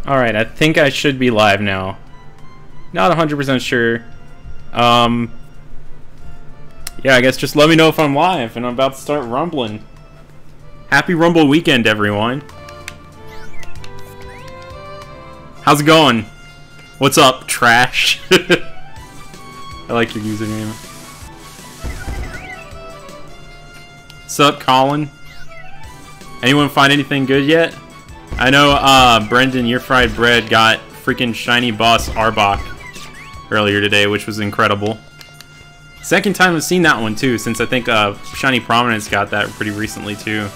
Alright, I think I should be live now. Not 100% sure. Yeah, I guess just let me know if I'm live, and I'm about to start rumbling. Happy Rumble weekend, everyone. How's it going? What's up, trash? I like your username. What's up, Colin? Anyone find anything good yet? I know, Brendan, your fried bread got freaking shiny boss Arbok earlier today, which was incredible. Second time I've seen that one, too, since I think, Shiny Prominence got that pretty recently, too.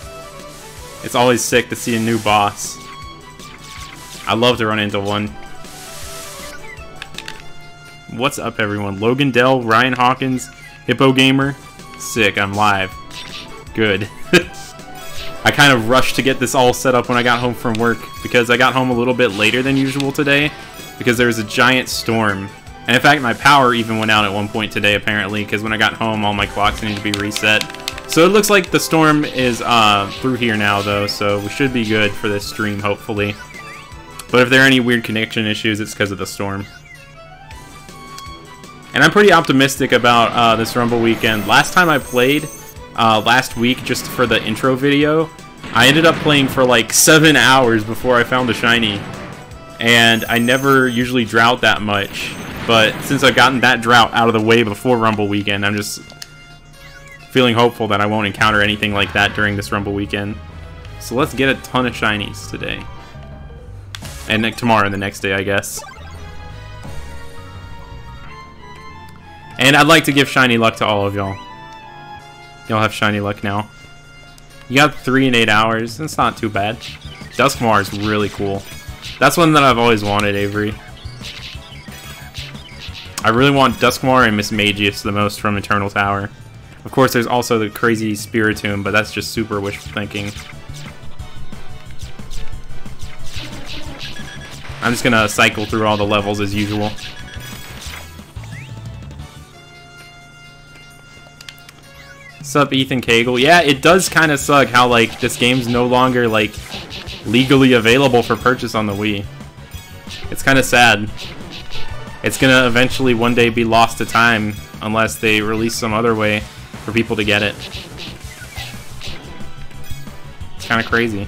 It's always sick to see a new boss. I love to run into one. What's up, everyone? Logan Dell, Ryan Hawkins, Hippo Gamer. Sick, I'm live. Good. I kind of rushed to get this all set up when I got home from work because I got home a little bit later than usual today because there was a giant storm. And in fact, my power even went out at one point today, apparently, because when I got home, all my clocks needed to be reset. So it looks like the storm is through here now, though, so we should be good for this stream, hopefully. But if there are any weird connection issues, it's because of the storm. And I'm pretty optimistic about this Rumble weekend. Last time I played, last week, just for the intro video, I ended up playing for like 7 hours before I found a shiny. And I never usually drought that much. But since I've gotten that drought out of the way before Rumble weekend, I'm just feeling hopeful that I won't encounter anything like that during this Rumble weekend. So let's get a ton of shinies today. And tomorrow and the next day, I guess. And I'd like to give shiny luck to all of y'all. Y'all have shiny luck now. You got 3 in 8 hours. That's not too bad. Duskmar is really cool. That's one that I've always wanted, Avery. I really want Duskmar and Miss Magius the most from Eternal Tower. Of course, there's also the crazy Spiritomb, but that's just super wishful thinking. I'm just gonna cycle through all the levels as usual. What's up, Ethan Cagle? Yeah, it does kind of suck how, like, this game's no longer, like, legally available for purchase on the Wii. It's kind of sad. It's gonna eventually one day be lost to time unless they release some other way for people to get it. It's kind of crazy.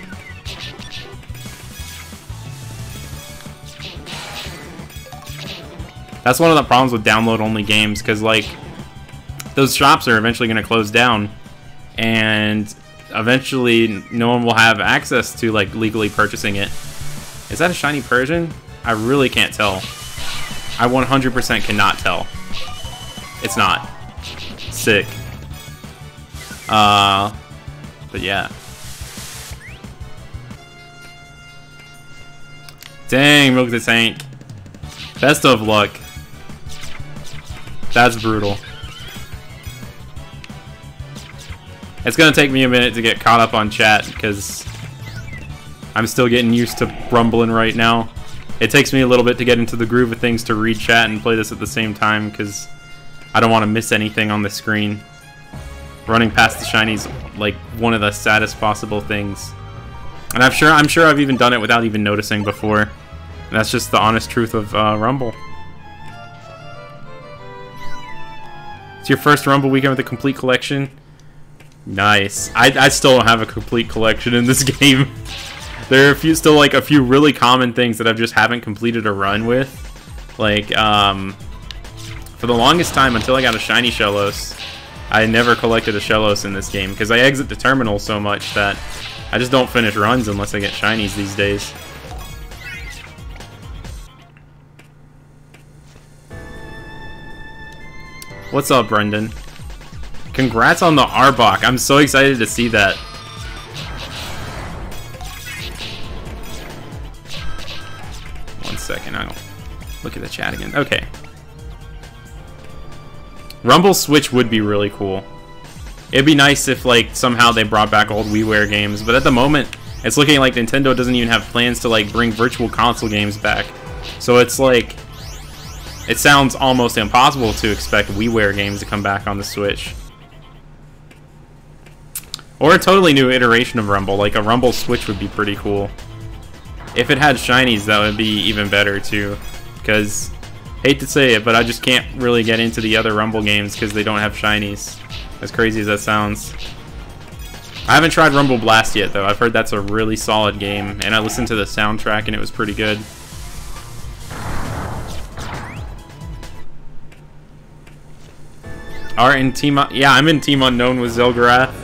That's one of the problems with download-only games, because, like, those shops are eventually going to close down, and eventually no one will have access to, like, legally purchasing it. Is that a shiny Persian? I really can't tell. I 100% cannot tell. It's not. Sick. But yeah. Dang, Milk the Tank. Best of luck. That's brutal. It's gonna take me a minute to get caught up on chat because I'm still getting used to rumbling right now. It takes me a little bit to get into the groove of things to read chat and play this at the same time because I don't want to miss anything on the screen. Running past the shinies like one of the saddest possible things. And I'm sure I've even done it without even noticing before. And that's just the honest truth of Rumble. It's your first Rumble weekend with a complete collection? Nice. I still don't have a complete collection in this game. There are still a few really common things that I just haven't completed a run with. Like, for the longest time, until I got a shiny Shellos, I never collected a Shellos in this game, because I exit the terminal so much that I just don't finish runs unless I get shinies these days. What's up, Brendan? Congrats on the Arbok. I'm so excited to see that. One second, I'll look at the chat again. Okay. Rumble Switch would be really cool. It'd be nice if, like, somehow they brought back old WiiWare games, but at the moment, it's looking like Nintendo doesn't even have plans to, like, bring Virtual Console games back. So it's like, it sounds almost impossible to expect WiiWare games to come back on the Switch. Or a totally new iteration of Rumble, like a Rumble Switch would be pretty cool. If it had shinies, that would be even better too. Because, hate to say it, but I just can't really get into the other Rumble games because they don't have shinies. As crazy as that sounds. I haven't tried Rumble Blast yet though. I've heard that's a really solid game, and I listened to the soundtrack and it was pretty good. Are in Team... Yeah, I'm in Team Unknown with Zelgarath.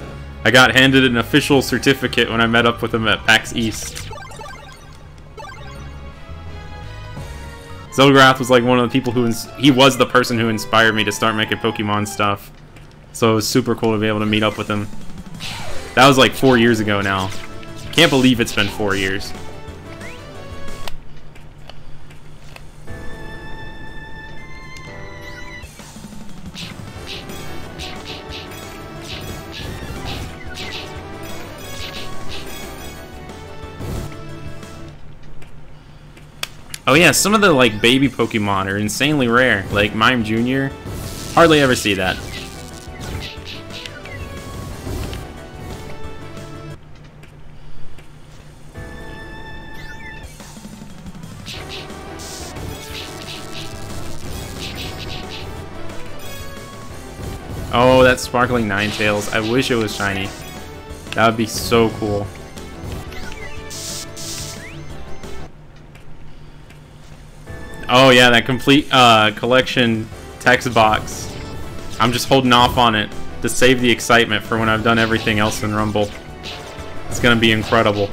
I got handed an official certificate when I met up with him at PAX East. Zelgarath was like one of the people who... He was the person who inspired me to start making Pokemon stuff. So it was super cool to be able to meet up with him. That was like 4 years ago now. Can't believe it's been 4 years. Oh yeah, some of the like baby Pokemon are insanely rare. Like Mime Jr. Hardly ever see that. Oh, that sparkling Ninetales. I wish it was shiny. That would be so cool. Oh yeah, that complete collection text box. I'm just holding off on it to save the excitement for when I've done everything else in Rumble. It's gonna be incredible.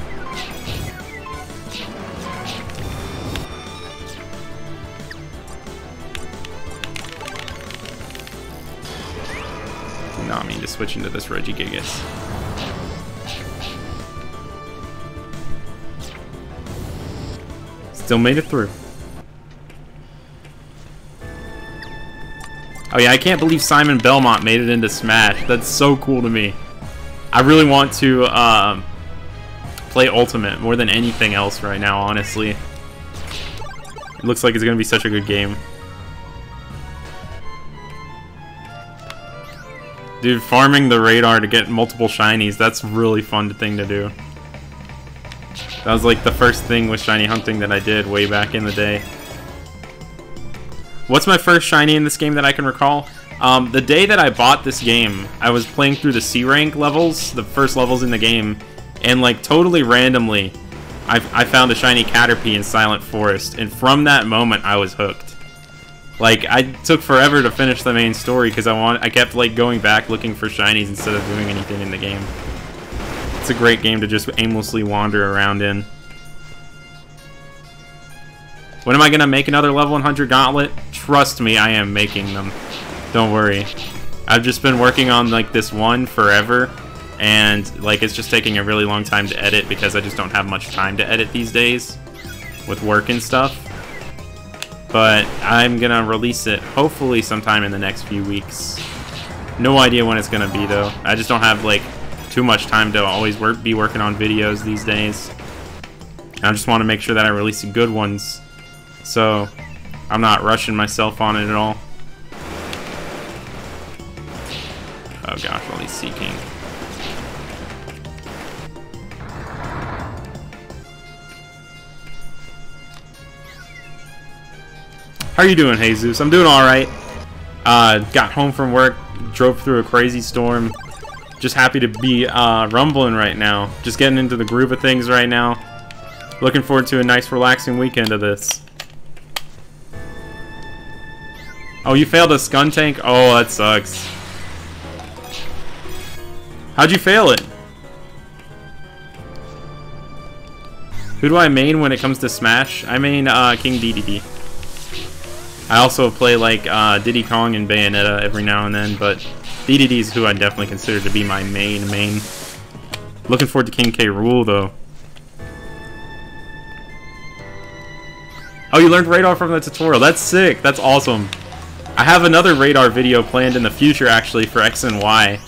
Do not mean to switch into this Regigigas. Still made it through. Oh yeah, I can't believe Simon Belmont made it into Smash. That's so cool to me. I really want to play Ultimate more than anything else right now, honestly. It looks like it's going to be such a good game. Dude, farming the radar to get multiple shinies, that's a really fun thing to do. That was like the first thing with shiny hunting that I did way back in the day. What's my first shiny in this game that I can recall? The day that I bought this game, I was playing through the C rank levels, the first levels in the game, and like totally randomly, I found a shiny Caterpie in Silent Forest, and from that moment I was hooked. Like, I took forever to finish the main story because I kept like going back looking for shinies instead of doing anything in the game. It's a great game to just aimlessly wander around in. When am I going to make another level 100 Gauntlet? Trust me, I am making them. Don't worry. I've just been working on like this one forever, and like it's just taking a really long time to edit because I just don't have much time to edit these days with work and stuff. But I'm going to release it hopefully sometime in the next few weeks. No idea when it's going to be though. I just don't have like too much time to always be working on videos these days. I just want to make sure that I release good ones, so I'm not rushing myself on it at all. Oh gosh, all these Seeking. How are you doing, Jesus? I'm doing alright. Got home from work, drove through a crazy storm. Just happy to be rumbling right now. Just getting into the groove of things right now. Looking forward to a nice relaxing weekend of this. Oh, you failed a Skuntank? Oh, that sucks. How'd you fail it? Who do I main when it comes to Smash? I main King Dedede. I also play like Diddy Kong and Bayonetta every now and then, but Dedede's who I definitely consider to be my main. Looking forward to King K. Rool though. Oh, you learned Radar from the tutorial. That's sick. That's awesome. I have another Radar video planned in the future actually for X and Y.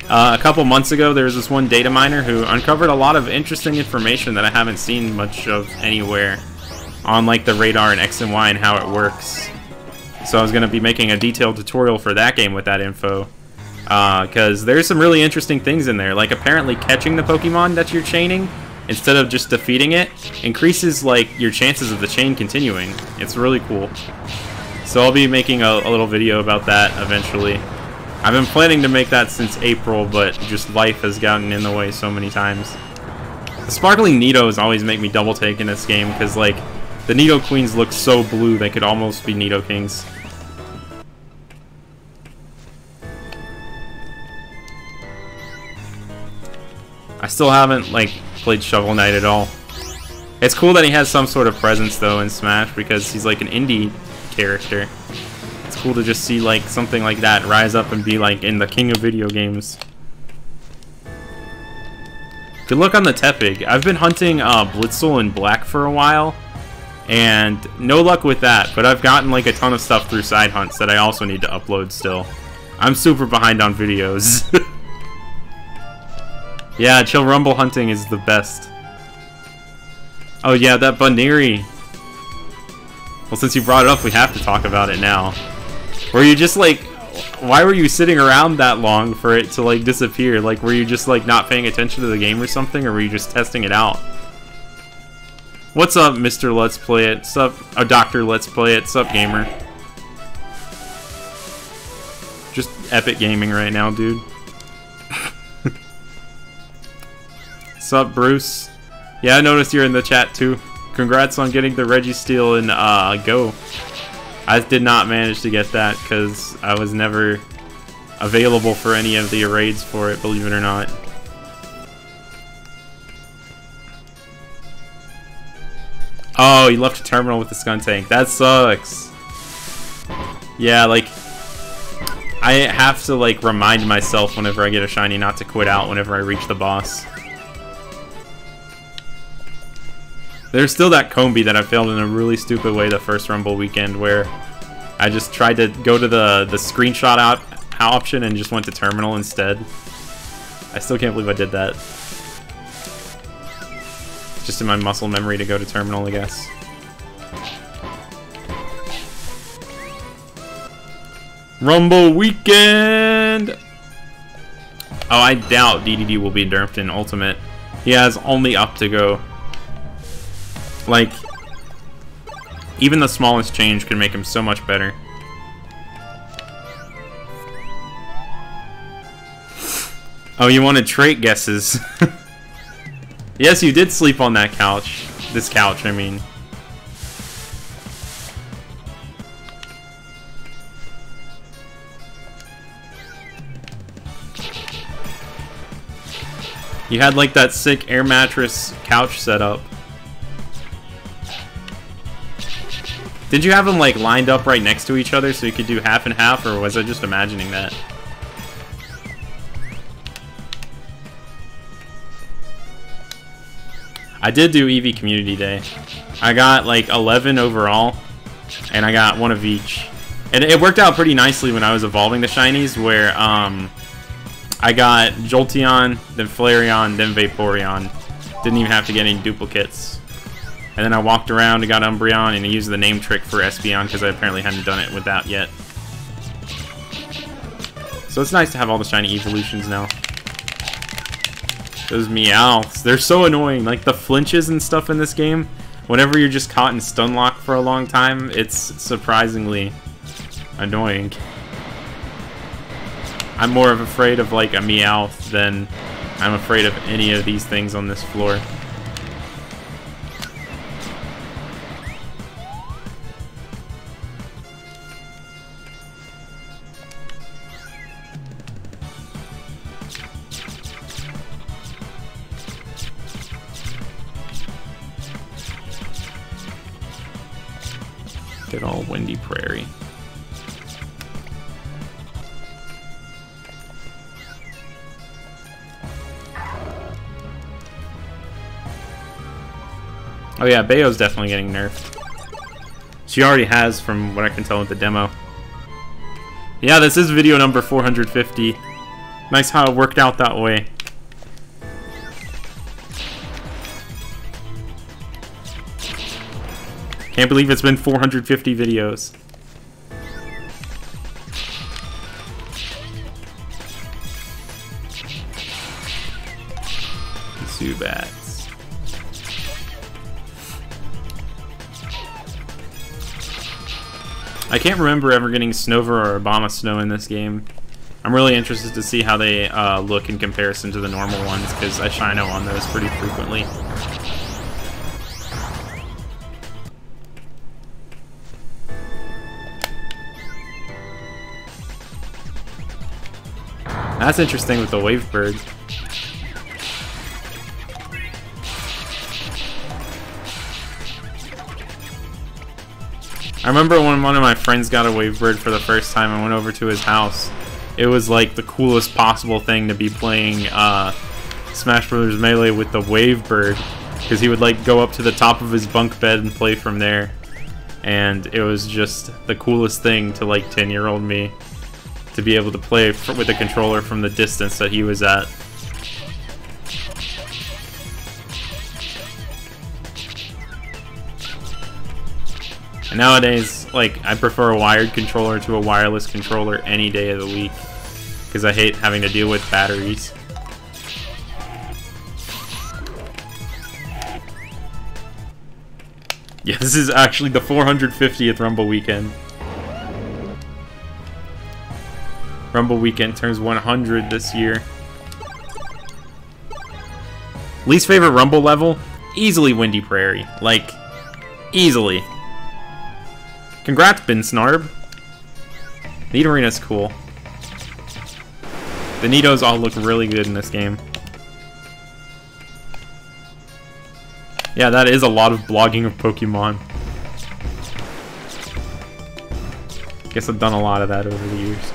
A couple months ago there was this one data miner who uncovered a lot of interesting information that I haven't seen much of anywhere on like the Radar and X and Y and how it works. So I was going to be making a detailed tutorial for that game with that info. Because there's some really interesting things in there. Like apparently catching the Pokemon that you're chaining instead of just defeating it, increases like your chances of the chain continuing. It's really cool. So I'll be making a little video about that eventually. I've been planning to make that since April, but just life has gotten in the way so many times. The sparkling Nidos always make me double take in this game because like the Nido Queens look so blue they could almost be Nido Kings. I still haven't like played Shovel Knight at all. It's cool that he has some sort of presence though in Smash because he's like an indie character. It's cool to just see like something like that rise up and be like in the king of video games. Good luck on the Tepig. I've been hunting Blitzel in Black for a while, and no luck with that, but I've gotten like a ton of stuff through side hunts that I also need to upload still. I'm super behind on videos. Yeah, Chill Rumble hunting is the best. Oh yeah, that Bunnery. Well, since you brought it up, we have to talk about it now. Were you just like, why were you sitting around that long for it to like disappear? Like, were you just like not paying attention to the game or something, or were you just testing it out? What's up, Mr. Let's Play It? Sup, Dr. Let's Play It? Sup, gamer? Just epic gaming right now, dude. Sup, Bruce? Yeah, I noticed you're in the chat too. Congrats on getting the Registeel in Go. I did not manage to get that because I was never available for any of the raids for it, believe it or not. Oh, you left a terminal with the Skuntank. That sucks. Yeah, like, I have to like remind myself whenever I get a shiny not to quit out whenever I reach the boss. There's still that Combi that I failed in a really stupid way the first Rumble weekend where I just tried to go to the screenshot out option and just went to terminal instead. I still can't believe I did that. Just in my muscle memory to go to terminal, I guess. Rumble weekend! Oh, I doubt DDD will be nerfed in Ultimate. He has only up to go. Like, even the smallest change could make him so much better. Oh, you wanted trait guesses. Yes, you did sleep on that couch. This couch, I mean. You had like that sick air mattress couch setup. Did you have them like lined up right next to each other so you could do half and half, or was I just imagining that? I did do EV Community Day. I got like 11 overall, and I got one of each. And it worked out pretty nicely when I was evolving the shinies, where I got Jolteon, then Flareon, then Vaporeon. Didn't even have to get any duplicates. And then I walked around and got Umbreon, and I used the name trick for Espeon because I apparently hadn't done it with that yet. So it's nice to have all the shiny evolutions now. Those Meowths, they're so annoying. Like the flinches and stuff in this game, whenever you're just caught in stun lock for a long time, it's surprisingly annoying. I'm more of afraid of like a Meowth than I'm afraid of any of these things on this floor. Good old Windy Prairie. Oh yeah, Bayo's definitely getting nerfed. She already has, from what I can tell with the demo. Yeah, this is video number 450. Nice how it worked out that way. Can't believe it's been 450 videos. Zubats. I can't remember ever getting Snover or Obama Snow in this game. I'm really interested to see how they look in comparison to the normal ones, because I shino on those pretty frequently. That's interesting with the Wave Bird. I remember when one of my friends got a Wave Bird for the first time, I went over to his house. It was like the coolest possible thing to be playing Smash Bros. Melee with the Wave Bird, because he would like go up to the top of his bunk bed and play from there. And it was just the coolest thing to like 10-year-old me, to be able to play with a controller from the distance that he was at. And nowadays, like, I prefer a wired controller to a wireless controller any day of the week, because I hate having to deal with batteries. Yeah, this is actually the 450th Rumble Weekend. Rumble Weekend turns 100 this year. Least favorite Rumble level? Easily Windy Prairie. Like, easily. Congrats, Ben Snarb. Need Arena's cool. The Nidos all look really good in this game. Yeah, that is a lot of blogging of Pokemon. Guess I've done a lot of that over the years.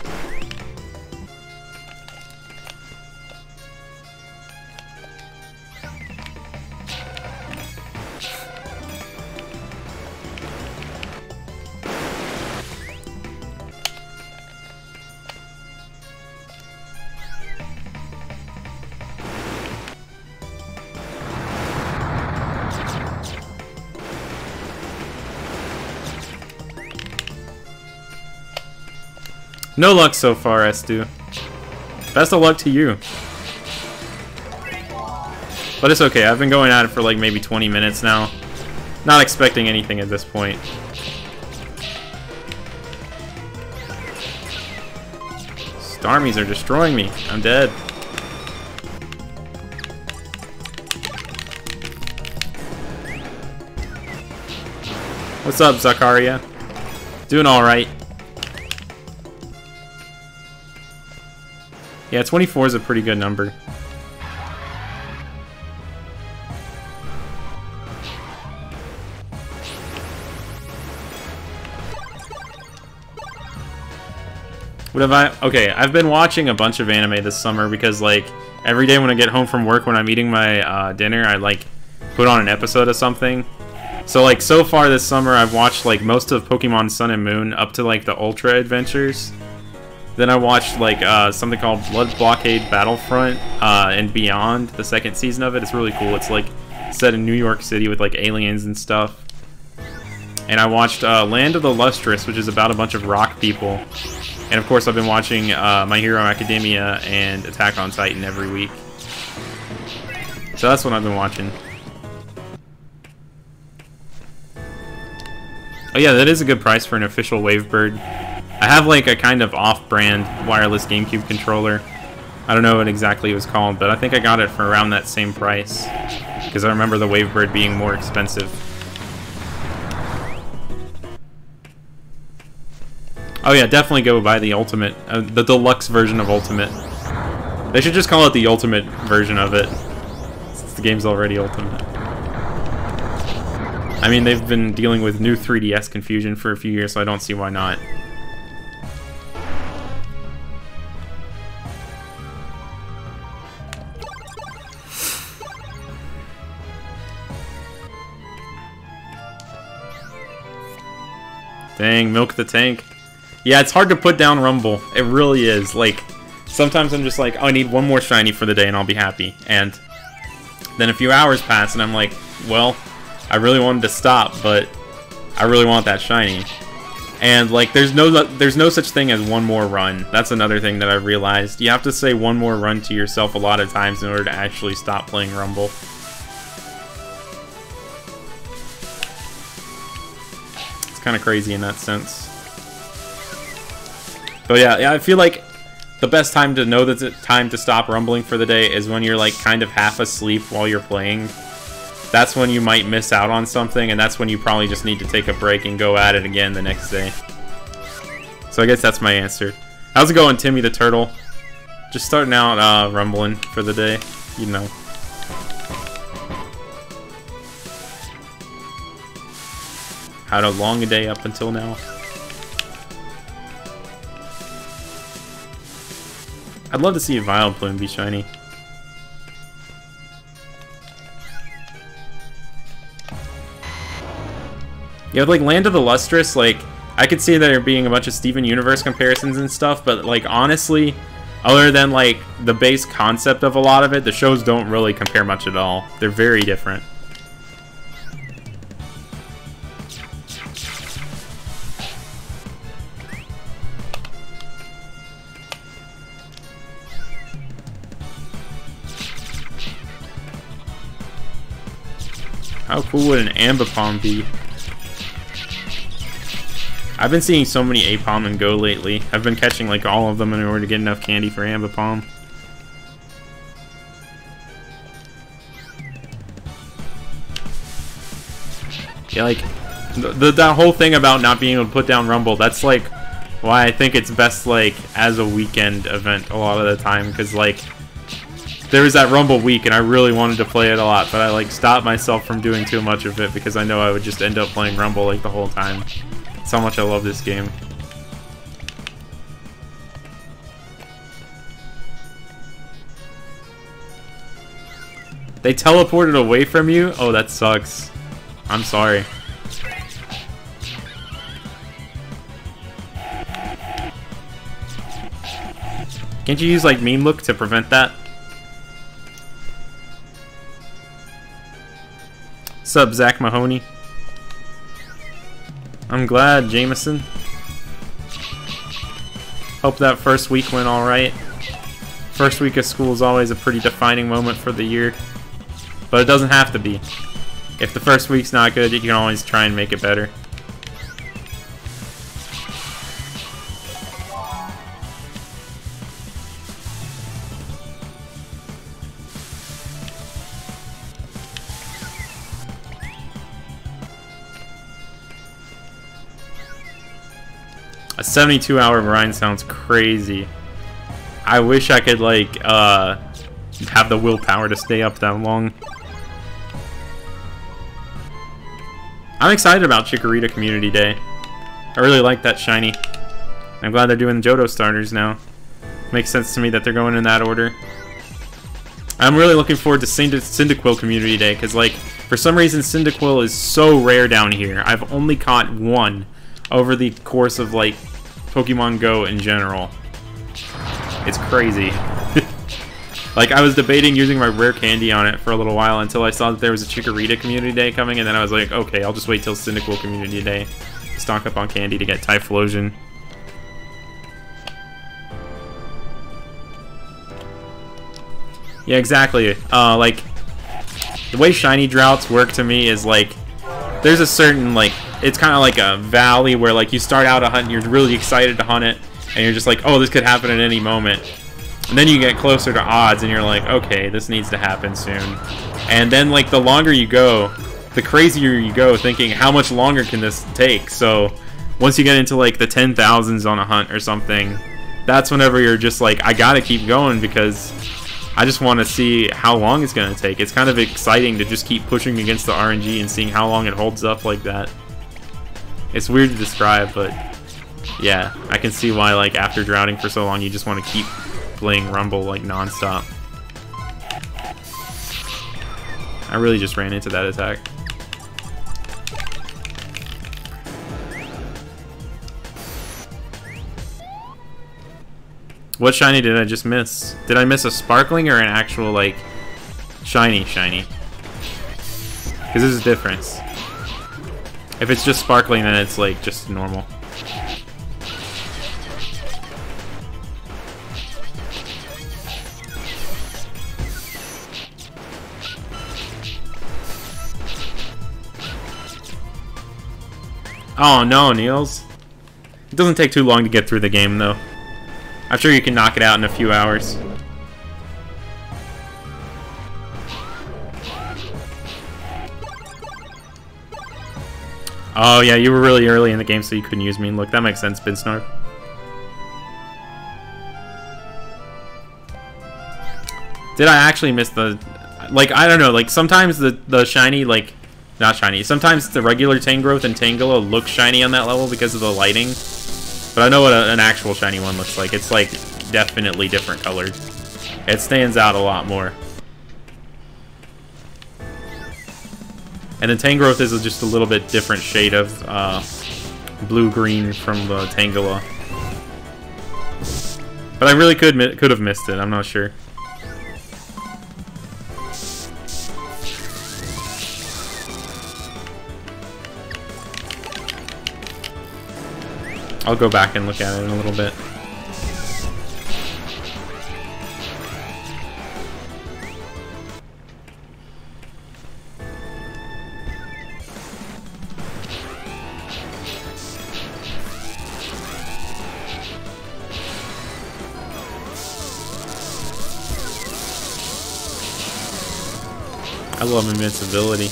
No luck so far, Estu. Best of luck to you. But it's okay, I've been going at it for like maybe 20 minutes now. Not expecting anything at this point. Starmies are destroying me. I'm dead. What's up, Zakaria? Doing alright. Yeah, 24 is a pretty good number. What have I... Okay, I've been watching a bunch of anime this summer because, like, every day when I get home from work, when I'm eating my dinner, I, like, put on an episode of something. So, like, so far this summer, I've watched, like, most of Pokemon Sun and Moon up to, like, the Ultra Adventures. Then I watched, like, something called Blood Blockade Battlefront and Beyond, the second season of it. It's really cool. It's, like, set in New York City with, like, aliens and stuff. And I watched Land of the Lustrous, which is about a bunch of rock people. And, of course, I've been watching My Hero Academia and Attack on Titan every week. So that's what I've been watching. Oh, yeah, that is a good price for an official Wavebird. I have like a kind of off-brand wireless GameCube controller. I don't know what exactly it was called, but I think I got it for around that same price, because I remember the Wavebird being more expensive. Oh yeah, definitely go buy the Ultimate, the deluxe version of Ultimate. They should just call it the Ultimate version of it, since the game's already Ultimate. I mean, they've been dealing with new 3DS confusion for a few years, so I don't see why not. Dang, milk the tank. Yeah, it's hard to put down Rumble. It really is. Like, sometimes I'm just like, oh, I need one more shiny for the day and I'll be happy. And then a few hours pass and I'm like, well, I really wanted to stop, but I really want that shiny. And like, there's no such thing as one more run. That's another thing that I've realized. You have to say one more run to yourself a lot of times in order to actually stop playing Rumble. It's kind of crazy in that sense. But yeah, I feel like the best time to know that it's time to stop rumbling for the day is when you're like kind of half asleep while you're playing. That's when you might miss out on something, and that's when you probably just need to take a break and go at it again the next day. So I guess that's my answer. How's it going, Timmy the Turtle? Just starting out rumbling for the day, you know. Had a long day up until now. I'd love to see a Vileplume be shiny. Yeah, with like Land of the Lustrous, like, I could see there being a bunch of Steven Universe comparisons and stuff, but like, honestly, other than like the base concept of a lot of it, the shows don't really compare much at all. They're very different. How cool would an Ambipom be? I've been seeing so many Apom and Go lately. I've been catching like all of them in order to get enough candy for Ambipom. Yeah, like that whole thing about not being able to put down Rumble, that's like why I think it's best like as a weekend event a lot of the time, because like there was that Rumble week and I really wanted to play it a lot, but I like stopped myself from doing too much of it because I know I would just end up playing Rumble like the whole time. That's how much I love this game. They teleported away from you? Oh, that sucks. I'm sorry. Can't you use like Meme Look to prevent that? Sup, Zach Mahoney? I'm glad, Jameson. Hope that first week went alright. First week of school is always a pretty defining moment for the year. But it doesn't have to be. If the first week's not good, you can always try and make it better. A 72-hour grind sounds crazy. I wish I could like have the willpower to stay up that long. I'm excited about Chikorita Community Day. I really like that shiny. I'm glad they're doing Johto starters now. Makes sense to me that they're going in that order. I'm really looking forward to Cyndaquil Community Day, because like for some reason Cyndaquil is so rare down here. I've only caught one over the course of like Pokemon Go in general. It's crazy. Like, I was debating using my rare candy on it for a little while until I saw that there was a Chikorita Community Day coming, and then I was like, okay, I'll just wait till Cyndaquil Community Day to stock up on candy to get Typhlosion. Yeah, exactly. Like, the way shiny droughts work to me is like, there's a certain, like, it's kind of like a valley where, like, you start out a hunt and you're really excited to hunt it, and you're just like, oh, this could happen at any moment. And then you get closer to odds and you're like, okay, this needs to happen soon. And then, like, the longer you go, the crazier you go, thinking, how much longer can this take? So, once you get into, like, the 10,000s on a hunt or something, that's whenever you're just like, I gotta keep going because I just want to see how long it's going to take. It's kind of exciting to just keep pushing against the RNG and seeing how long it holds up like that. It's weird to describe, but yeah, I can see why, like, after droughting for so long, you just want to keep playing Rumble, like, non-stop. I really just ran into that attack. What shiny did I just miss? Did I miss a sparkling or an actual, like, shiny? Because there's a difference. If it's just sparkling, then it's, like, just normal. Oh no, Niels. It doesn't take too long to get through the game, though. I'm sure you can knock it out in a few hours. Oh yeah, you were really early in the game, so you couldn't use me. Look, that makes sense, Binsnarf. Did I actually miss the... Like, I don't know, like, sometimes the shiny, like... Not shiny. Sometimes the regular Tangrowth and Tangela look shiny on that level because of the lighting. But I know what an actual shiny one looks like. It's, like, definitely different colored. It stands out a lot more. And the Tangrowth is just a little bit different shade of blue-green from the Tangela. But I really could have missed it. I'm not sure. I'll go back and look at it in a little bit. I love invincibility.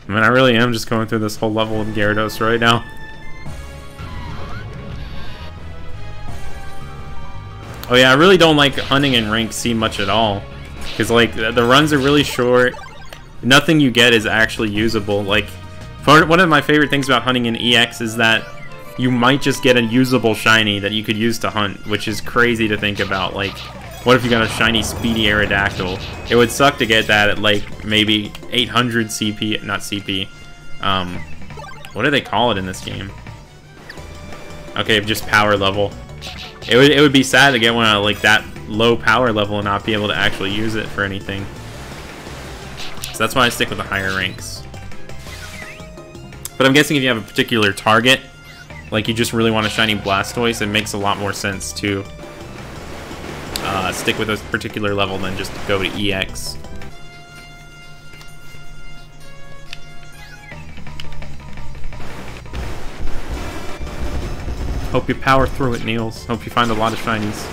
I mean, I really am just going through this whole level of Gyarados right now. Oh yeah, I really don't like hunting in Rank C much at all. Because, like, the runs are really short. Nothing you get is actually usable. Like, one of my favorite things about hunting in EX is that you might just get a usable shiny that you could use to hunt, which is crazy to think about. Like, what if you got a shiny Speedy Aerodactyl? It would suck to get that at, like, maybe 800 CP, not CP. What do they call it in this game? Okay, just power level. It would be sad to get one at, like, that low power level and not be able to actually use it for anything. So that's why I stick with the higher ranks. But I'm guessing if you have a particular target, like you just really want a shiny Blastoise, it makes a lot more sense to stick with a particular level than just go to EX. Hope you power through it, Niels. Hope you find a lot of shinies.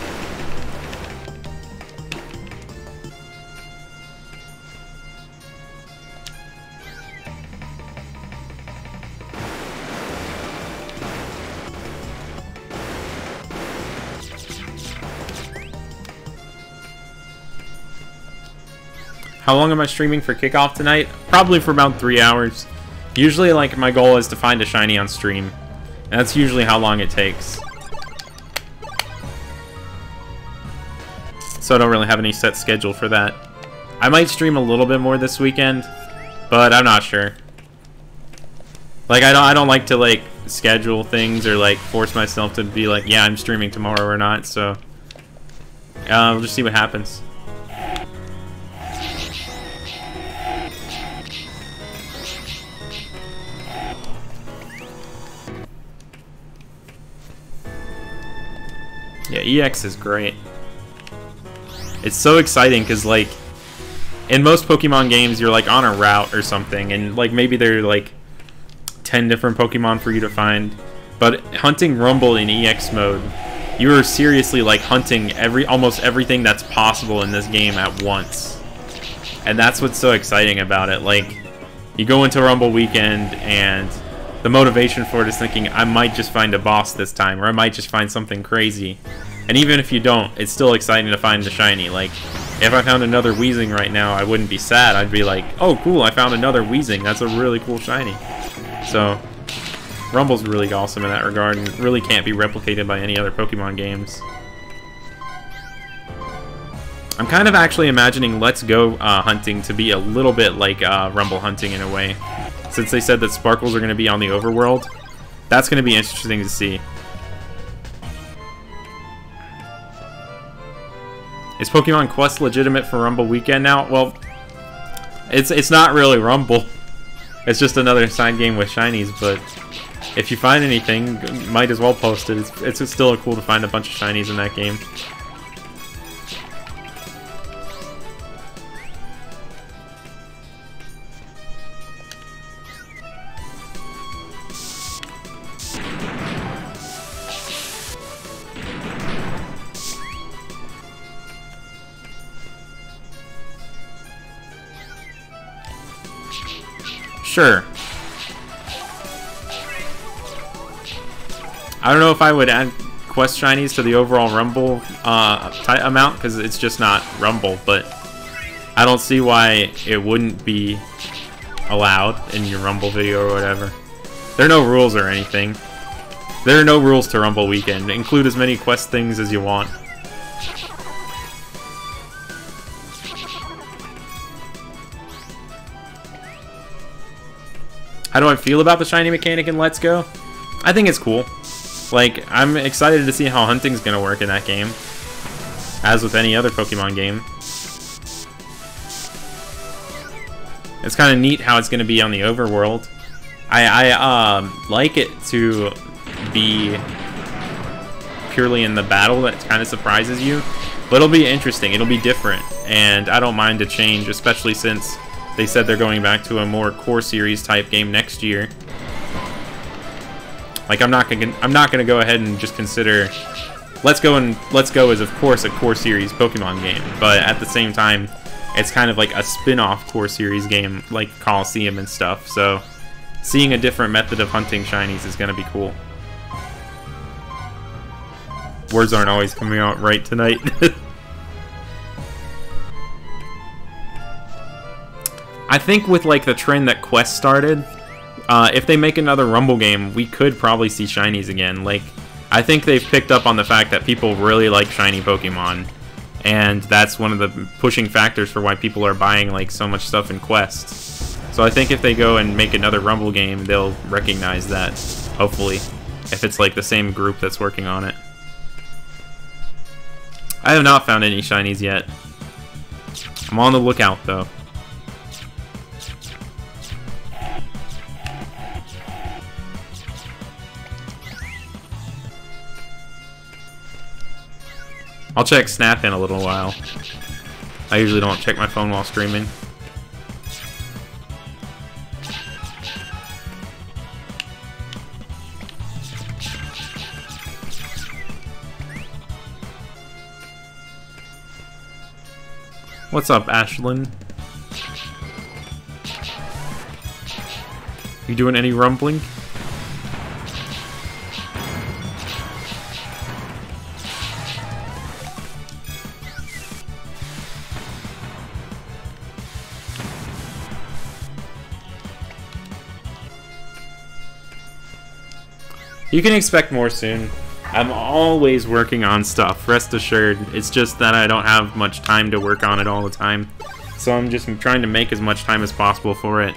How long am I streaming for Kickoff tonight? Probably for about 3 hours. Usually, like, my goal is to find a shiny on stream. And that's usually how long it takes. So I don't really have any set schedule for that. I might stream a little bit more this weekend, but I'm not sure. Like, I don't like to, like, schedule things or, like, force myself to be like, yeah, I'm streaming tomorrow or not, so we'll just see what happens. Yeah, EX is great. It's so exciting because, like, in most Pokemon games, you're, like, on a route or something, and, like, maybe there are, like, 10 different Pokemon for you to find. But hunting Rumble in EX mode, you are seriously, like, hunting almost everything that's possible in this game at once. And that's what's so exciting about it. Like, you go into Rumble Weekend, and the motivation for it is thinking, I might just find a boss this time, or I might just find something crazy. And even if you don't, it's still exciting to find the shiny. Like, if I found another Weezing right now, I wouldn't be sad. I'd be like, oh, cool, I found another Weezing. That's a really cool shiny. So, Rumble's really awesome in that regard, and really can't be replicated by any other Pokemon games. I'm kind of actually imagining Let's Go hunting to be a little bit like Rumble hunting in a way. Since they said that Sparkles are going to be on the overworld, that's going to be interesting to see. Is Pokemon Quest legitimate for Rumble Weekend now? Well, it's not really Rumble. It's just another side game with shinies, but if you find anything, might as well post it. It's still cool to find a bunch of shinies in that game. Sure. I don't know if I would add quest shinies to the overall Rumble amount, because it's just not Rumble, but I don't see why it wouldn't be allowed in your Rumble video or whatever. There are no rules or anything. There are no rules to Rumble Weekend. Include as many quest things as you want. How do I feel about the shiny mechanic in Let's Go? I think it's cool. Like, I'm excited to see how hunting's gonna work in that game. As with any other Pokemon game. It's kind of neat how it's gonna be on the overworld. I like it to be purely in the battle. That kind of surprises you. But it'll be interesting. It'll be different. And I don't mind a change, especially since they said they're going back to a more core series type game next year. Like, I'm not gonna go ahead and just consider Let's Go is of course a core series Pokemon game, but at the same time, it's kind of like a spin-off core series game like Coliseum and stuff. So, seeing a different method of hunting shinies is gonna be cool. Words aren't always coming out right tonight. I think with like the trend that Quest started, if they make another Rumble game, we could probably see shinies again. Like, I think they've picked up on the fact that people really like shiny Pokemon, and that's one of the pushing factors for why people are buying like so much stuff in Quest. So I think if they go and make another Rumble game, they'll recognize that, hopefully, if it's like the same group that's working on it. I have not found any shinies yet. I'm on the lookout though. I'll check Snap in a little while. I usually don't check my phone while streaming. What's up, Ashlyn? You doing any rumbling? You can expect more soon. I'm always working on stuff, rest assured. It's just that I don't have much time to work on it all the time. So I'm just trying to make as much time as possible for it.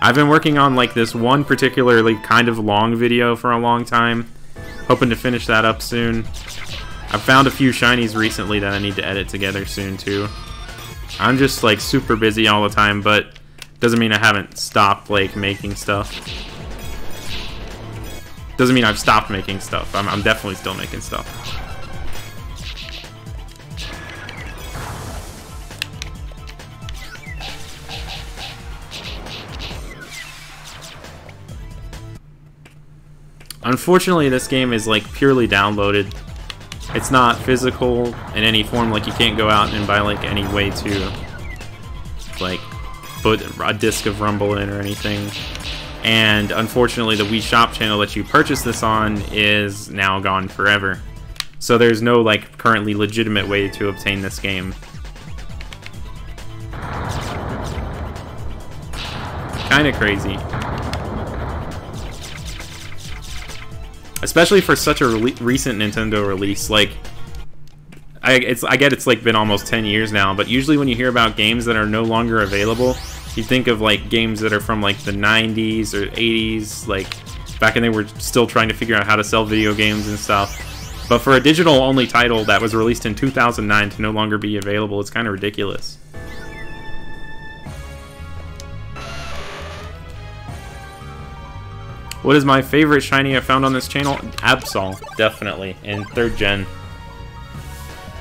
I've been working on like this one particularly kind of long video for a long time. Hoping to finish that up soon. I've found a few shinies recently that I need to edit together soon too. I'm just like super busy all the time, but doesn't mean I haven't stopped like making stuff. Doesn't mean I've stopped making stuff. I'm definitely still making stuff. Unfortunately, this game is like purely downloaded. It's not physical in any form. Like, you can't go out and buy like any way to like put a disc of Rumble in or anything. And unfortunately, the Wii Shop channel that you purchased this on is now gone forever. So there's no like currently legitimate way to obtain this game. Kind of crazy. Especially for such a recent Nintendo release. Like, I get it's like been almost 10 years now, but usually when you hear about games that are no longer available, you think of like games that are from like the 90s or 80s, like back when they were still trying to figure out how to sell video games and stuff. But for a digital-only title that was released in 2009 to no longer be available, it's kind of ridiculous. What is my favorite shiny I found on this channel? Absol, definitely, in 3rd gen.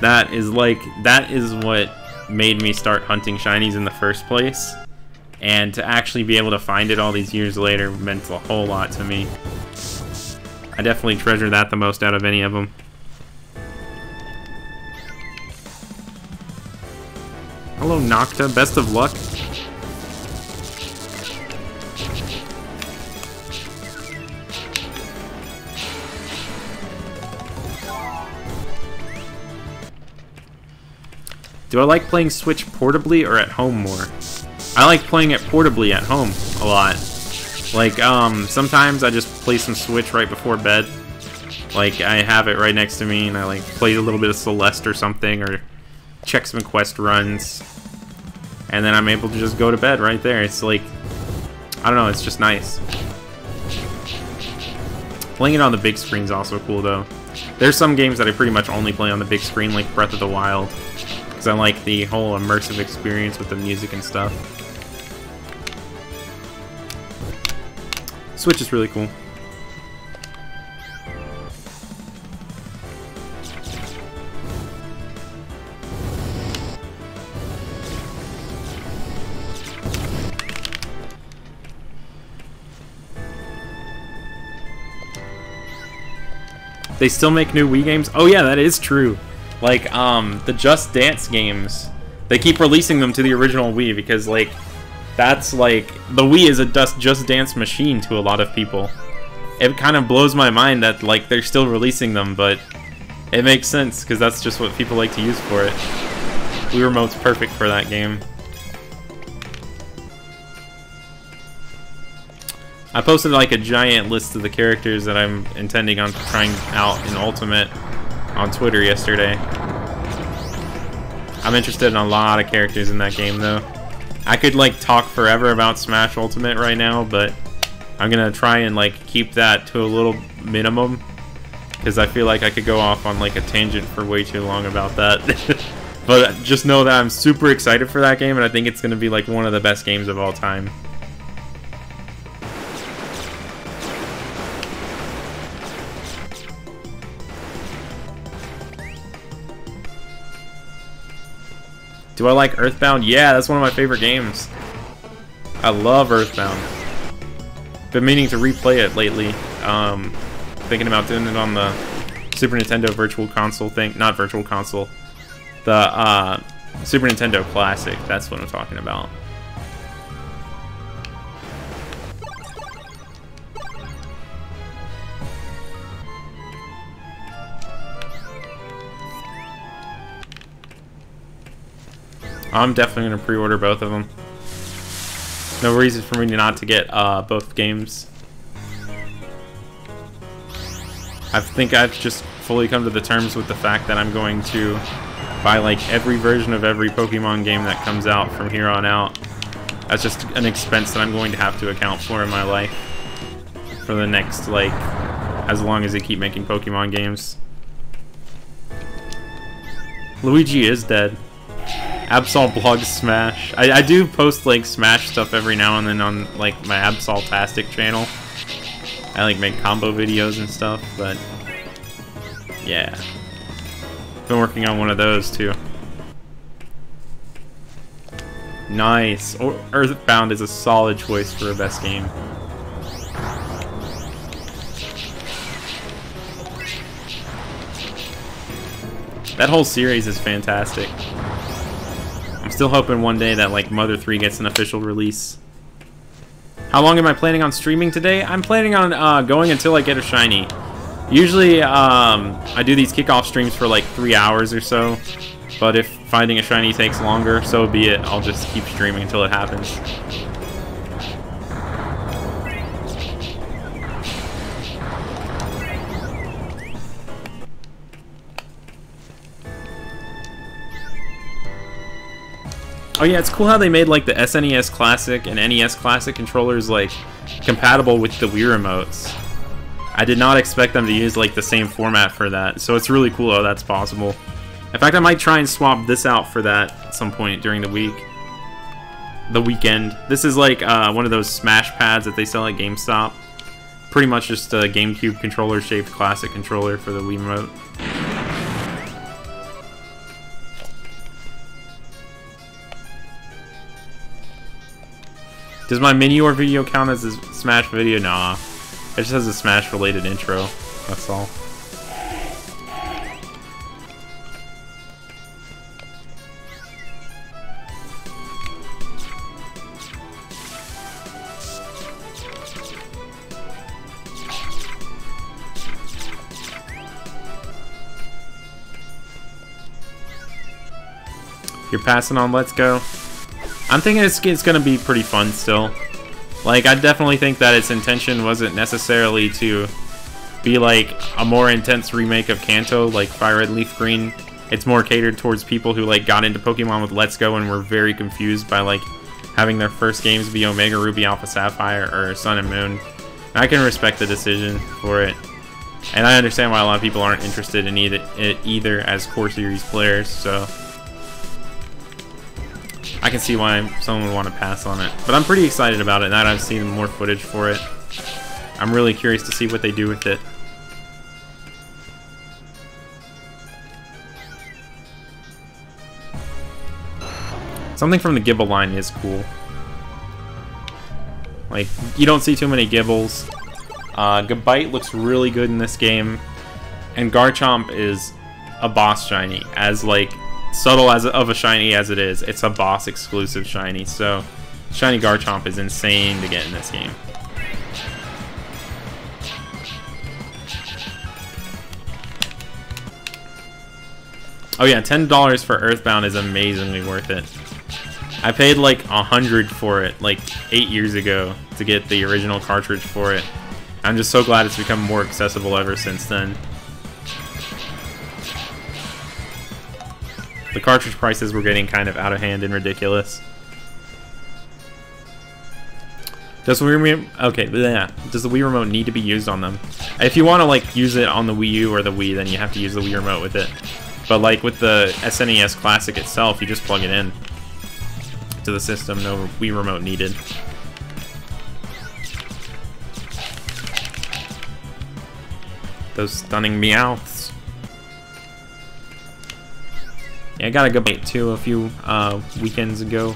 That is what made me start hunting shinies in the first place. And to actually be able to find it all these years later meant a whole lot to me. I definitely treasure that the most out of any of them. Hello, Nocta. Best of luck. Do I like playing Switch portably or at home more? I like playing it portably at home a lot. Like, sometimes I just play some Switch right before bed. Like, I have it right next to me and I like play a little bit of Celeste or something, or check some quest runs. And then I'm able to just go to bed right there. It's like, I don't know, it's just nice. Playing it on the big screen is also cool though. There's some games that I pretty much only play on the big screen, like Breath of the Wild. Because I like the whole immersive experience with the music and stuff. Switch is really cool. They still make new Wii games? Oh yeah, that is true. Like, the Just Dance games, they keep releasing them to the original Wii because, like, that's, like, the Wii is a Just Dance machine to a lot of people. It kind of blows my mind that, like, they're still releasing them, but it makes sense because that's just what people like to use for it. Wii Remote's perfect for that game. I posted, like, a giant list of the characters that I'm intending on trying out in Ultimate on Twitter yesterday. I'm interested in a lot of characters in that game though. I could like talk forever about Smash Ultimate right now, but I'm gonna try and like keep that to a little minimum because I feel like I could go off on like a tangent for way too long about that. But just know that I'm super excited for that game and I think it's gonna be like one of the best games of all time. Do I like Earthbound? Yeah, that's one of my favorite games. I love Earthbound. Been meaning to replay it lately. Thinking about doing it on the Super Nintendo Virtual Console thing. Not Virtual Console. The Super Nintendo Classic. That's what I'm talking about. I'm definitely going to pre-order both of them. No reason for me not to get both games. I think I've just fully come to the terms with the fact that I'm going to buy like every version of every Pokemon game that comes out from here on out. That's just an expense that I'm going to have to account for in my life for the next, like, as long as they keep making Pokemon games. Luigi is dead. Absol blogs Smash. I do post like Smash stuff every now and then on like my Absoltastic channel. I like make combo videos and stuff, but yeah. Been working on one of those too. Nice. Earthbound is a solid choice for a best game. That whole series is fantastic. I'm still hoping one day that like Mother 3 gets an official release. How long am I planning on streaming today? I'm planning on going until I get a shiny. Usually I do these kickoff streams for like 3 hours or so, but if finding a shiny takes longer, so be it. I'll just keep streaming until it happens. Oh yeah, it's cool how they made like the SNES Classic and NES Classic controllers like compatible with the Wii remotes. I did not expect them to use like the same format for that, so it's really cool how that's possible. In fact, I might try and swap this out for that at some point during the week. The weekend. This is like one of those Smash pads that they sell at GameStop. pretty much just a GameCube controller-shaped classic controller for the Wii Remote. Does my Minior video count as a Smash video? Nah. It just has a Smash-related intro. That's all. You're passing on Let's Go. I'm thinking it's going to be pretty fun still. Like, I definitely think that its intention wasn't necessarily to be like a more intense remake of Kanto, like Fire Red Leaf Green. It's more catered towards people who like got into Pokemon with Let's Go and were very confused by like having their first games be Omega Ruby, Alpha Sapphire, or Sun and Moon. I can respect the decision for it. And I understand why a lot of people aren't interested in either as core series players, so I can see why someone would want to pass on it. But I'm pretty excited about it now that I've seen more footage for it. I'm really curious to see what they do with it. Something from the Gibble line is cool. Like, you don't see too many Gibbles. Gabite looks really good in this game. And Garchomp is a boss shiny, as like subtle of a shiny as it is. It's a boss exclusive shiny, so shiny Garchomp is insane to get in this game. Oh yeah, $10 for Earthbound is amazingly worth it. I paid like $100 for it like 8 years ago to get the original cartridge for it. I'm just so glad it's become more accessible ever since then. The cartridge prices were getting kind of out of hand and ridiculous. Does the Wii Remote need to be used on them? If you want to like use it on the Wii U or the Wii, then you have to use the Wii Remote with it. But like with the SNES Classic itself, you just plug it in to the system. No Wii Remote needed. Those stunning Meowths. Yeah, I got a Gabite too a few weekends ago.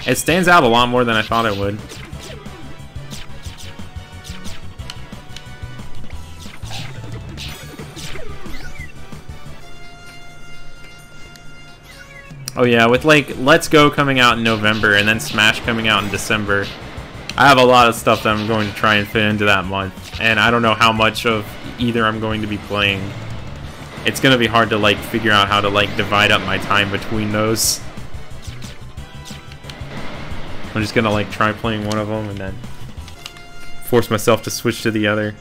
It stands out a lot more than I thought it would. Oh yeah, with like Let's Go coming out in November and then Smash coming out in December, I have a lot of stuff that I'm going to try and fit into that month, and I don't know how much of either I'm going to be playing. It's going to be hard to like figure out how to like divide up my time between those. I'm just going to like try playing one of them and then force myself to switch to the other.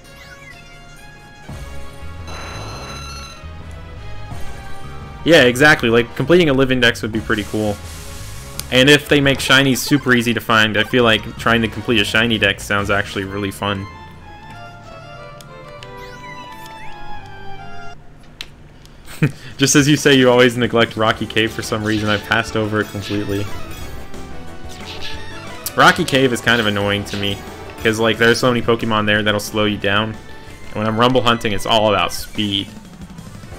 Yeah, exactly. Like, completing a live index would be pretty cool. And if they make shinies super easy to find, I feel like trying to complete a shiny deck sounds actually really fun. Just as you say, you always neglect Rocky Cave for some reason. I passed over it completely. Rocky Cave is kind of annoying to me, because like there's so many Pokemon there that'll slow you down. And when I'm rumble hunting, it's all about speed.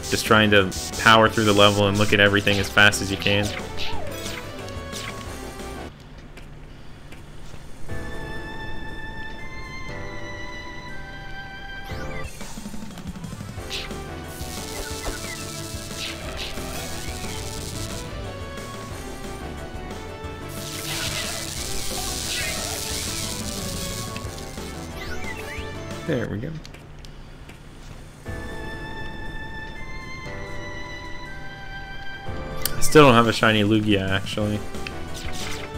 Just trying to power through the level and look at everything as fast as you can. There we go. I still don't have a shiny Lugia, actually.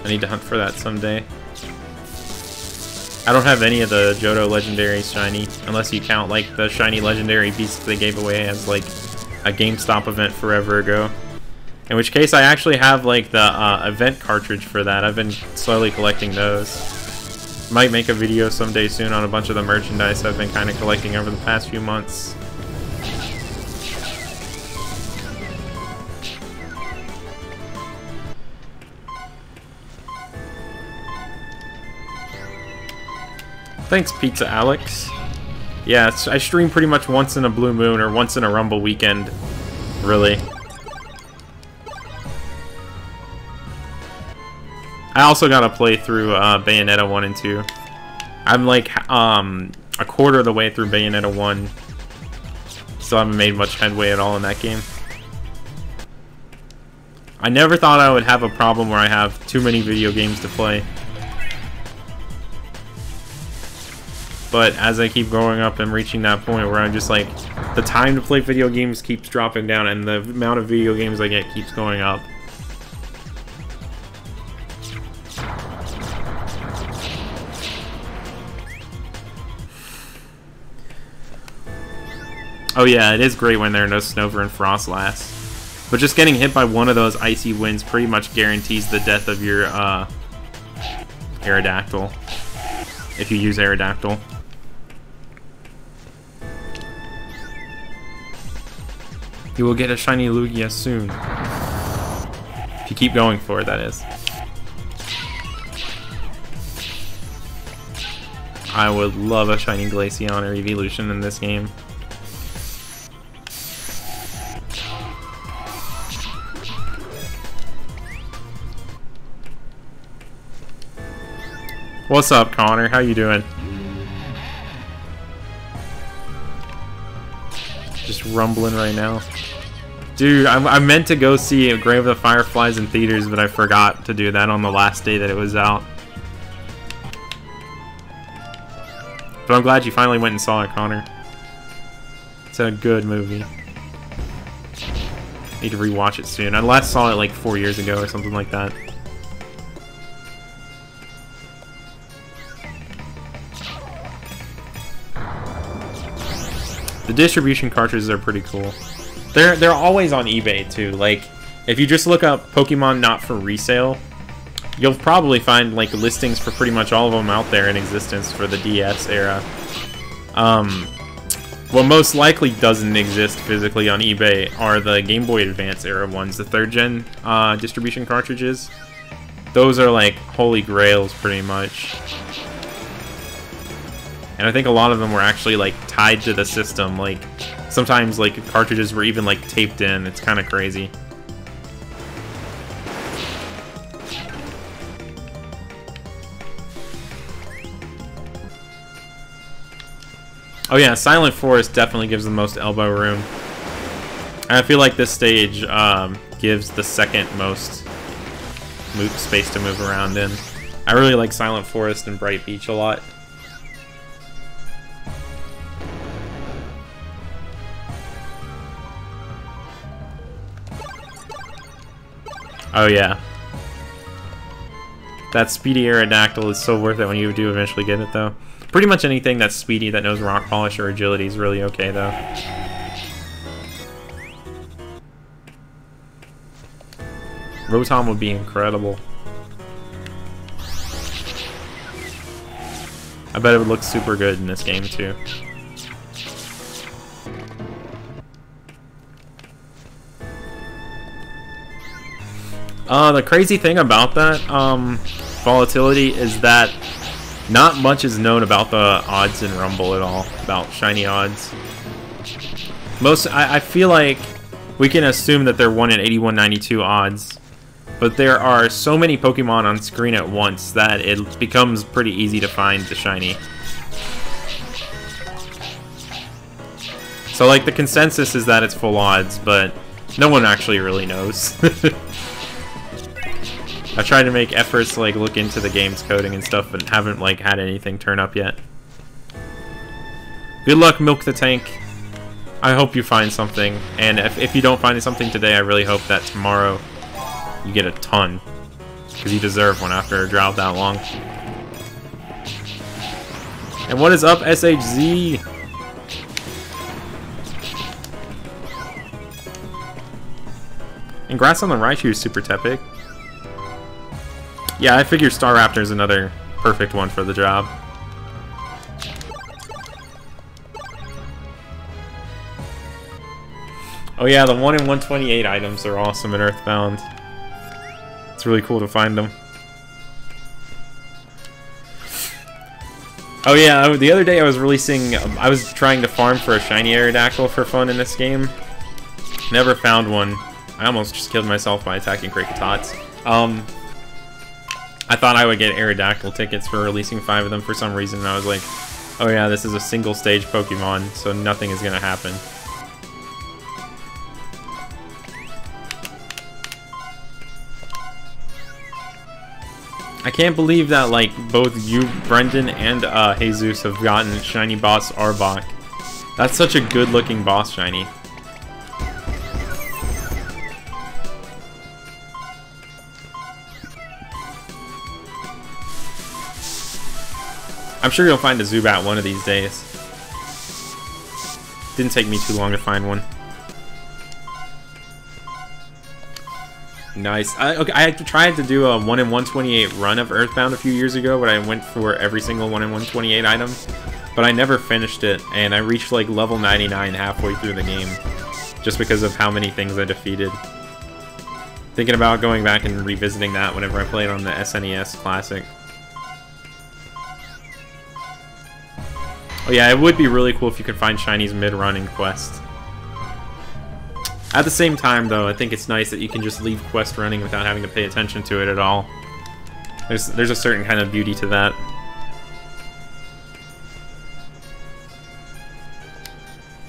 I need to hunt for that someday. I don't have any of the Johto legendaries shiny, unless you count like the shiny legendary beasts they gave away as like a GameStop event forever ago. In which case I actually have like the event cartridge for that. I've been slowly collecting those. Might make a video someday soon on a bunch of the merchandise I've been kind of collecting over the past few months. Thanks, Pizza Alex. Yeah, I stream pretty much once in a blue moon or once in a Rumble weekend, really. I also gotta play through Bayonetta 1 and 2. I'm like a quarter of the way through Bayonetta 1. Still haven't made much headway at all in that game. I never thought I would have a problem where I have too many video games to play. But as I keep growing up, I'm reaching that point where I'm just like, the time to play video games keeps dropping down and the amount of video games I get keeps going up. Oh yeah, it is great when there are no Snover and Frostlass. But just getting hit by one of those icy winds pretty much guarantees the death of your Aerodactyl. If you use Aerodactyl. You will get a shiny Lugia soon. If you keep going for it, that is. I would love a shiny Glaceon or Evolution in this game. What's up, Connor? How you doing? Just rumbling right now. Dude, I meant to go see Grave of the Fireflies in theaters, but I forgot to do that on the last day that it was out. But I'm glad you finally went and saw it, Connor. It's a good movie. Need to rewatch it soon. I last saw it like 4 years ago or something like that. The distribution cartridges are pretty cool. They're always on eBay too. Like, if you just look up Pokemon not for resale, you'll probably find like listings for pretty much all of them out there in existence for the DS era. What most likely doesn't exist physically on eBay are the Game Boy Advance era ones, the 3rd gen distribution cartridges. Those are like holy grails pretty much. And I think a lot of them were actually like tied to the system. Like sometimes like cartridges were even like taped in. It's kind of crazy. Oh yeah, Silent Forest definitely gives the most elbow room. And I feel like this stage gives the second most space to move around in. I really like Silent Forest and Bright Beach a lot. Oh yeah. That speedy Aerodactyl is so worth it when you do eventually get it though. Pretty much anything that's speedy that knows Rock Polish or Agility is really okay though. Rotom would be incredible. I bet it would look super good in this game too. The crazy thing about that volatility is that not much is known about the odds in Rumble at all, about shiny odds. I feel like we can assume that they're 1 in 8192 odds, but there are so many Pokemon on screen at once that it becomes pretty easy to find the shiny. So like the consensus is that it's full odds, but no one actually really knows. I tried to make efforts to like look into the game's coding and stuff, but haven't like had anything turn up yet. Good luck, Milk the Tank. I hope you find something, and if you don't find something today, I really hope that tomorrow you get a ton, because you deserve one after a drought that long. And what is up, SHZ? Congrats on the Raichu, Super Tepic. Yeah, I figure Staraptor is another perfect one for the job. Oh yeah, the 1 in 128 items are awesome in Earthbound. It's really cool to find them. Oh yeah, the other day I was releasing, I was trying to farm for a shiny Aerodactyl for fun in this game. Never found one. I almost just killed myself by attacking Krikatots. I thought I would get Aerodactyl tickets for releasing 5 of them for some reason, and I was like, oh yeah, this is a single stage Pokemon, so nothing is gonna happen. I can't believe that, like, both you, Brendan, and Jesus have gotten Shiny Boss Arbok. That's such a good-looking boss shiny. I'm sure you'll find a Zubat one of these days. Didn't take me too long to find one. Nice. Okay, I tried to do a 1 in 128 run of Earthbound a few years ago, where I went for every single 1 in 128 item, but I never finished it, and I reached like level 99 halfway through the game, just because of how many things I defeated. Thinking about going back and revisiting that whenever I play it on the SNES Classic. Oh yeah, it would be really cool if you could find shinies mid-run in Quest. At the same time, though, I think it's nice that you can just leave Quest running without having to pay attention to it at all. There's a certain kind of beauty to that.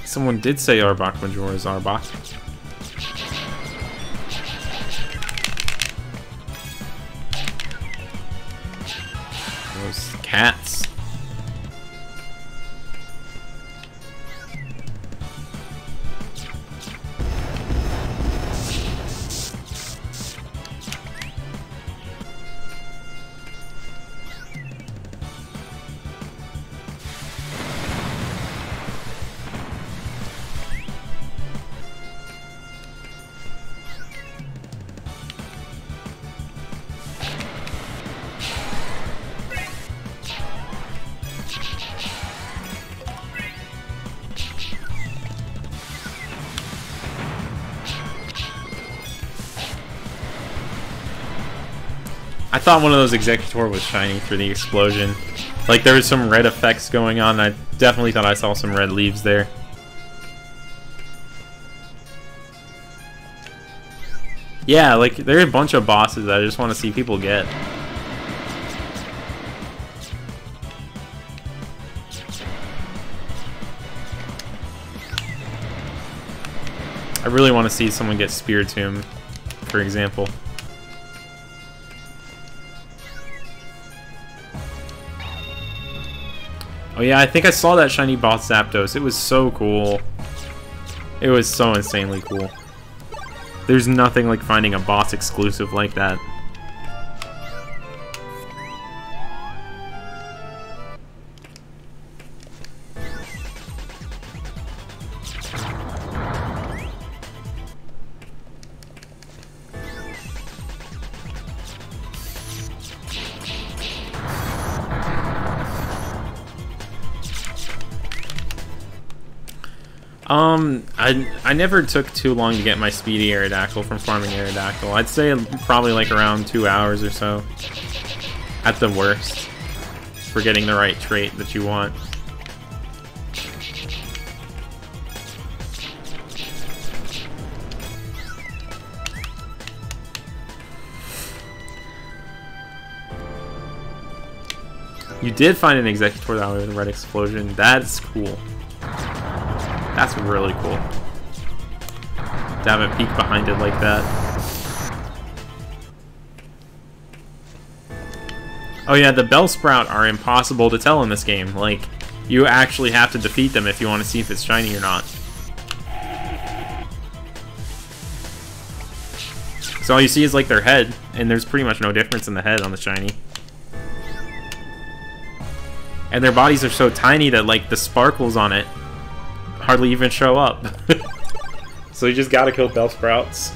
Someone did say Arbok Majora's Arbok. Those cats. I thought one of those Executor was shiny through the explosion. Like, there was some red effects going on. I definitely thought I saw some red leaves there. Yeah, like, there are a bunch of bosses that I just want to see people get. I really want to see someone get Spiritomb, for example. Oh yeah, I think I saw that shiny boss Zapdos. It was so cool. It was so insanely cool. There's nothing like finding a boss exclusive like that. I never took too long to get my speedy Aerodactyl from farming Aerodactyl. I'd say probably like around 2 hours or so. At the worst. For getting the right trait that you want. You did find an Executor that with a red explosion. That's cool. That's really cool. To have a peek behind it like that. Oh yeah, the Bellsprout are impossible to tell in this game. Like, you actually have to defeat them if you want to see if it's shiny or not. So all you see is like their head, and there's pretty much no difference in the head on the shiny. And their bodies are so tiny that like the sparkles on it hardly even show up. So you just gotta kill Bellsprouts.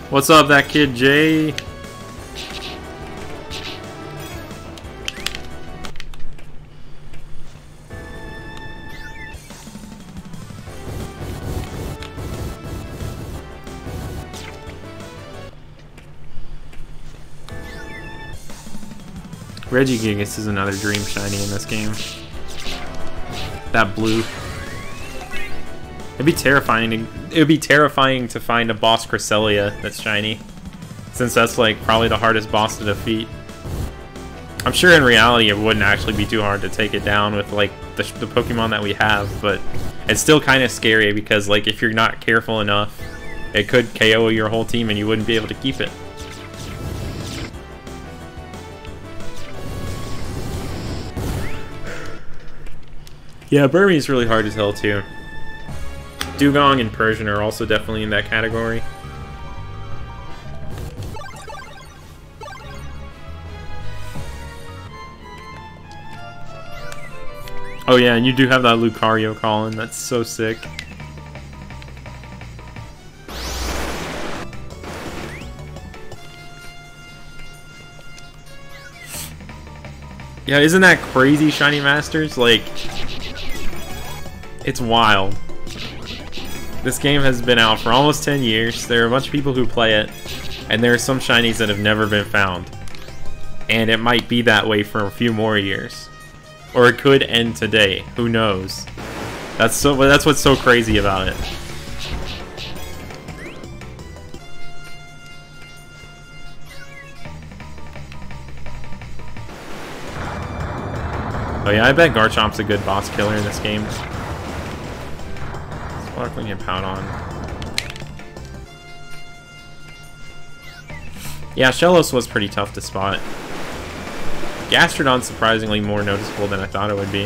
What's up, that kid Jay? Regigigas is another dream shiny in this game. That blue. It'd be terrifying to find a boss Cresselia that's shiny, since that's like probably the hardest boss to defeat. I'm sure in reality it wouldn't actually be too hard to take it down with like the Pokemon that we have, but it's still kind of scary because like if you're not careful enough, it could KO your whole team and you wouldn't be able to keep it. Yeah, Burmese really hard to tell too. Dugong and Persian are also definitely in that category. Oh yeah, and you do have that Lucario calling. That's so sick. Yeah, isn't that crazy, Shiny Masters? Like, it's wild. This game has been out for almost 10 years. There are a bunch of people who play it, and there are some shinies that have never been found. And it might be that way for a few more years. Or it could end today. Who knows? That's what's so crazy about it. Oh yeah, I bet Garchomp's a good boss killer in this game. Sparkling and Poudon. Yeah, Shellos was pretty tough to spot. Gastrodon's surprisingly more noticeable than I thought it would be.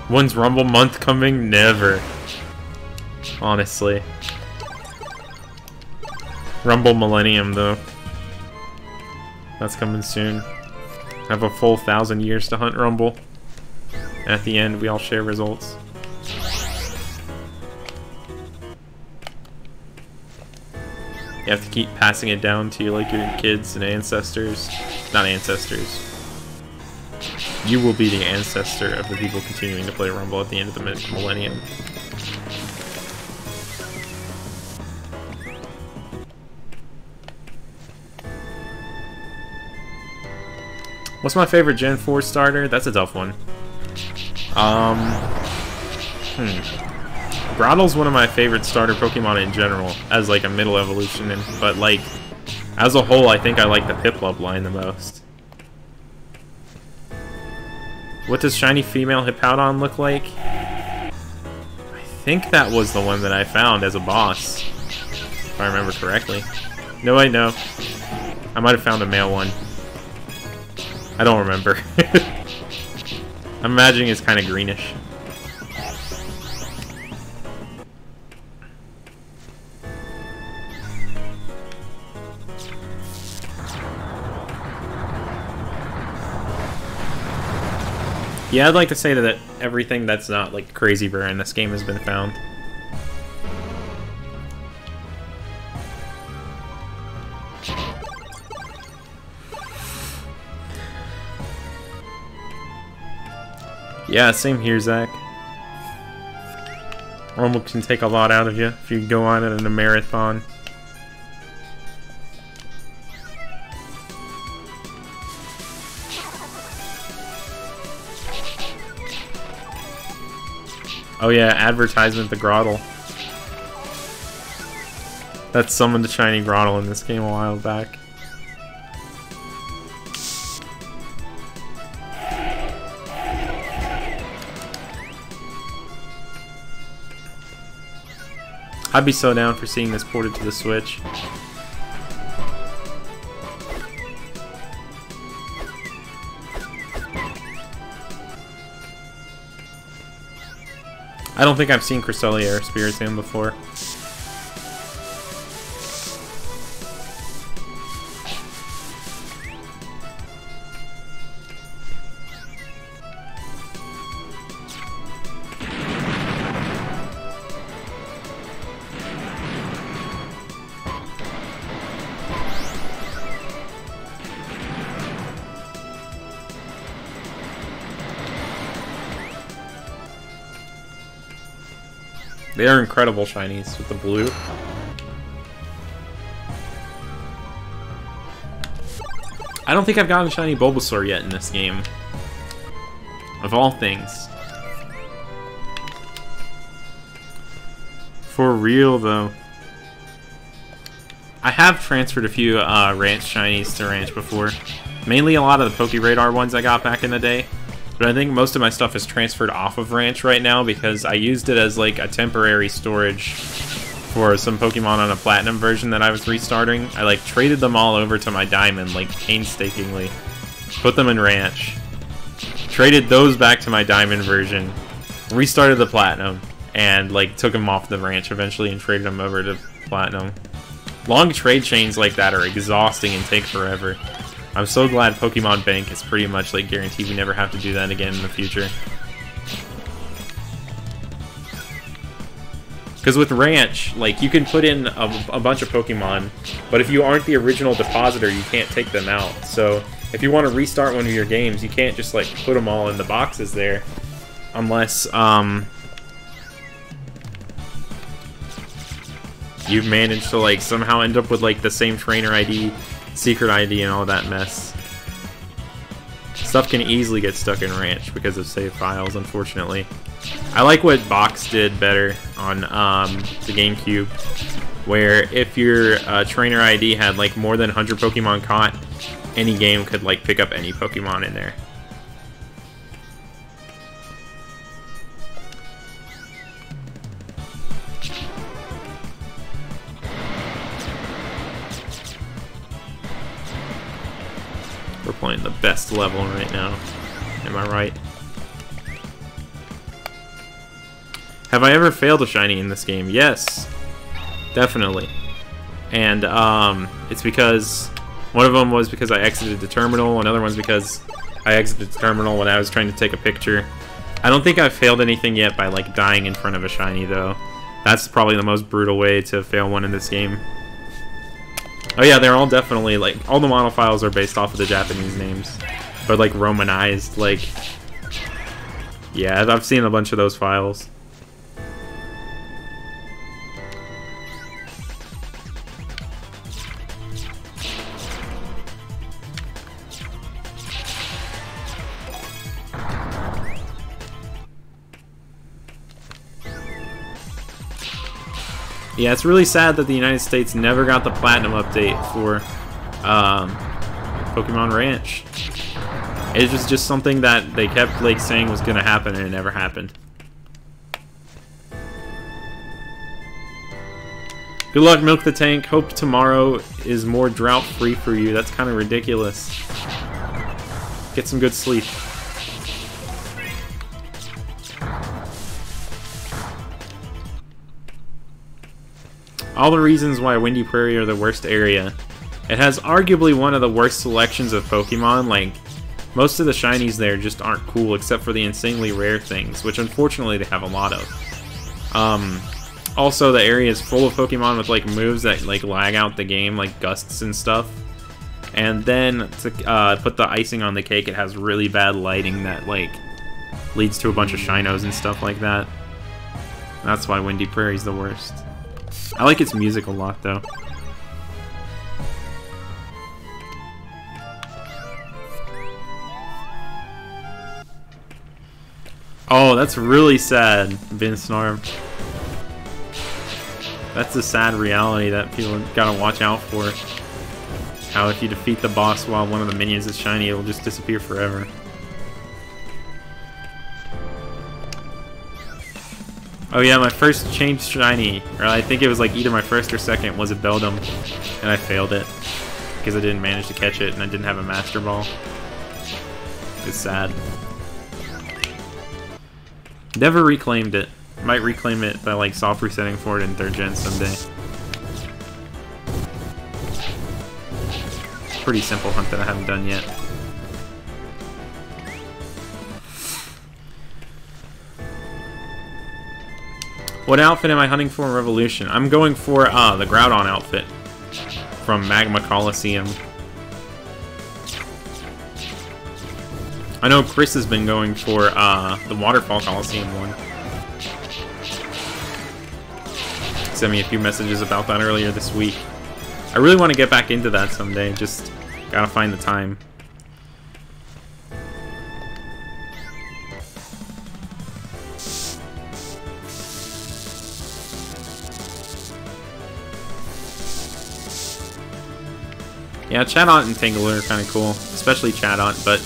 When's Rumble Month coming? Never. Honestly. Rumble Millennium, though. That's coming soon. I have a full 1,000 years to hunt Rumble. At the end, we all share results. You have to keep passing it down to like your kids and ancestors. Not ancestors. You will be the ancestor of the people continuing to play Rumble at the end of the millennium. What's my favorite Gen 4 starter? That's a tough one. Grottle's one of my favorite starter Pokemon in general, as like a middle evolution, but like, as a whole, I think I like the Piplup line the most. What does shiny female Hippowdon look like? I think that was the one that I found as a boss, if I remember correctly. No, wait, no. I might have found a male one. I don't remember. I'm imagining it's kind of greenish. Yeah, I'd like to say that everything that's not like crazy rare in this game has been found. Yeah, same here, Zach. Rumble can take a lot out of you if you go on it in a marathon. Oh yeah, advertisement the Grottle. That summoned the shiny Grottle in this game a while back. I'd be so down for seeing this ported to the Switch. I don't think I've seen Cresselia or Spiritomb before. They are incredible shinies with the blue. I don't think I've gotten a shiny Bulbasaur yet in this game. Of all things. For real, though. I have transferred a few Ranch shinies to Ranch before. Mainly a lot of the Pokeradar ones I got back in the day. But I think most of my stuff is transferred off of Ranch right now because I used it as like a temporary storage for some Pokemon on a Platinum version that I was restarting. I like traded them all over to my Diamond like painstakingly. Put them in Ranch. Traded those back to my Diamond version. Restarted the Platinum. And like took them off the Ranch eventually and traded them over to Platinum. Long trade chains like that are exhausting and take forever. I'm so glad Pokemon Bank is pretty much like guaranteed we never have to do that again in the future. Because with Ranch, like, you can put in a bunch of Pokemon, but if you aren't the original depositor, you can't take them out. So if you want to restart one of your games, you can't just like put them all in the boxes there, unless you've managed to like somehow end up with like the same trainer ID, secret ID, and all that mess. Stuff can easily get stuck in Ranch because of save files, unfortunately. I like what Box did better on the GameCube, where if your trainer ID had like more than 100 Pokemon caught, any game could like pick up any Pokemon in there. We're playing the best level right now. Am I right? Have I ever failed a shiny in this game? Yes. Definitely. And it's because one of them was because I exited the terminal, another one's because I exited the terminal when I was trying to take a picture. I don't think I've failed anything yet by like dying in front of a shiny though. That's probably the most brutal way to fail one in this game. Oh yeah, they're all definitely, like, all the model files are based off of the Japanese names. But, like, romanized, like... Yeah, I've seen a bunch of those files. Yeah, it's really sad that the United States never got the Platinum update for Pokemon Ranch. It was just something that they kept like saying was going to happen and it never happened. Good luck, Milk the Tank. Hope tomorrow is more drought-free for you. That's kind of ridiculous. Get some good sleep. All the reasons why Windy Prairie are the worst area. It has arguably one of the worst selections of Pokemon. Like, most of the shinies there just aren't cool except for the insanely rare things, which unfortunately they have a lot of. Also, the area is full of Pokemon with like moves that like lag out the game, like gusts and stuff. And then to put the icing on the cake, it has really bad lighting that like leads to a bunch of Shinos and stuff like that. That's why Windy Prairie's the worst. I like its music a lot, though. Oh, that's really sad, Vinsnarm. That's a sad reality that people gotta watch out for. How if you defeat the boss while one of the minions is shiny, it'll just disappear forever. Oh yeah, my first changed shiny, or I think it was like either my first or second, was a Beldum, and I failed it because I didn't manage to catch it and I didn't have a Master Ball. It's sad. Never reclaimed it. Might reclaim it by like soft resetting for it in 3rd gen someday. Pretty simple hunt that I haven't done yet. What outfit am I hunting for in Revolution? I'm going for the Groudon outfit from Magma Coliseum. I know Chris has been going for the Waterfall Coliseum one. sent me a few messages about that earlier this week. I really want to get back into that someday, just gotta find the time. Yeah, Chadot and Tangler are kind of cool, especially Chadot, but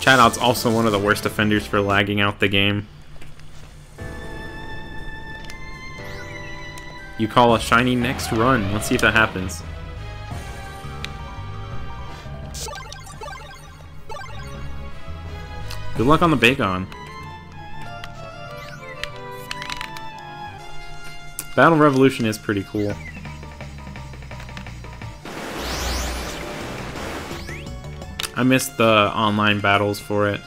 Chadot's also one of the worst offenders for lagging out the game. You call a shiny next run. Let's see if that happens. Good luck on the Bagon. Battle Revolution is pretty cool. I missed the online battles for it.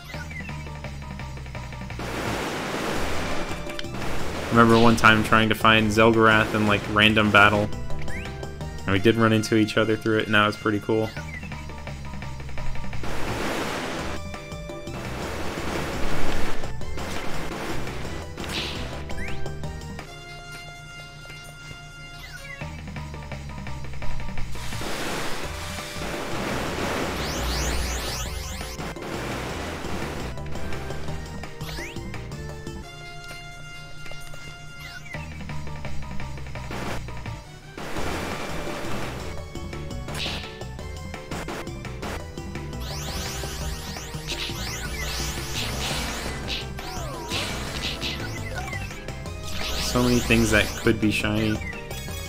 I remember one time trying to find Zelgarath in like random battle. And we did run into each other through it, and that was pretty cool. So many things that could be shiny,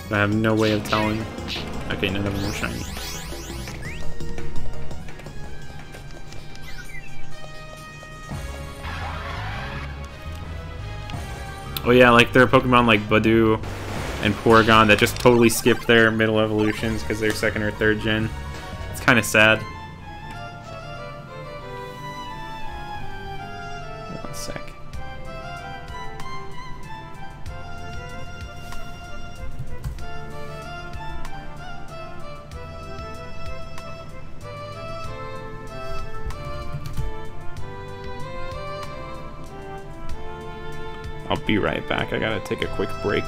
but I have no way of telling. Okay, none of them are shiny. Oh yeah, like there are Pokemon like Badoo and Porygon that just totally skip their middle evolutions because they're second or third gen. It's kind of sad. One sec. I'll be right back. I gotta take a quick break.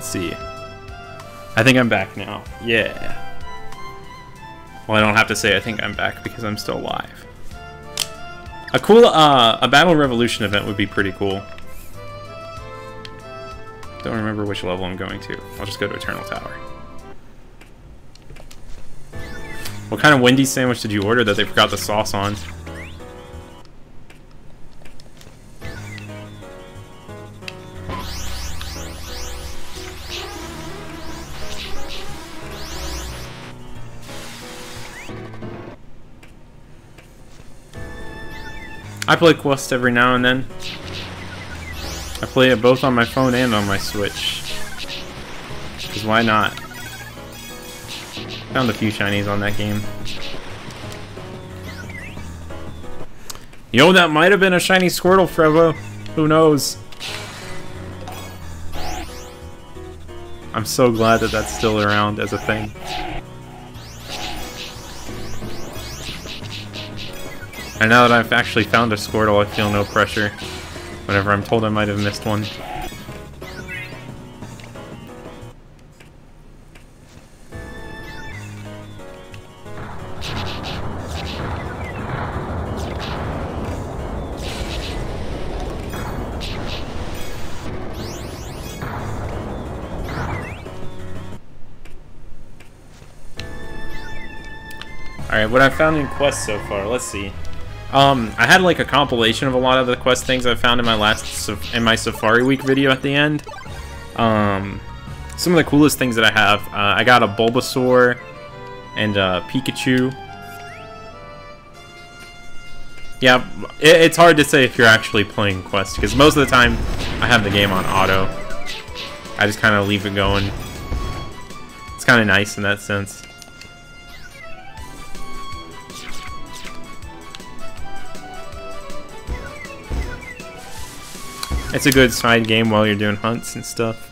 Let's see. I think I'm back now. Yeah. Well, I don't have to say I think I'm back because I'm still alive. A cool, a Battle Revolution event would be pretty cool. Don't remember which level I'm going to. I'll just go to Eternal Tower. What kind of Wendy's sandwich did you order that they forgot the sauce on? I play Quest every now and then. I play it both on my phone and on my Switch. Because why not? Found a few shinies on that game. Yo, that might have been a shiny Squirtle, Frevo. Who knows? I'm so glad that that's still around as a thing. And now that I've actually found a Squirtle, I feel no pressure whenever I'm told I might have missed one. Alright, what I've found in Quest so far, let's see. I had like a compilation of a lot of the quest things I found in my Safari Week video at the end. Some of the coolest things that I have, I got a Bulbasaur and a Pikachu. Yeah, it's hard to say if you're actually playing Quest, because most of the time I have the game on auto. I just kind of leave it going. It's kind of nice in that sense. It's a good side game while you're doing hunts and stuff.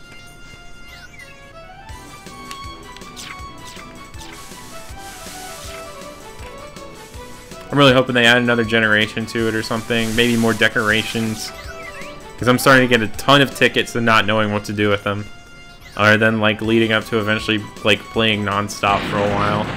I'm really hoping they add another generation to it or something. Maybe more decorations. Because I'm starting to get a ton of tickets and not knowing what to do with them. Other than like leading up to eventually like playing non-stop for a while.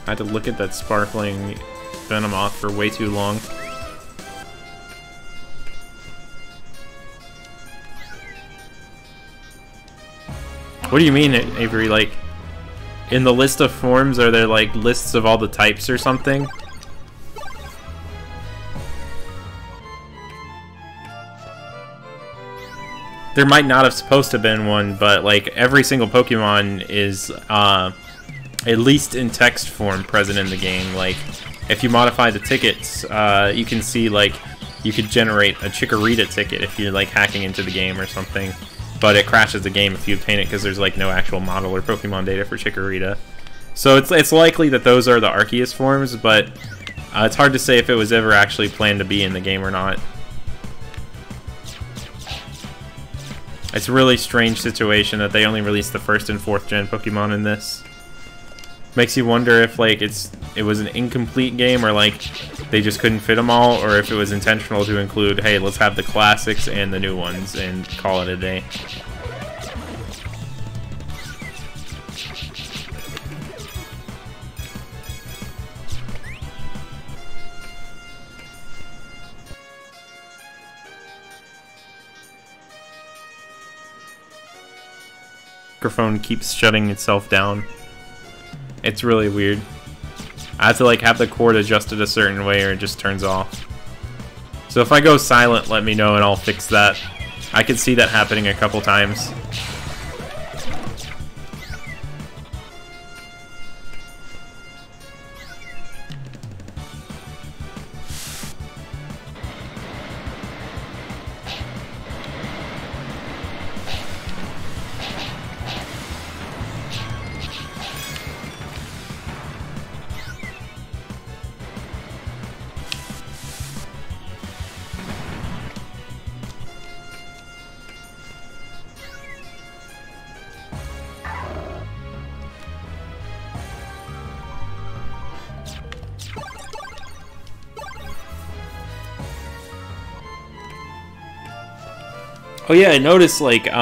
I had to look at that sparkling Venomoth for way too long. What do you mean, Avery? Like, in the list of forms, are there like lists of all the types or something? There might not have supposed to have been one, but like every single Pokemon is at least in text form present in the game. Like, if you modify the tickets, you can see, like, you could generate a Chikorita ticket if you're, like, hacking into the game or something. But it crashes the game if you obtain it because there's, like, no actual model or Pokemon data for Chikorita. So it's likely that those are the Arceus forms, but it's hard to say if it was ever actually planned to be in the game or not. It's a really strange situation that they only released the 1st and 4th gen Pokemon in this. Makes you wonder if like it was an incomplete game, or like they just couldn't fit them all, or if it was intentional to include, hey, let's have the classics and the new ones and call it a day. Microphone keeps shutting itself down. It's really weird. I have to like have the cord adjusted a certain way or it just turns off. So if I go silent, let me know and I'll fix that. I could see that happening a couple times. Oh yeah, I noticed like in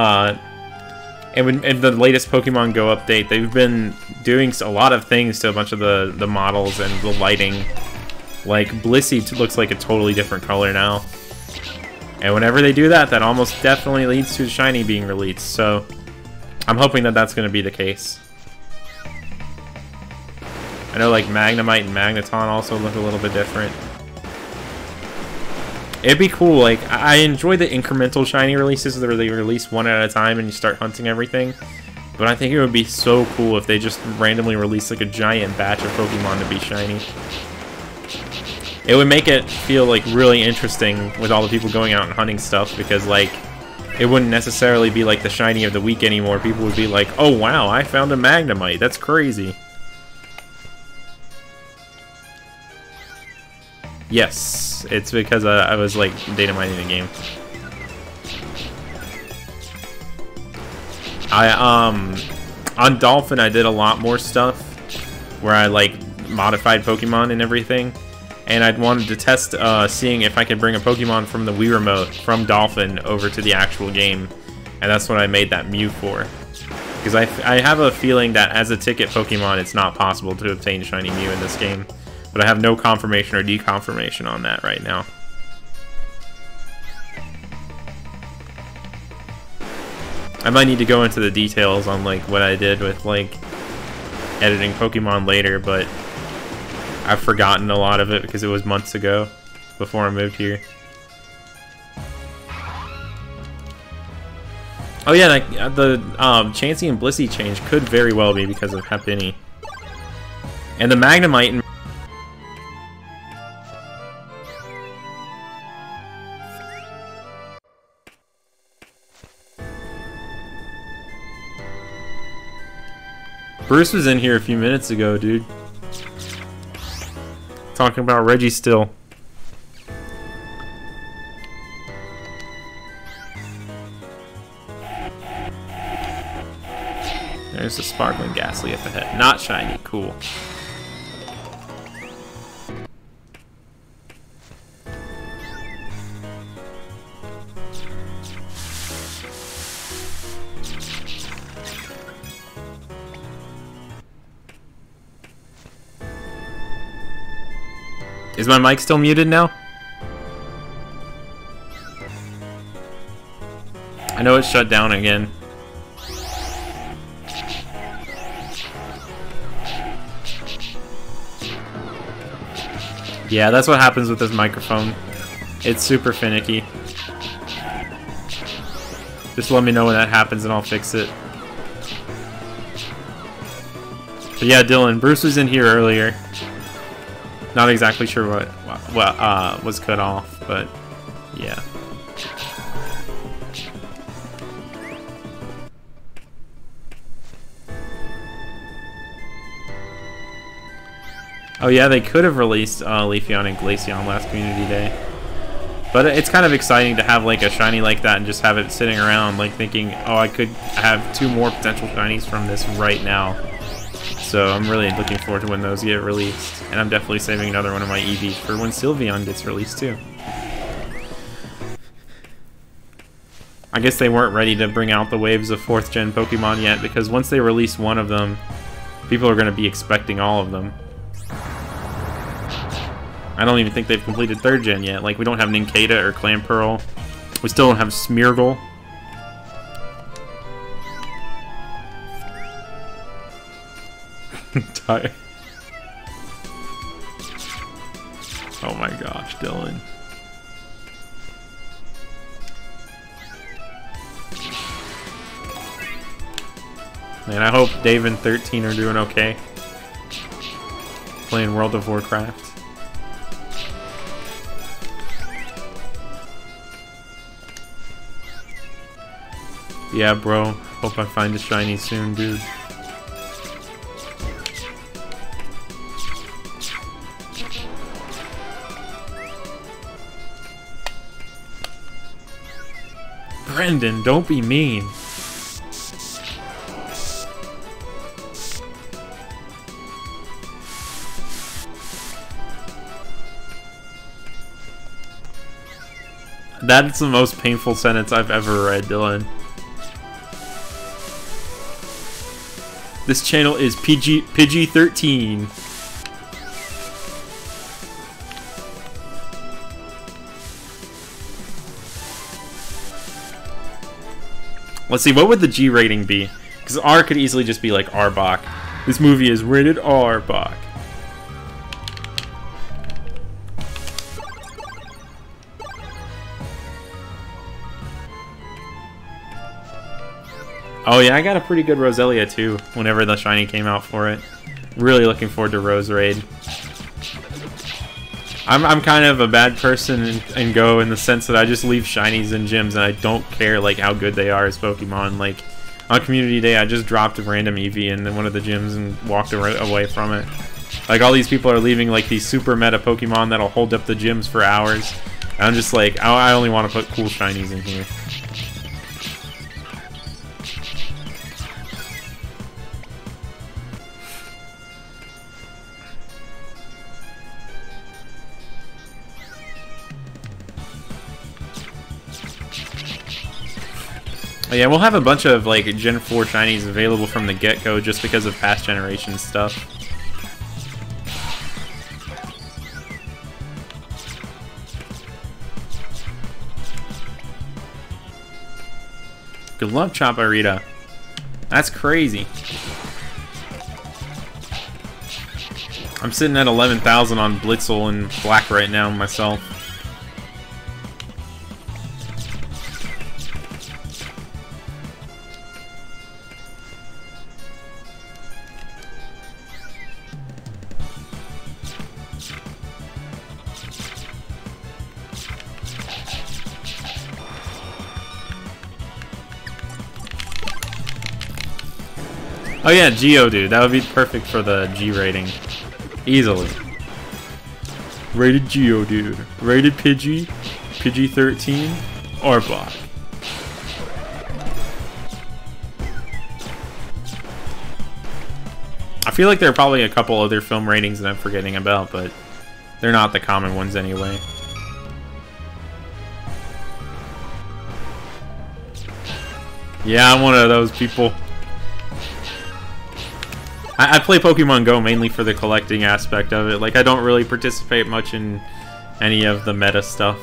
the latest Pokemon Go update, they've been doing a lot of things to a bunch of the models and the lighting. Like Blissey looks like a totally different color now. And whenever they do that, that almost definitely leads to Shiny being released. So I'm hoping that that's going to be the case. I know like Magnemite and Magneton also look a little bit different. It'd be cool, like, I enjoy the incremental Shiny releases where they release one at a time and you start hunting everything. But I think it would be so cool if they just randomly release like a giant batch of Pokemon to be Shiny. It would make it feel like really interesting with all the people going out and hunting stuff, because like, it wouldn't necessarily be like the Shiny of the week anymore. People would be like, oh wow, I found a Magnemite, that's crazy. Yes, it's because I was like data mining the game. On Dolphin I did a lot more stuff where I like modified Pokemon and everything, and I'd wanted to test seeing if I could bring a Pokemon from the Wii Remote from Dolphin over to the actual game, and that's what I made that Mew for. Because I have a feeling that as a ticket Pokemon it's not possible to obtain Shiny Mew in this game. But I have no confirmation or deconfirmation on that right now. I might need to go into the details on like what I did with like editing Pokemon later, but I've forgotten a lot of it because it was months ago before I moved here. Oh yeah, like, the Chansey and Blissey change could very well be because of Happiny. And the Magnemite and Bruce was in here a few minutes ago, dude. Talking about Reggie still. There's a sparkling Ghastly up ahead. Not shiny, cool. Is my mic still muted now? I know it's shut down again. Yeah, that's what happens with this microphone. It's super finicky. Just let me know when that happens and I'll fix it. But yeah, Dylan, Bruce was in here earlier. Not exactly sure what was cut off, but yeah. Oh yeah, they could have released Leafeon and Glaceon last Community Day. But it's kind of exciting to have like a shiny like that and just have it sitting around like thinking, oh, I could have 2 more potential shinies from this right now. So I'm really looking forward to when those get released. And I'm definitely saving another one of my EVs for when Sylveon gets released too. I guess they weren't ready to bring out the waves of 4th gen Pokemon yet, because once they release one of them, people are going to be expecting all of them. I don't even think they've completed 3rd gen yet. Like, we don't have Nincada or Clamperl. We still don't have Smeargle. Tired. Oh my gosh, Dylan. Man, I hope Dave and 13 are doing okay. Playing World of Warcraft. Yeah, bro. Hope I find a shiny soon, dude. Brendan, don't be mean. That's the most painful sentence I've ever read, Dylan. This channel is PG-13. Let's see, what would the G rating be? Because R could easily just be like Arbok. This movie is rated Arbok. Oh yeah, I got a pretty good Roselia too, whenever the shiny came out for it. Really looking forward to Rose Raid. I'm kind of a bad person in Go in the sense that I just leave shinies in gyms and I don't care like how good they are as Pokemon. Like on Community Day, I just dropped a random Eevee in one of the gyms and walked away from it. Like all these people are leaving like these super meta Pokemon that'll hold up the gyms for hours. And I'm just like, I only want to put cool shinies in here. Yeah, we'll have a bunch of like Gen 4 shinies available from the get-go just because of past generation stuff. Good luck, Chaparita. That's crazy. I'm sitting at 11,000 on Blitzel and Black right now myself. Oh yeah, Geodude. That would be perfect for the G rating. Easily. Rated Geodude. Rated Pidgey. Pidgey-13. Arbok. I feel like there are probably a couple other film ratings that I'm forgetting about, but they're not the common ones anyway. Yeah, I'm one of those people. I play Pokemon Go mainly for the collecting aspect of it. Like, I don't really participate much in any of the meta stuff.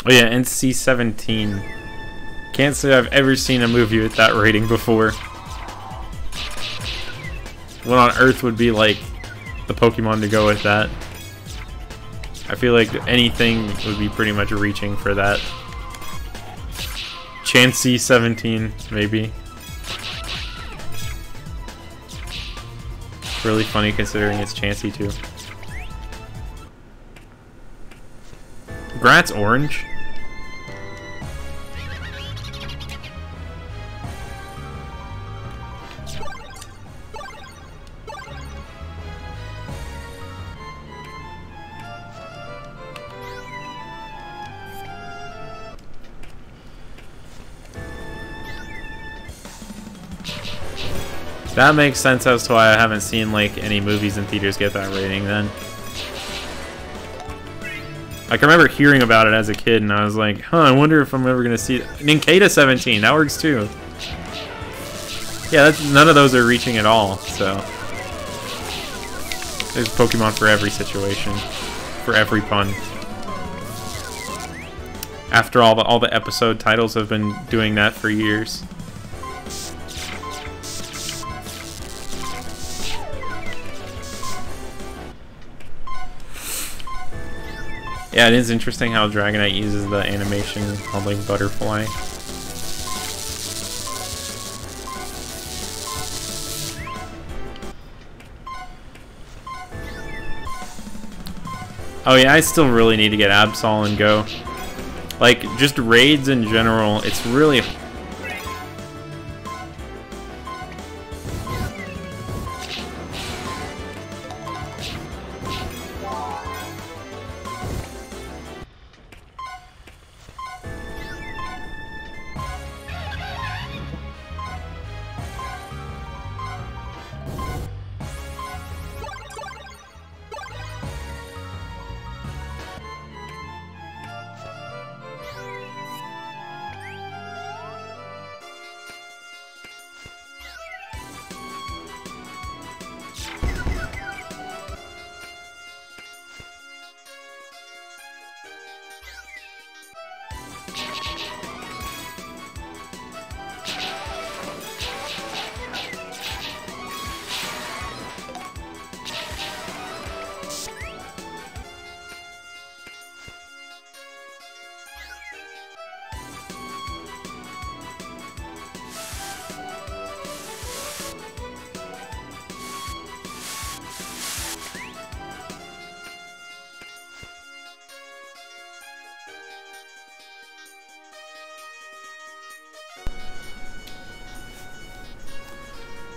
Oh yeah, NC-17. Can't say I've ever seen a movie with that rating before. What on earth would be like the Pokemon to go with that? I feel like anything would be pretty much reaching for that. Chansey-17, maybe. Really funny considering it's Chansey too. Grat's orange. That makes sense as to why I haven't seen like any movies in theaters get that rating then. Like, I remember hearing about it as a kid and I was like, huh, I wonder if I'm ever gonna see it. Nincada-17, that works too. Yeah, none of those are reaching at all, so. There's Pokemon for every situation. For every pun. After all the episode titles have been doing that for years. Yeah, it is interesting how Dragonite uses the animation called like Butterfly. Oh yeah, I still really need to get Absol and go. Like, just raids in general, it's really...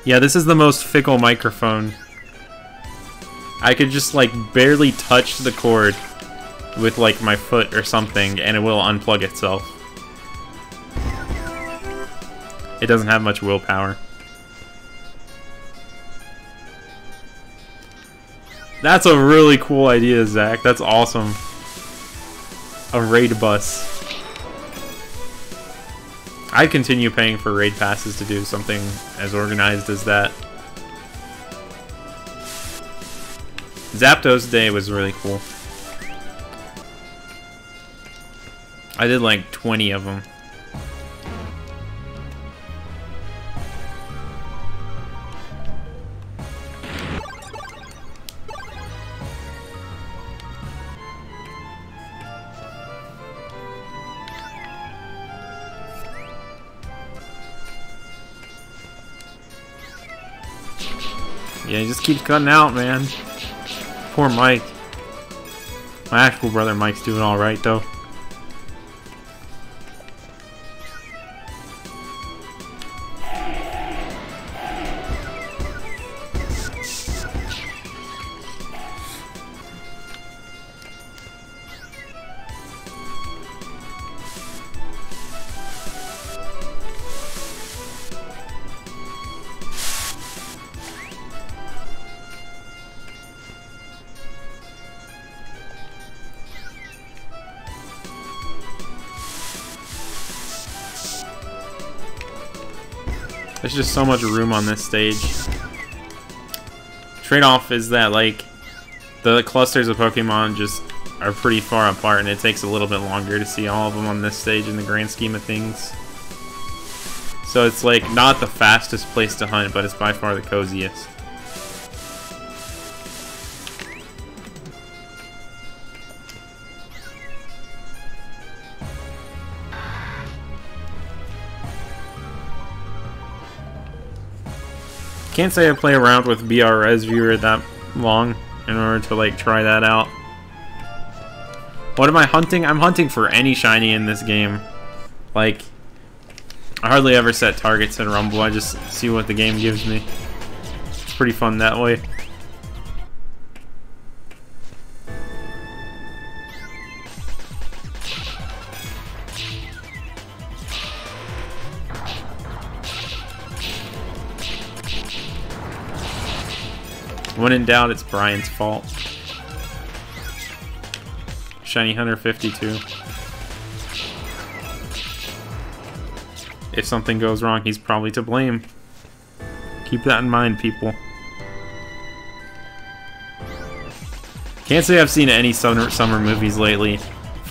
Yeah, this is the most fickle microphone. I could just, like, barely touch the cord with, like, my foot or something, and it will unplug itself. It doesn't have much willpower. That's a really cool idea, Zach. That's awesome. A raid bus. I'd continue paying for raid passes to do something as organized as that. Zapdos Day was really cool. I did like 20 of them. Yeah, he just keeps cutting out, man. Poor Mike. My actual brother Mike's doing alright, though. There's just so much room on this stage. Trade-off is that, like, the clusters of Pokemon just are pretty far apart, and it takes a little bit longer to see all of them on this stage in the grand scheme of things. So it's, like, not the fastest place to hunt, but it's by far the coziest. Can't say I play around with BRS Viewer that long in order to, like, try that out. What am I hunting? I'm hunting for any shiny in this game. Like, I hardly ever set targets in Rumble. I just see what the game gives me. It's pretty fun that way. When in doubt, it's Brian's fault. Shiny Hunter 52. If something goes wrong, he's probably to blame. Keep that in mind, people. Can't say I've seen any summer movies lately.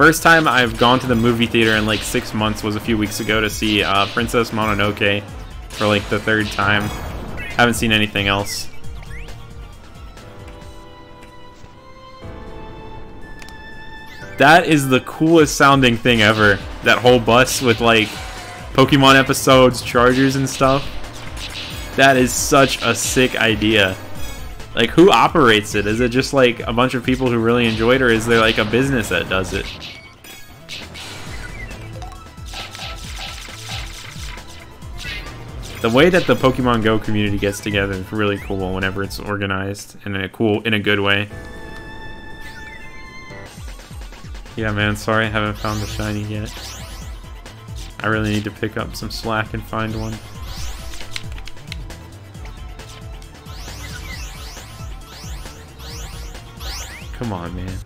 First time I've gone to the movie theater in like 6 months was a few weeks ago to see Princess Mononoke for like the 3rd time. Haven't seen anything else. That is the coolest sounding thing ever. That whole bus with like Pokemon episodes, chargers and stuff. That is such a sick idea. Like, who operates it? Is it just like a bunch of people who really enjoy it, or is there like a business that does it? The way that the Pokemon Go community gets together is really cool whenever it's organized in a good way. Yeah, man, sorry I haven't found the shiny yet. I really need to pick up some slack and find one. Come on, man.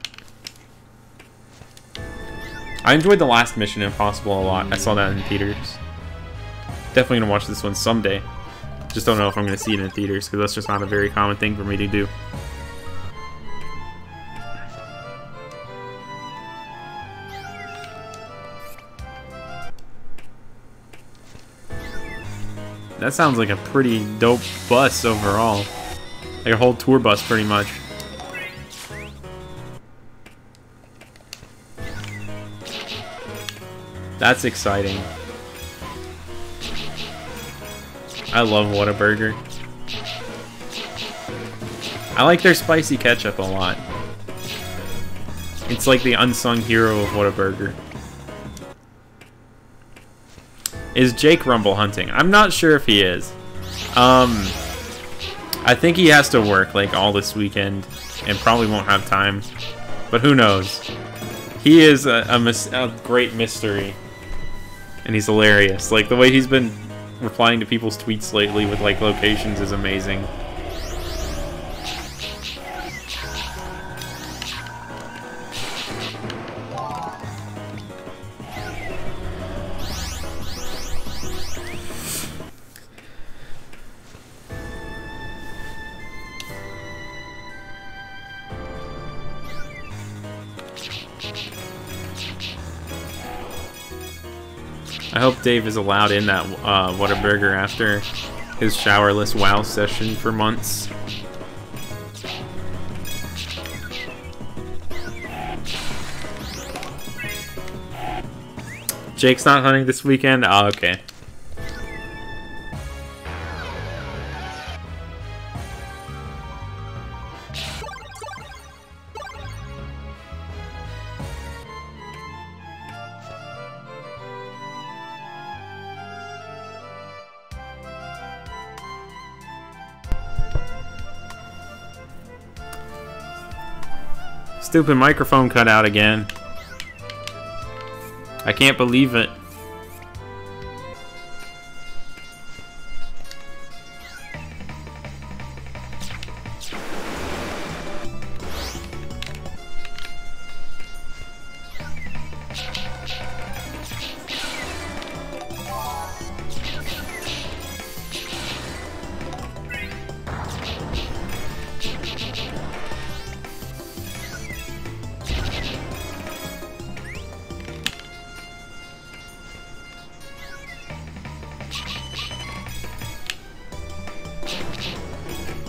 I enjoyed the last Mission Impossible a lot. I saw that in theaters. Definitely gonna watch this one someday. Just don't know if I'm gonna see it in theaters, because that's just not a very common thing for me to do. That sounds like a pretty dope bus overall. Like a whole tour bus, pretty much. That's exciting. I love Whataburger. I like their spicy ketchup a lot. It's like the unsung hero of Whataburger. Is Jake Rumble hunting? I'm not sure if he is. I think he has to work like all this weekend and probably won't have time. But who knows? He is a great mystery. And he's hilarious. Like, the way he's been replying to people's tweets lately with like locations is amazing. I hope Dave is allowed in that Whataburger after his showerless WoW session for months. Jake's not hunting this weekend? Oh, okay. Stupid microphone cut out again. I can't believe it.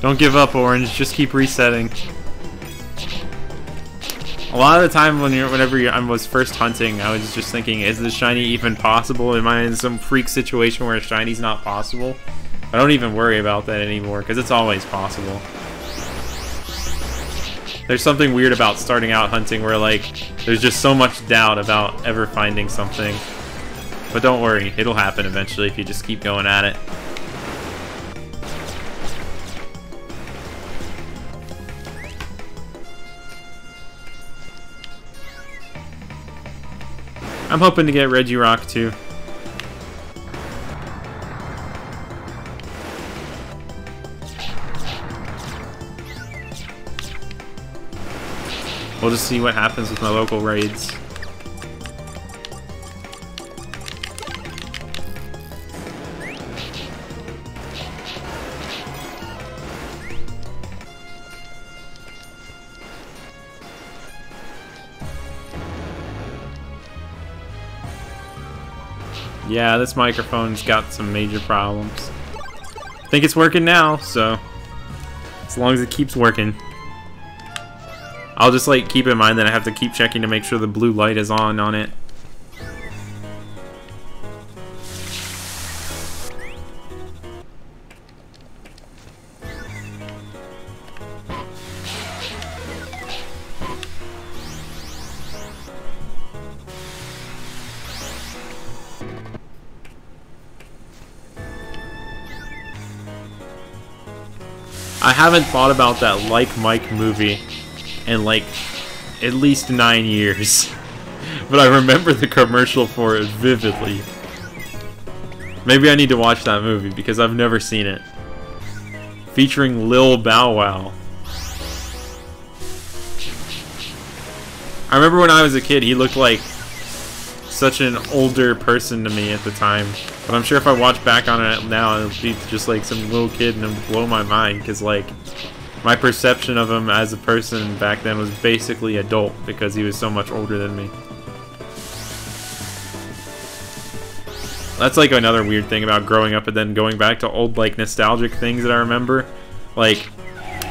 Don't give up, Orange. Just keep resetting. A lot of the time whenever I was first hunting, I was just thinking, is this shiny even possible? Am I in some freak situation where a shiny's not possible? I don't even worry about that anymore, because it's always possible. There's something weird about starting out hunting where, like, there's just so much doubt about ever finding something. But don't worry, it'll happen eventually if you just keep going at it. I'm hoping to get Regirock too. We'll just see what happens with my local raids. Yeah, this microphone's got some major problems. I think it's working now, so as long as it keeps working. I'll just like keep in mind that I have to keep checking to make sure the blue light is on it. I haven't thought about that Like Mike movie in like at least 9 years, but I remember the commercial for it vividly. Maybe I need to watch that movie because I've never seen it. Featuring Lil Bow Wow. I remember when I was a kid, he looked like such an older person to me at the time. But I'm sure if I watch back on it now, it'll be just like some little kid and it'll blow my mind. Because like, my perception of him as a person back then was basically adult because he was so much older than me. That's like another weird thing about growing up and then going back to old like nostalgic things that I remember. Like,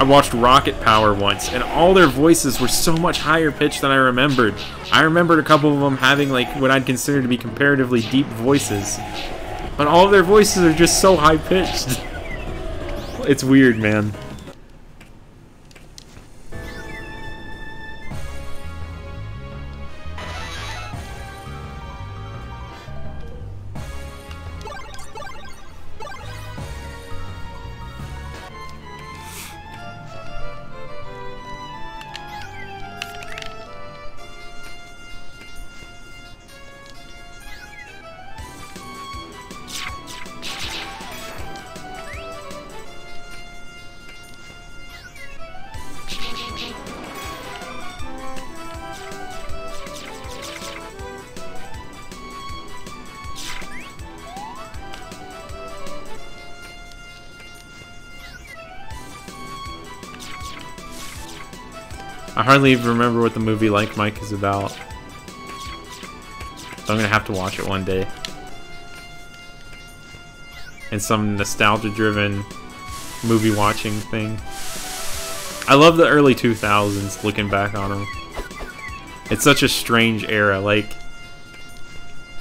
I watched Rocket Power once, and all their voices were so much higher pitched than I remembered. I remembered a couple of them having like what I'd consider to be comparatively deep voices, but all of their voices are just so high pitched. It's weird, man. I hardly even remember what the movie Like Mike is about. So I'm gonna have to watch it one day. In some nostalgia-driven movie watching thing. I love the early 2000s, looking back on them. It's such a strange era, like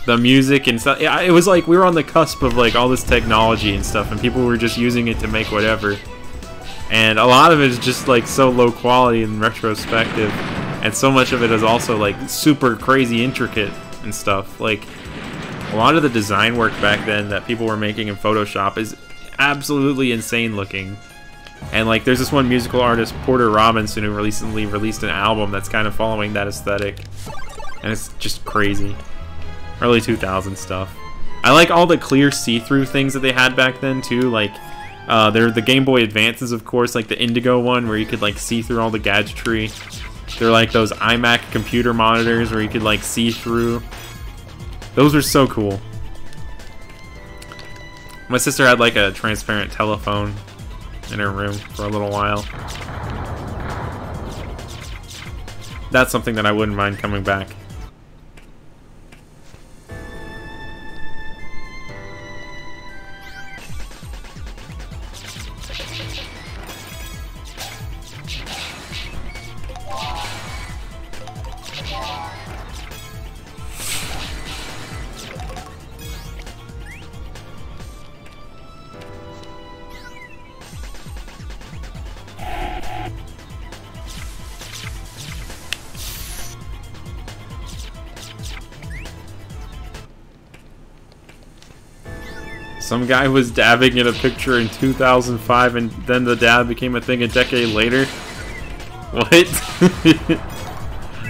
the music and stuff. Yeah, it was like we were on the cusp of like all this technology and stuff, and people were just using it to make whatever. And a lot of it is just like so low quality in retrospective, and so much of it is also like super crazy intricate and stuff. Like a lot of the design work back then that people were making in Photoshop is absolutely insane looking. And like there's this one musical artist, Porter Robinson, who recently released an album that's kind of following that aesthetic, and it's just crazy. Early 2000s stuff. I like all the clear see-through things that they had back then too, like they're the Game Boy Advances, of course, like the Indigo one where you could like see through all the gadgetry. They're like those iMac computer monitors where you could like see through. Those were so cool. My sister had like a transparent telephone in her room for a little while. That's something that I wouldn't mind coming back. Some guy was dabbing in a picture in 2005 and then the dab became a thing a decade later? What?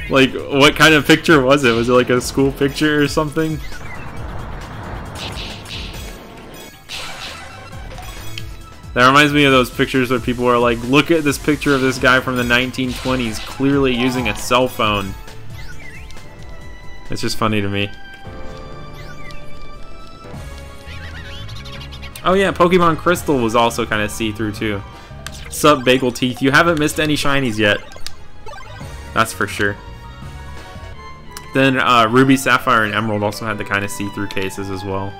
Like, what kind of picture was it? Was it like a school picture or something? That reminds me of those pictures where people are like, look at this picture of this guy from the 1920s clearly using a cell phone. It's just funny to me. Oh yeah, Pokemon Crystal was also kind of see-through too. Sup, Bagel Teeth? You haven't missed any shinies yet. That's for sure. Then Ruby, Sapphire, and Emerald also had the kind of see-through cases as well.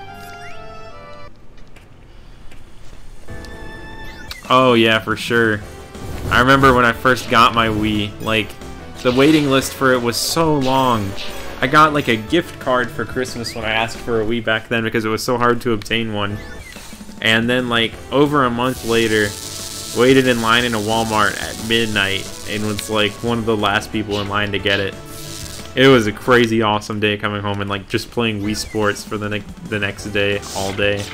Oh yeah, for sure. I remember when I first got my Wii, like, the waiting list for it was so long. I got like a gift card for Christmas when I asked for a Wii back then because it was so hard to obtain one. And then like over a month later, waited in line in a Walmart at midnight and was like one of the last people in line to get it. It was a crazy awesome day coming home and like just playing Wii Sports for the next day, all day.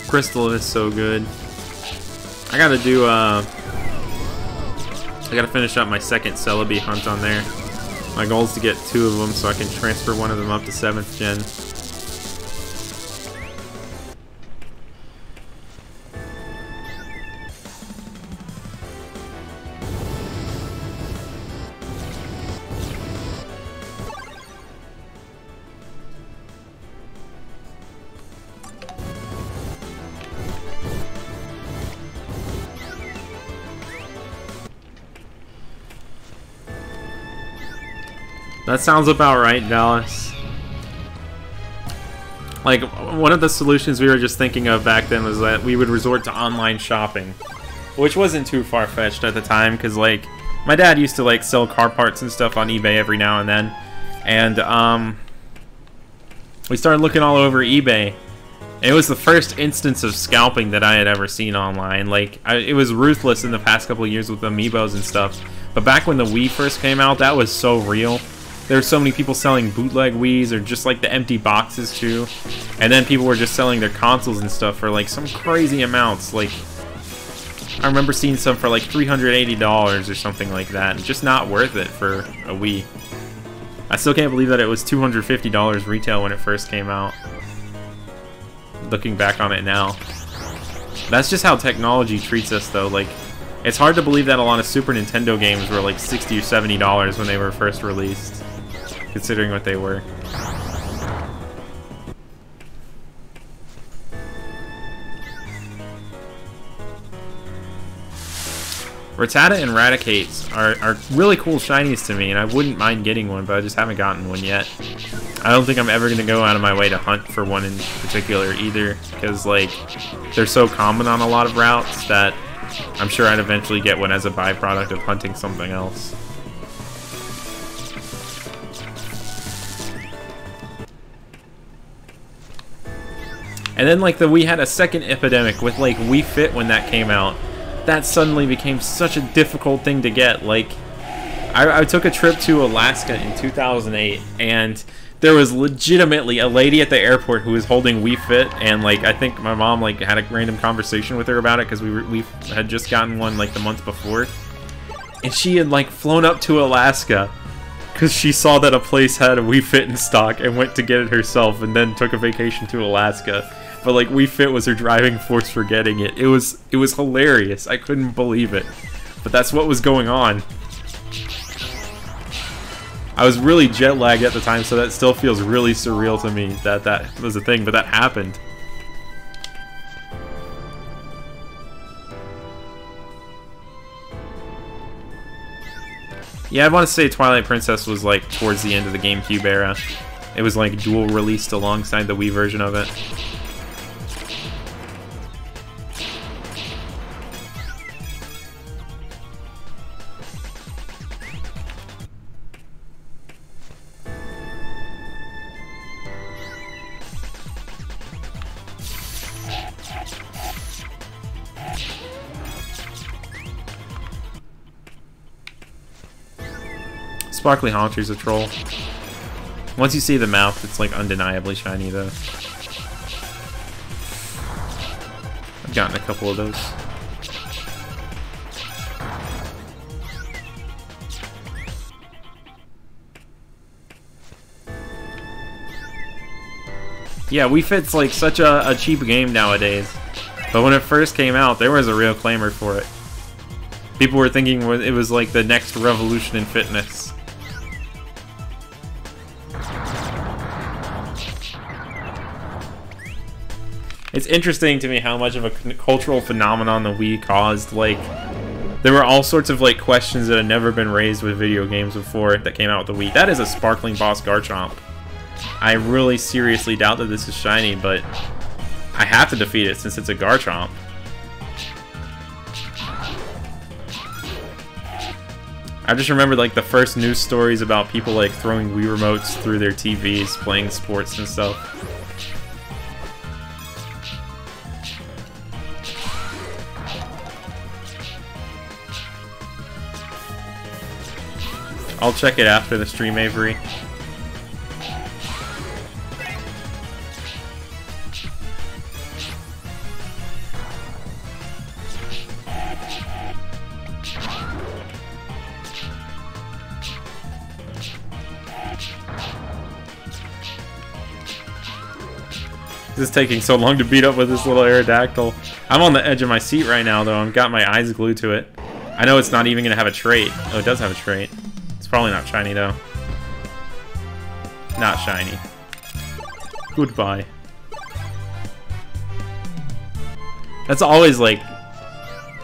Crystal is so good. I gotta do, I gotta finish up my second Celebi hunt on there. My goal is to get 2 of them so I can transfer one of them up to 7th gen. That sounds about right, Dallas. Like, one of the solutions we were just thinking of back then was that we would resort to online shopping. Which wasn't too far-fetched at the time, because, like, my dad used to, like, sell car parts and stuff on eBay every now and then. And, we started looking all over eBay. It was the first instance of scalping that I had ever seen online. Like, it was ruthless in the past couple of years with amiibos and stuff. But back when the Wii first came out, that was so real. There were so many people selling bootleg Wiis or just like the empty boxes too. And then people were just selling their consoles and stuff for like some crazy amounts. Like, I remember seeing some for like $380 or something like that. And just not worth it for a Wii. I still can't believe that it was $250 retail when it first came out. Looking back on it now. That's just how technology treats us though. Like, it's hard to believe that a lot of Super Nintendo games were like $60 or $70 when they were first released, considering what they were. Rattata and Raticates are really cool shinies to me, and I wouldn't mind getting one, but I just haven't gotten one yet. I don't think I'm ever going to go out of my way to hunt for one in particular either, because like they're so common on a lot of routes that I'm sure I'd eventually get one as a byproduct of hunting something else. And then like the Wii had a second epidemic with like Wii Fit when that came out. That suddenly became such a difficult thing to get. Like, I took a trip to Alaska in 2008, and there was legitimately a lady at the airport who was holding Wii Fit, and like I think my mom like had a random conversation with her about it because we had just gotten one like the month before, and she had like flown up to Alaska because she saw that a place had a Wii Fit in stock and went to get it herself, and then took a vacation to Alaska. But like Wii Fit was her driving force for getting it. It was hilarious. I couldn't believe it, but that's what was going on. I was really jet lagged at the time, so that still feels really surreal to me that that was a thing, but that happened. Yeah, I'd want to say Twilight Princess was like towards the end of the GameCube era. It was like dual released alongside the Wii version of it. Sparkly Haunter's a troll. Once you see the mouth, it's like undeniably shiny though. I've gotten a couple of those. Yeah, Wii Fit's like such a cheap game nowadays. But when it first came out, there was a real clamor for it. People were thinking it was like the next revolution in fitness. It's interesting to me how much of a cultural phenomenon the Wii caused. Like, there were all sorts of like questions that had never been raised with video games before that came out with the Wii. That is a Sparkling Boss Garchomp. I really seriously doubt that this is shiny, but I have to defeat it since it's a Garchomp. I just remember like the first news stories about people like throwing Wii remotes through their TVs, playing sports and stuff. I'll check it after the stream, Avery. This is taking so long to beat up with this little Aerodactyl. I'm on the edge of my seat right now, though. I've got my eyes glued to it. I know it's not even going to have a trait. Oh, it does have a trait. It's probably not shiny, though. Not shiny. Goodbye. That's always, like,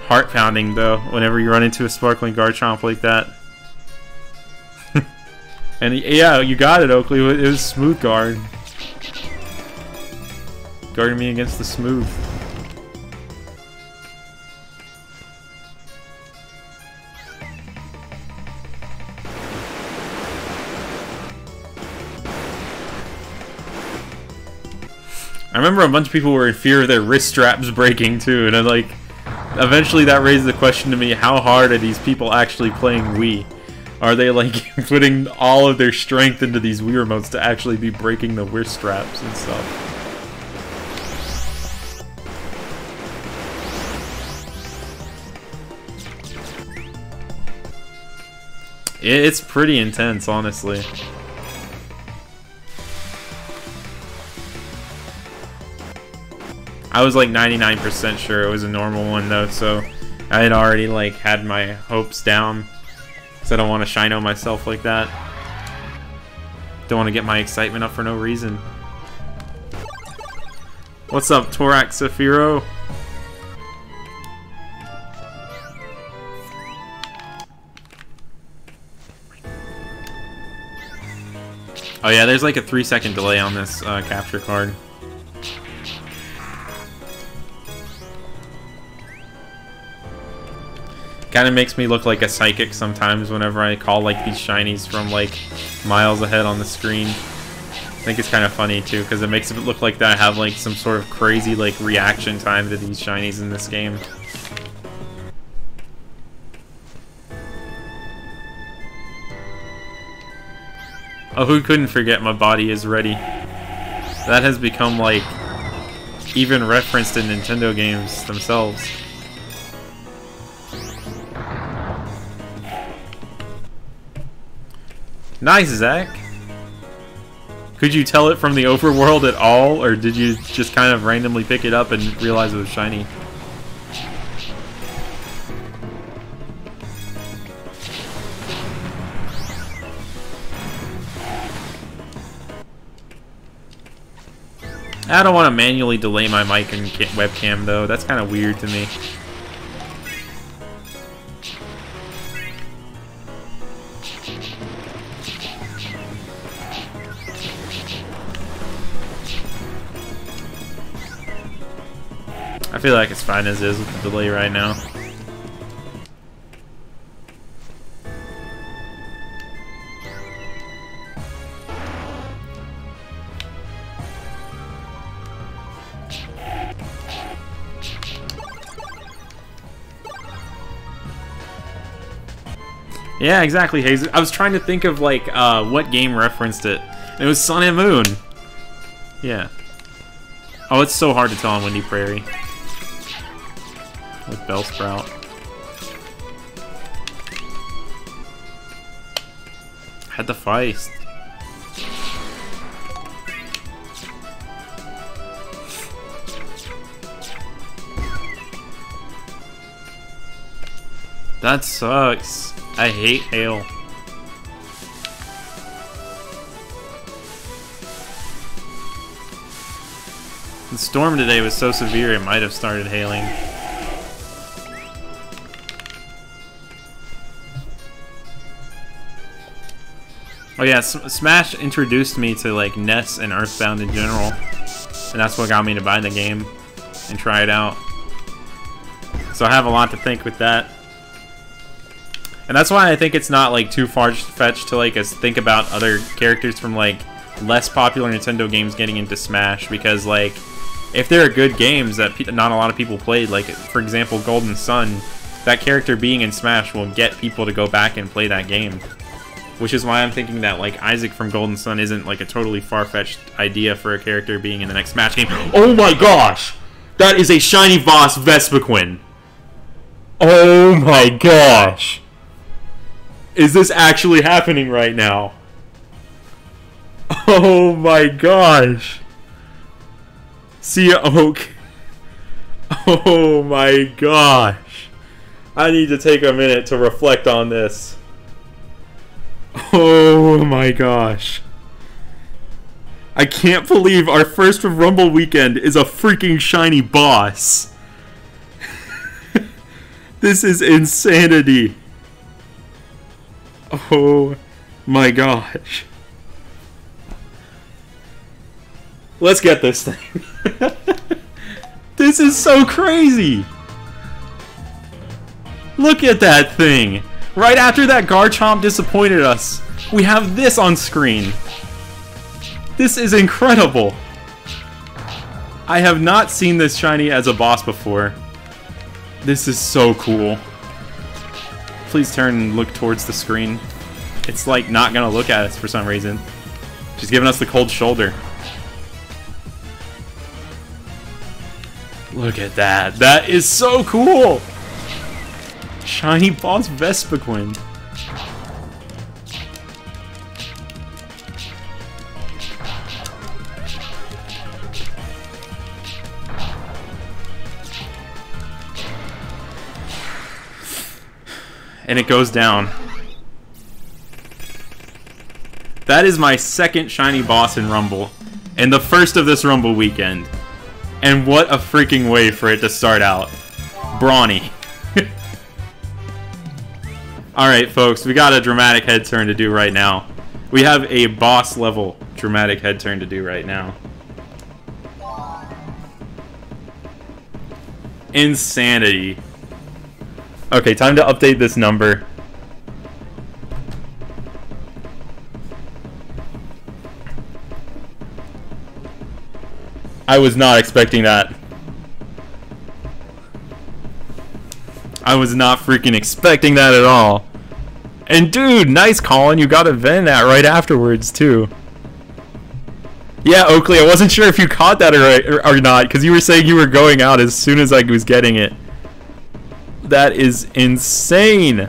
heart-pounding, though, whenever you run into a Sparkling Garchomp like that. And, yeah, you got it, Oakley. It was Smooth Guard. Guarding me against the smooth. I remember a bunch of people were in fear of their wrist straps breaking too, and like, eventually that raised the question to me: how hard are these people actually playing Wii? Are they like putting all of their strength into these Wii remotes to actually be breaking the wrist straps and stuff? It's pretty intense, honestly. I was like 99% sure it was a normal one though, so I had already like had my hopes down. Because I don't want to shino myself like that. Don't want to get my excitement up for no reason. What's up, Torak Saphiro? Oh yeah, there's like a 3-second delay on this capture card. Kind of makes me look like a psychic sometimes whenever I call like these shinies from like miles ahead on the screen. I think it's kind of funny too, because it makes it look like that I have like some sort of crazy like reaction time to these shinies in this game. Oh, who couldn't forget My Body Is Ready? That has become, like, even referenced in Nintendo games themselves. Nice, Zach! Could you tell it from the overworld at all, or did you just kind of randomly pick it up and realize it was shiny? I don't want to manually delay my mic and webcam though, that's kind of weird to me. I feel like it's fine as is with the delay right now. Yeah, exactly, Hayes. I was trying to think of, like, what game referenced it. And it was Sun and Moon. Yeah. Oh, it's so hard to tell on Windy Prairie. With Bellsprout. Had the Feist. That sucks. I hate hail. The storm today was so severe it might have started hailing. Oh yeah, Smash introduced me to like NES and Earthbound in general. And that's what got me to buy the game and try it out. So I have a lot to think with that. And that's why I think it's not like too far-fetched to like think about other characters from like less popular Nintendo games getting into Smash, because like if there are good games that not a lot of people played, like for example Golden Sun, that character being in Smash will get people to go back and play that game. Which is why I'm thinking that like Isaac from Golden Sun isn't like a totally far-fetched idea for a character being in the next Smash game. Oh my gosh! That is a shiny boss Vespiquen! Oh my gosh! Is this actually happening right now? Oh my gosh! See ya, Oak. Oh my gosh! I need to take a minute to reflect on this. Oh my gosh. I can't believe our first Rumble weekend is a freaking shiny boss. This is insanity. Oh my gosh. Let's get this thing. This is so crazy. Look at that thing. Right after that Garchomp disappointed us, we have this on screen. This is incredible. I have not seen this shiny as a boss before. This is so cool. Please turn and look towards the screen. It's like not gonna look at us for some reason. She's giving us the cold shoulder. Look at that. That is so cool! Shiny boss Vespiquen. And it goes down. That is my second shiny boss in Rumble, and the first of this Rumble weekend. And what a freaking way for it to start out. Brawny. Alright folks, we got a dramatic head turn to do right now. We have a boss level dramatic head turn to do right now. Insanity. Okay, time to update this number. I was not expecting that. I was not freaking expecting that at all. And dude, nice Colin, you got a vent that right afterwards too. Yeah, Oakley, I wasn't sure if you caught that or not, because you were saying you were going out as soon as I was getting it. That is insane.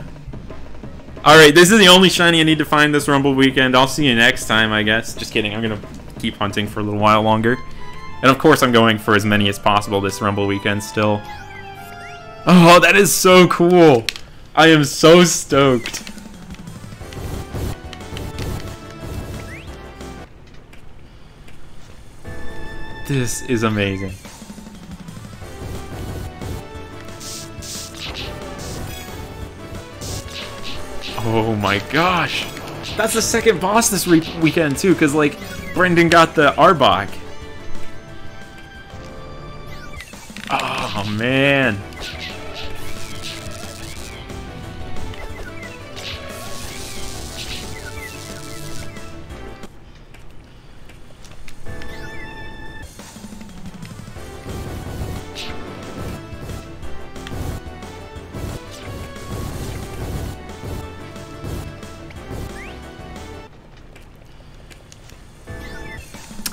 Alright, this is the only shiny I need to find this Rumble weekend. I'll see you next time, I guess. Just kidding, I'm gonna keep hunting for a little while longer. And of course I'm going for as many as possible this Rumble weekend still. Oh, that is so cool. I am so stoked. This is amazing. Oh my gosh. That's the second boss this weekend too, because like Brendan got the Arbok. Oh man.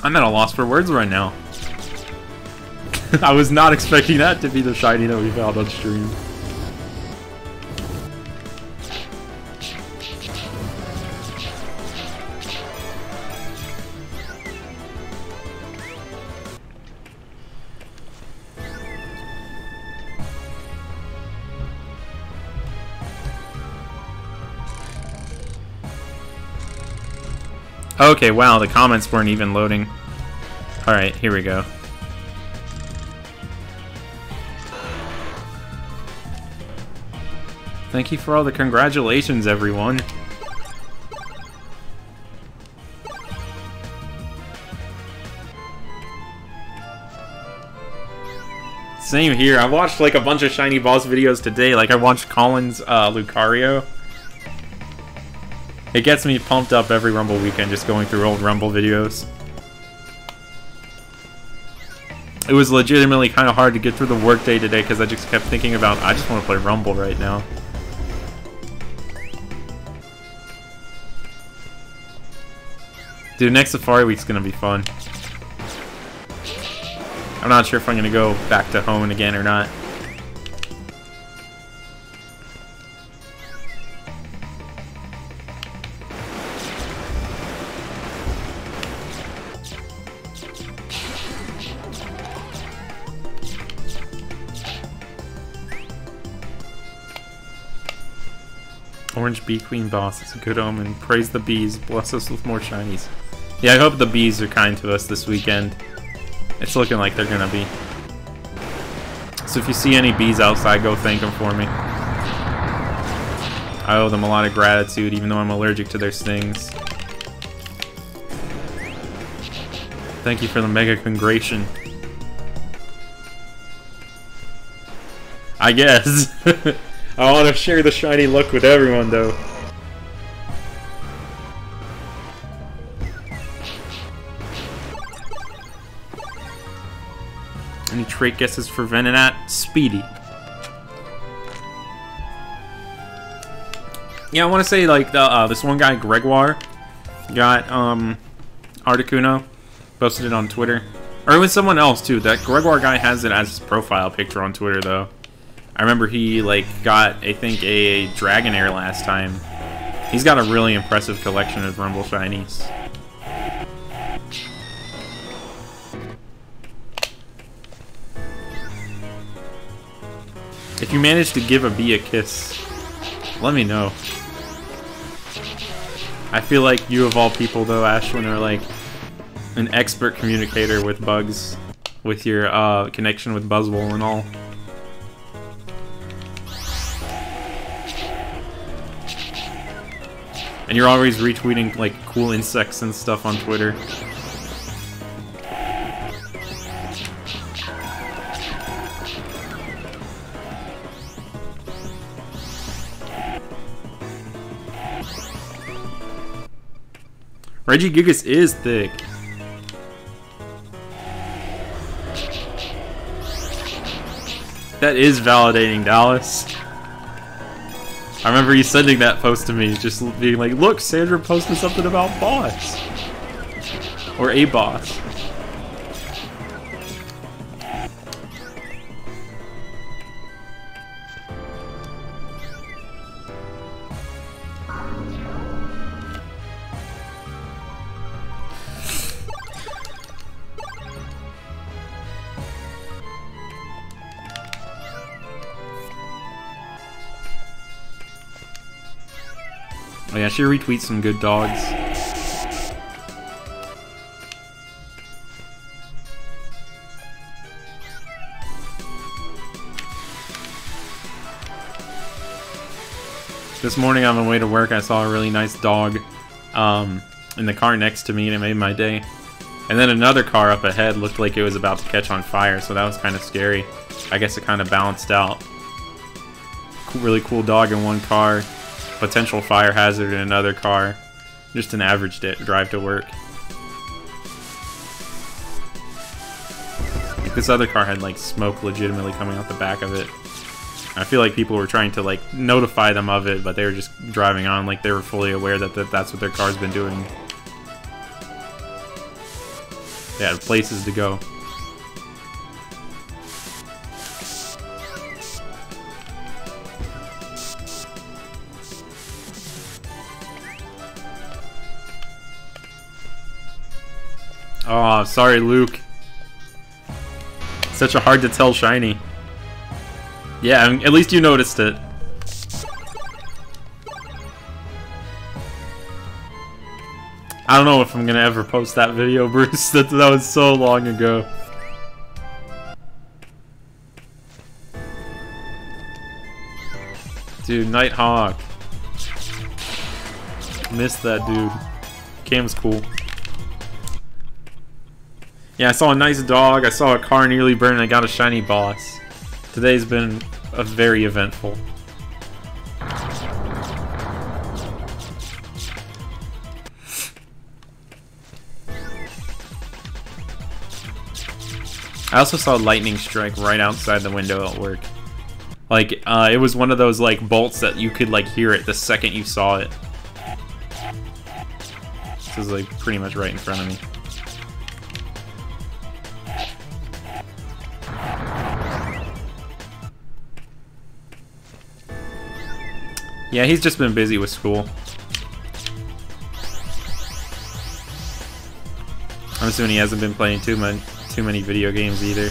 I'm at a loss for words right now. I was not expecting that to be the shiny that we found on stream. Okay, wow, the comments weren't even loading. Alright, here we go. Thank you for all the congratulations, everyone. Same here. I watched like a bunch of Shiny Boss videos today. Like I watched Colin's Lucario. It gets me pumped up every Rumble weekend just going through old Rumble videos. It was legitimately kind of hard to get through the workday today because I just kept thinking about, I just want to play Rumble right now. Dude, next Safari Week's gonna be fun. I'm not sure if I'm gonna go back to Hone again or not. Orange Bee Queen boss is a good omen. Praise the bees. Bless us with more shinies. Yeah, I hope the bees are kind to us this weekend. It's looking like they're gonna be. So if you see any bees outside, go thank them for me. I owe them a lot of gratitude, even though I'm allergic to their stings. Thank you for the mega congratulation. I guess. I want to share the shiny look with everyone, though. Any trait guesses for Venonat? Speedy. Yeah, I want to say like the this one guy Gregoire got Articuno, posted it on Twitter, or it was someone else too. That Gregoire guy has it as his profile picture on Twitter though. I remember he like got I think a Dragonair last time. He's got a really impressive collection of Rumble shinies. If you manage to give a bee a kiss, let me know. I feel like you of all people though, Ashlyn, are like an expert communicator with bugs, with your connection with Buzzwole and all. And you're always retweeting like cool insects and stuff on Twitter. Regigigas is thick. That is validating, Dallas. I remember you sending that post to me, just being like, look, Sandra posted something about boss. Or a boss. Oh yeah, she retweets some good dogs. This morning on my way to work, I saw a really nice dog in the car next to me, and it made my day. And then another car up ahead looked like it was about to catch on fire, so that was kind of scary. I guess it kind of balanced out. Really cool dog in one car. Potential fire hazard in another car. Just an average drive to work. Like this other car had like smoke legitimately coming out the back of it. I feel like people were trying to like notify them of it, but they were just driving on like they were fully aware that that's what their car's been doing. They had places to go. Oh, sorry, Luke. Such a hard to tell shiny. Yeah, at least you noticed it. I don't know if I'm gonna ever post that video, Bruce. That was so long ago. Dude, Nighthawk. Missed that dude. Cam's cool. Yeah, I saw a nice dog, I saw a car nearly burn, and I got a shiny boss. Today's been very eventful. I also saw lightning strike right outside the window at work. Like, it was one of those, like, bolts that you could, like, hear it the second you saw it. This is, like, pretty much right in front of me. Yeah, he's just been busy with school. I'm assuming he hasn't been playing too many video games either.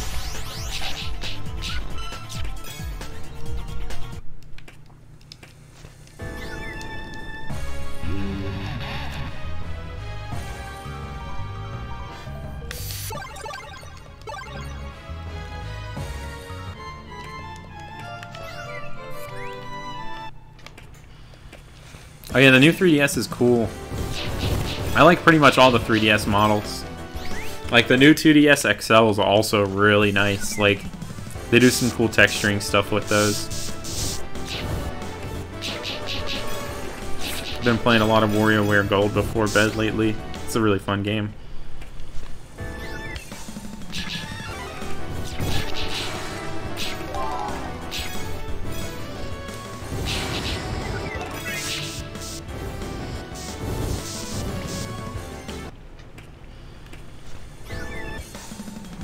Oh yeah, the new 3DS is cool. I like pretty much all the 3DS models. Like, the new 2DS XL is also really nice. Like, they do some cool texturing stuff with those. Been playing a lot of WarioWare Gold before bed lately. It's a really fun game.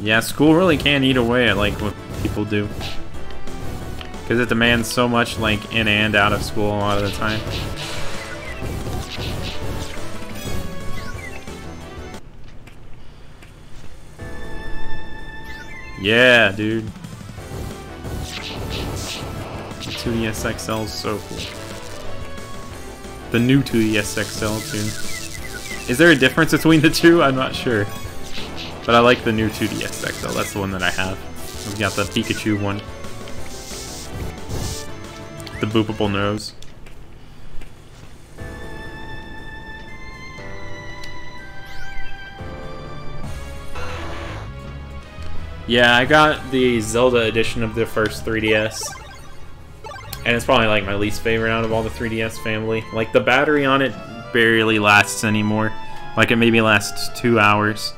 Yeah, school really can eat away at, like, what people do. Because it demands so much, like, in and out of school a lot of the time. Yeah, dude. The 2DS XL is so cool. The new 2DS XL, too. Is there a difference between the two? I'm not sure. But I like the new 2DS XL. That's the one that I have. We've got the Pikachu one. The boopable nose. Yeah, I got the Zelda edition of the first 3DS. And it's probably like my least favorite out of all the 3DS family. Like, the battery on it barely lasts anymore. Like, it maybe lasts 2 hours.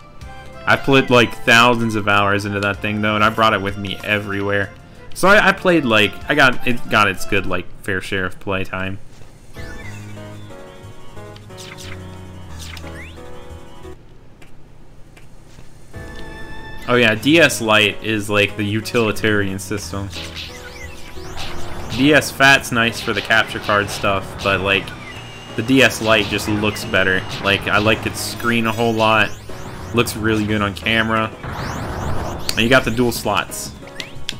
I put like thousands of hours into that thing though, and I brought it with me everywhere. So I played like it got its good like fair share of playtime. Oh yeah, DS Lite is like the utilitarian system. DS Fat's nice for the capture card stuff, but like the DS Lite just looks better. Like, I like its screen a whole lot. Looks really good on camera. And you got the dual slots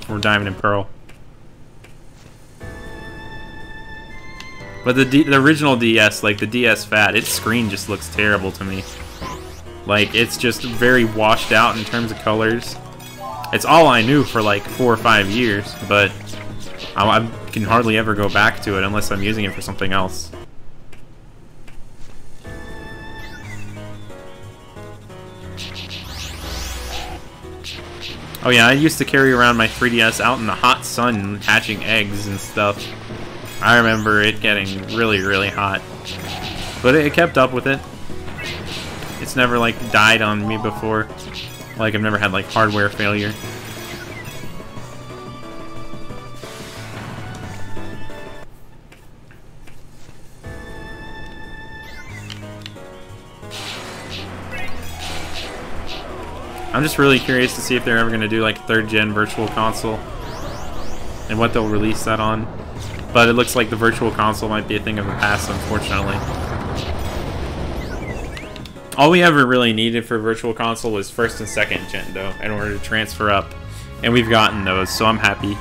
for Diamond and Pearl. But the original DS, like the DS Fat, its screen just looks terrible to me. Like, it's just very washed out in terms of colors. It's all I knew for like 4 or 5 years, but I can hardly ever go back to it unless I'm using it for something else. Oh yeah, I used to carry around my 3DS out in the hot sun hatching eggs and stuff. I remember it getting really, really hot. But it kept up with it. It's never, like, died on me before. Like, I've never had, like, hardware failure. I'm just really curious to see if they're ever going to do like 3rd gen Virtual Console and what they'll release that on. But it looks like the Virtual Console might be a thing of the past, unfortunately. All we ever really needed for Virtual Console was 1st and 2nd gen, though, in order to transfer up. And we've gotten those, so I'm happy.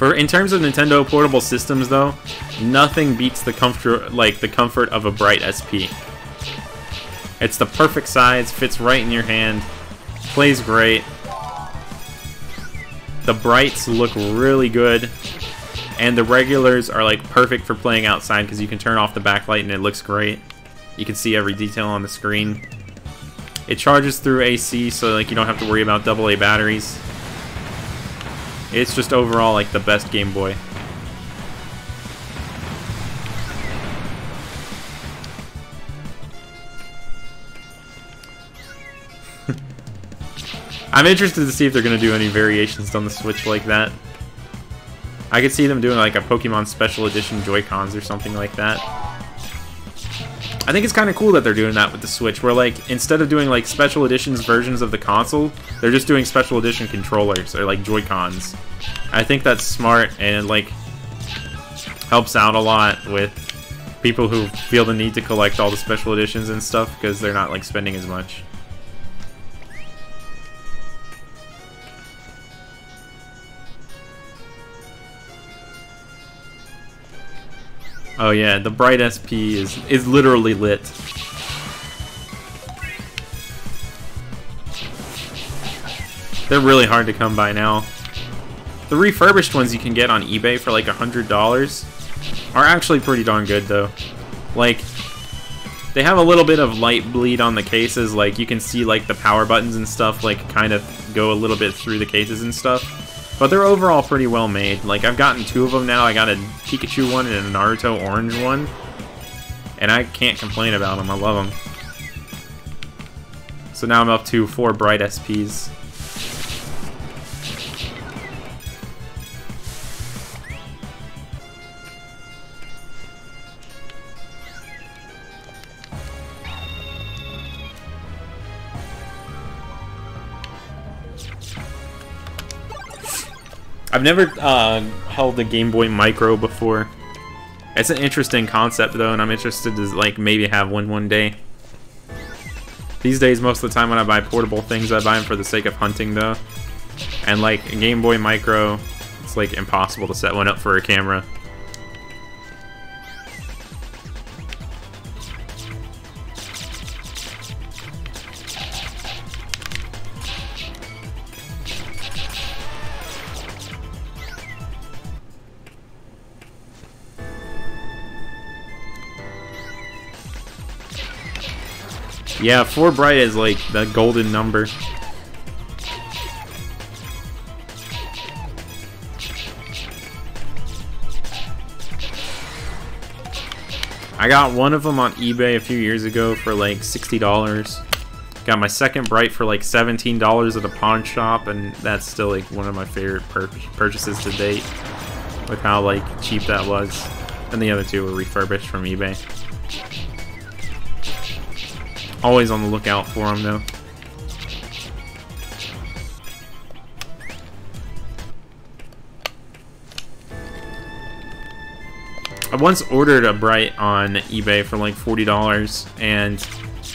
In terms of Nintendo portable systems, though, nothing beats the comfort of a Bright SP. It's the perfect size, fits right in your hand, plays great. The Brights look really good, and the regulars are like perfect for playing outside because you can turn off the backlight and it looks great. You can see every detail on the screen. It charges through AC, so like you don't have to worry about AA batteries. It's just overall like the best Game Boy. I'm interested to see if they're going to do any variations on the Switch like that. I could see them doing like a Pokemon Special Edition Joy-Cons or something like that. I think it's kind of cool that they're doing that with the Switch, where like instead of doing like Special Editions versions of the console, they're just doing Special Edition controllers or like Joy-Cons. I think that's smart, and it like helps out a lot with people who feel the need to collect all the Special Editions and stuff because they're not like spending as much. Oh yeah, the Bright SP is literally lit. They're really hard to come by now. The refurbished ones you can get on eBay for like $100 are actually pretty darn good though. Like, they have a little bit of light bleed on the cases, like you can see like the power buttons and stuff like kind of go a little bit through the cases and stuff. But they're overall pretty well made. Like, I've gotten 2 of them now. I got a Pikachu one and a Naruto orange one. And I can't complain about them. I love them. So now I'm up to 4 Bright SPs. I've never held a Game Boy Micro before. It's an interesting concept though, and I'm interested to like maybe have one day. These days, most of the time when I buy portable things, I buy them for the sake of hunting though. And like a Game Boy Micro, it's like impossible to set one up for a camera. Yeah, 4 Bright is like the golden number. I got one of them on eBay a few years ago for like $60. Got my second Bright for like $17 at a pawn shop, and that's still like one of my favorite purchases to date with how like cheap that was. And the other 2 were refurbished from eBay. Always on the lookout for them, though. I once ordered a Bright on eBay for like $40, and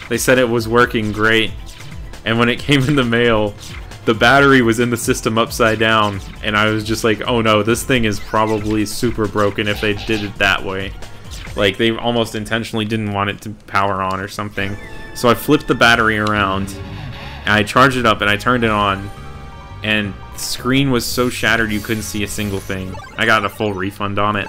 they said it was working great. And when it came in the mail, the battery was in the system upside down, and I was just like, oh no, this thing is probably super broken if they did it that way. Like, they almost intentionally didn't want it to power on or something. So I flipped the battery around, and I charged it up, and I turned it on, and the screen was so shattered you couldn't see a single thing. I got a full refund on it.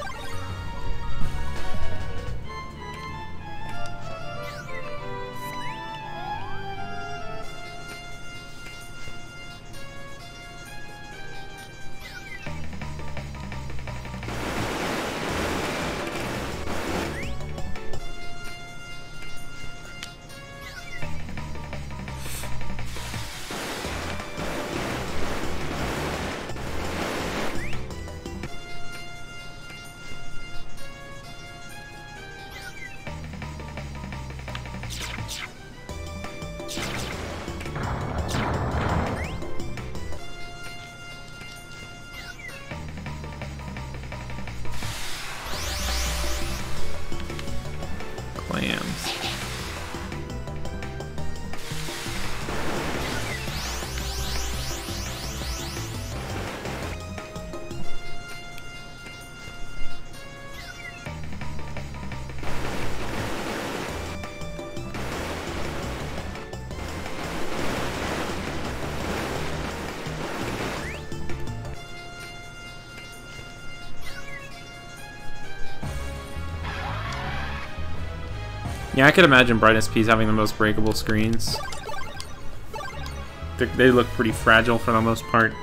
Yeah, I could imagine Bright SPs having the most breakable screens. They look pretty fragile for the most part.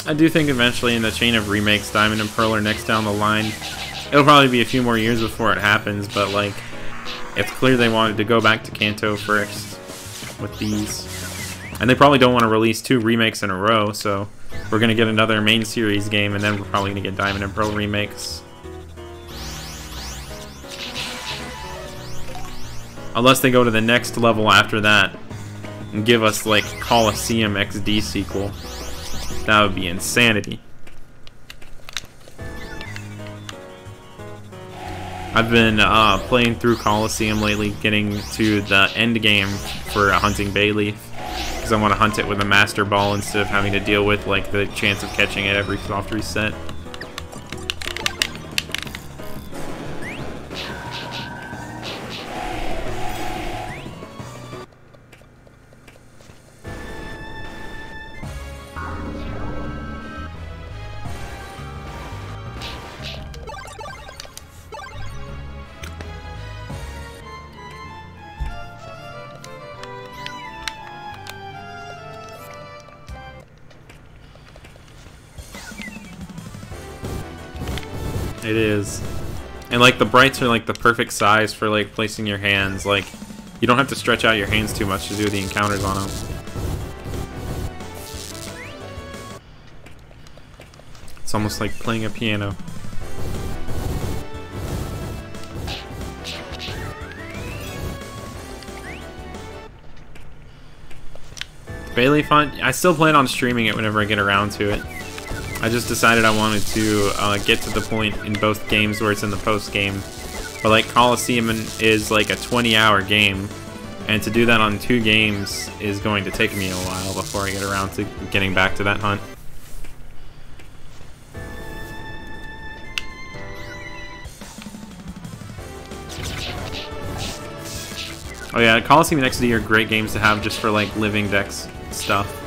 I do think eventually in the chain of remakes, Diamond and Pearl are next down the line. It'll probably be a few more years before it happens, but like, it's clear they wanted to go back to Kanto first with these. And they probably don't want to release 2 remakes in a row, so we're going to get another main series game, and then we're probably going to get Diamond and Pearl remakes. Unless they go to the next level after that and give us like Coliseum XD sequel. That would be insanity. I've been playing through Coliseum lately, getting to the end game for hunting Bayleaf, because I want to hunt it with a Master Ball instead of having to deal with like the chance of catching it every soft reset. It is. And like the brights are like the perfect size for like placing your hands. Like you don't have to stretch out your hands too much to do the encounters on them. It's almost like playing a piano. Bayleaf hunt, I still plan on streaming it whenever I get around to it. I just decided I wanted to get to the point in both games where it's in the post game. But like Coliseum is like a 20-hour game, and to do that on 2 games is going to take me a while before I get around to getting back to that hunt. Oh yeah, Coliseum and XD are great games to have just for like living dex stuff.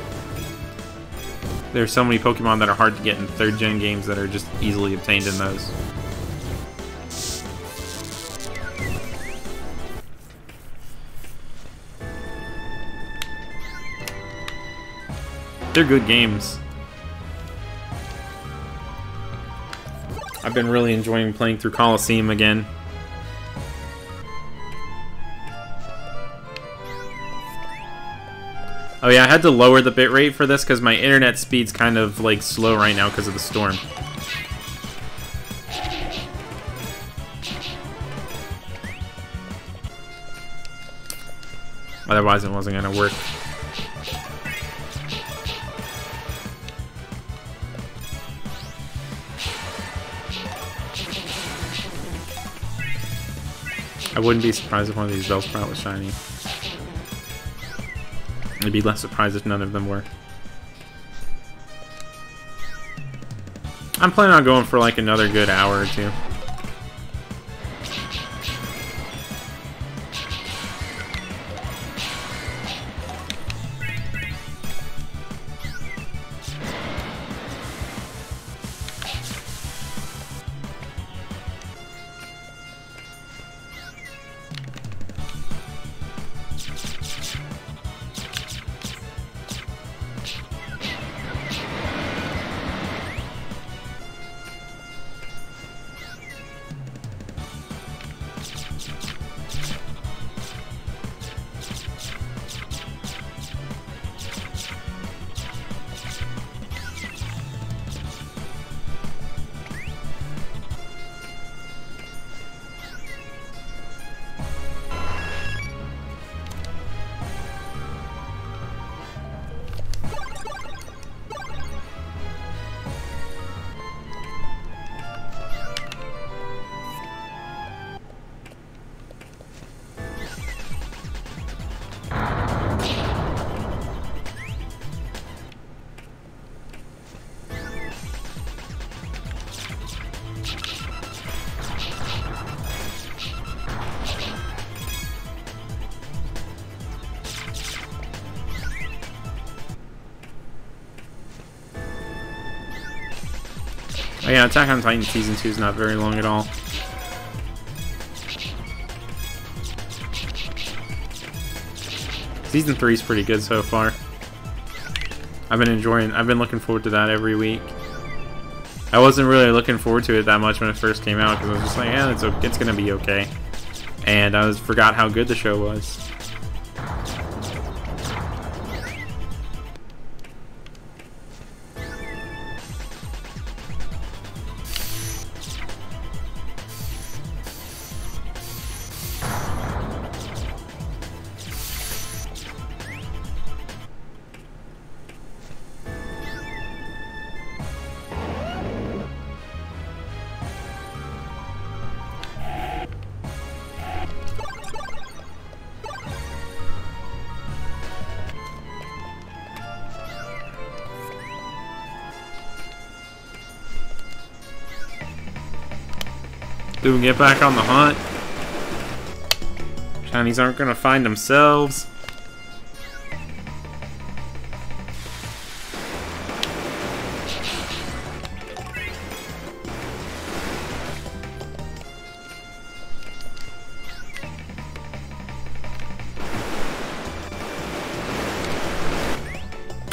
There's so many Pokemon that are hard to get in 3rd gen games that are just easily obtained in those. They're good games. I've been really enjoying playing through Coliseum again. Oh yeah, I had to lower the bitrate for this because my internet speed's kind of like slow right now because of the storm. Otherwise it wasn't gonna work. I wouldn't be surprised if one of these Bellsprout was shiny. I'd be less surprised if none of them were. I'm planning on going for like another good hour or 2. Oh yeah, Attack on Titan Season 2 is not very long at all. Season 3 is pretty good so far. I've been looking forward to that every week. I wasn't really looking forward to it that much when it first came out because I was just like, yeah, it's gonna be okay. And I forgot how good the show was. Dude, get back on the hunt. Chinese aren't gonna find themselves.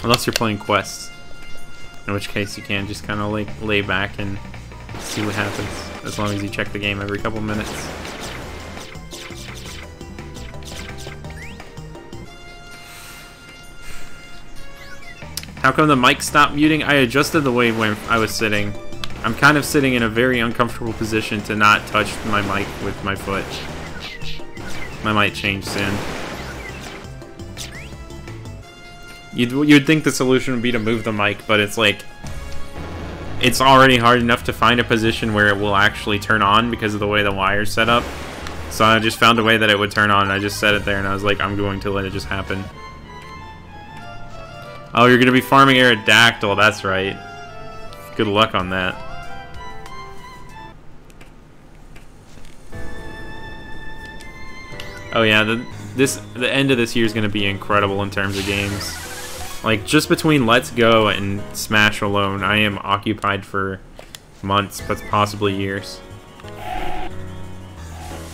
Unless you're playing quests. In which case you can just kind of like lay back and see what happens. As long as you check the game every couple minutes. How come the mic stopped muting? I adjusted the way when I was sitting. I'm kind of sitting in a very uncomfortable position to not touch my mic with my foot. I might change soon. You'd think the solution would be to move the mic, but it's like it's already hard enough to find a position where it will actually turn on because of the way the wire's set up. So I just found a way that it would turn on, and I just set it there, and I was like, I'm going to let it just happen. Oh, you're going to be farming Aerodactyl, that's right. Good luck on that. Oh yeah, the end of this year is going to be incredible in terms of games. Like, just between Let's Go and Smash alone, I am occupied for months, but possibly years.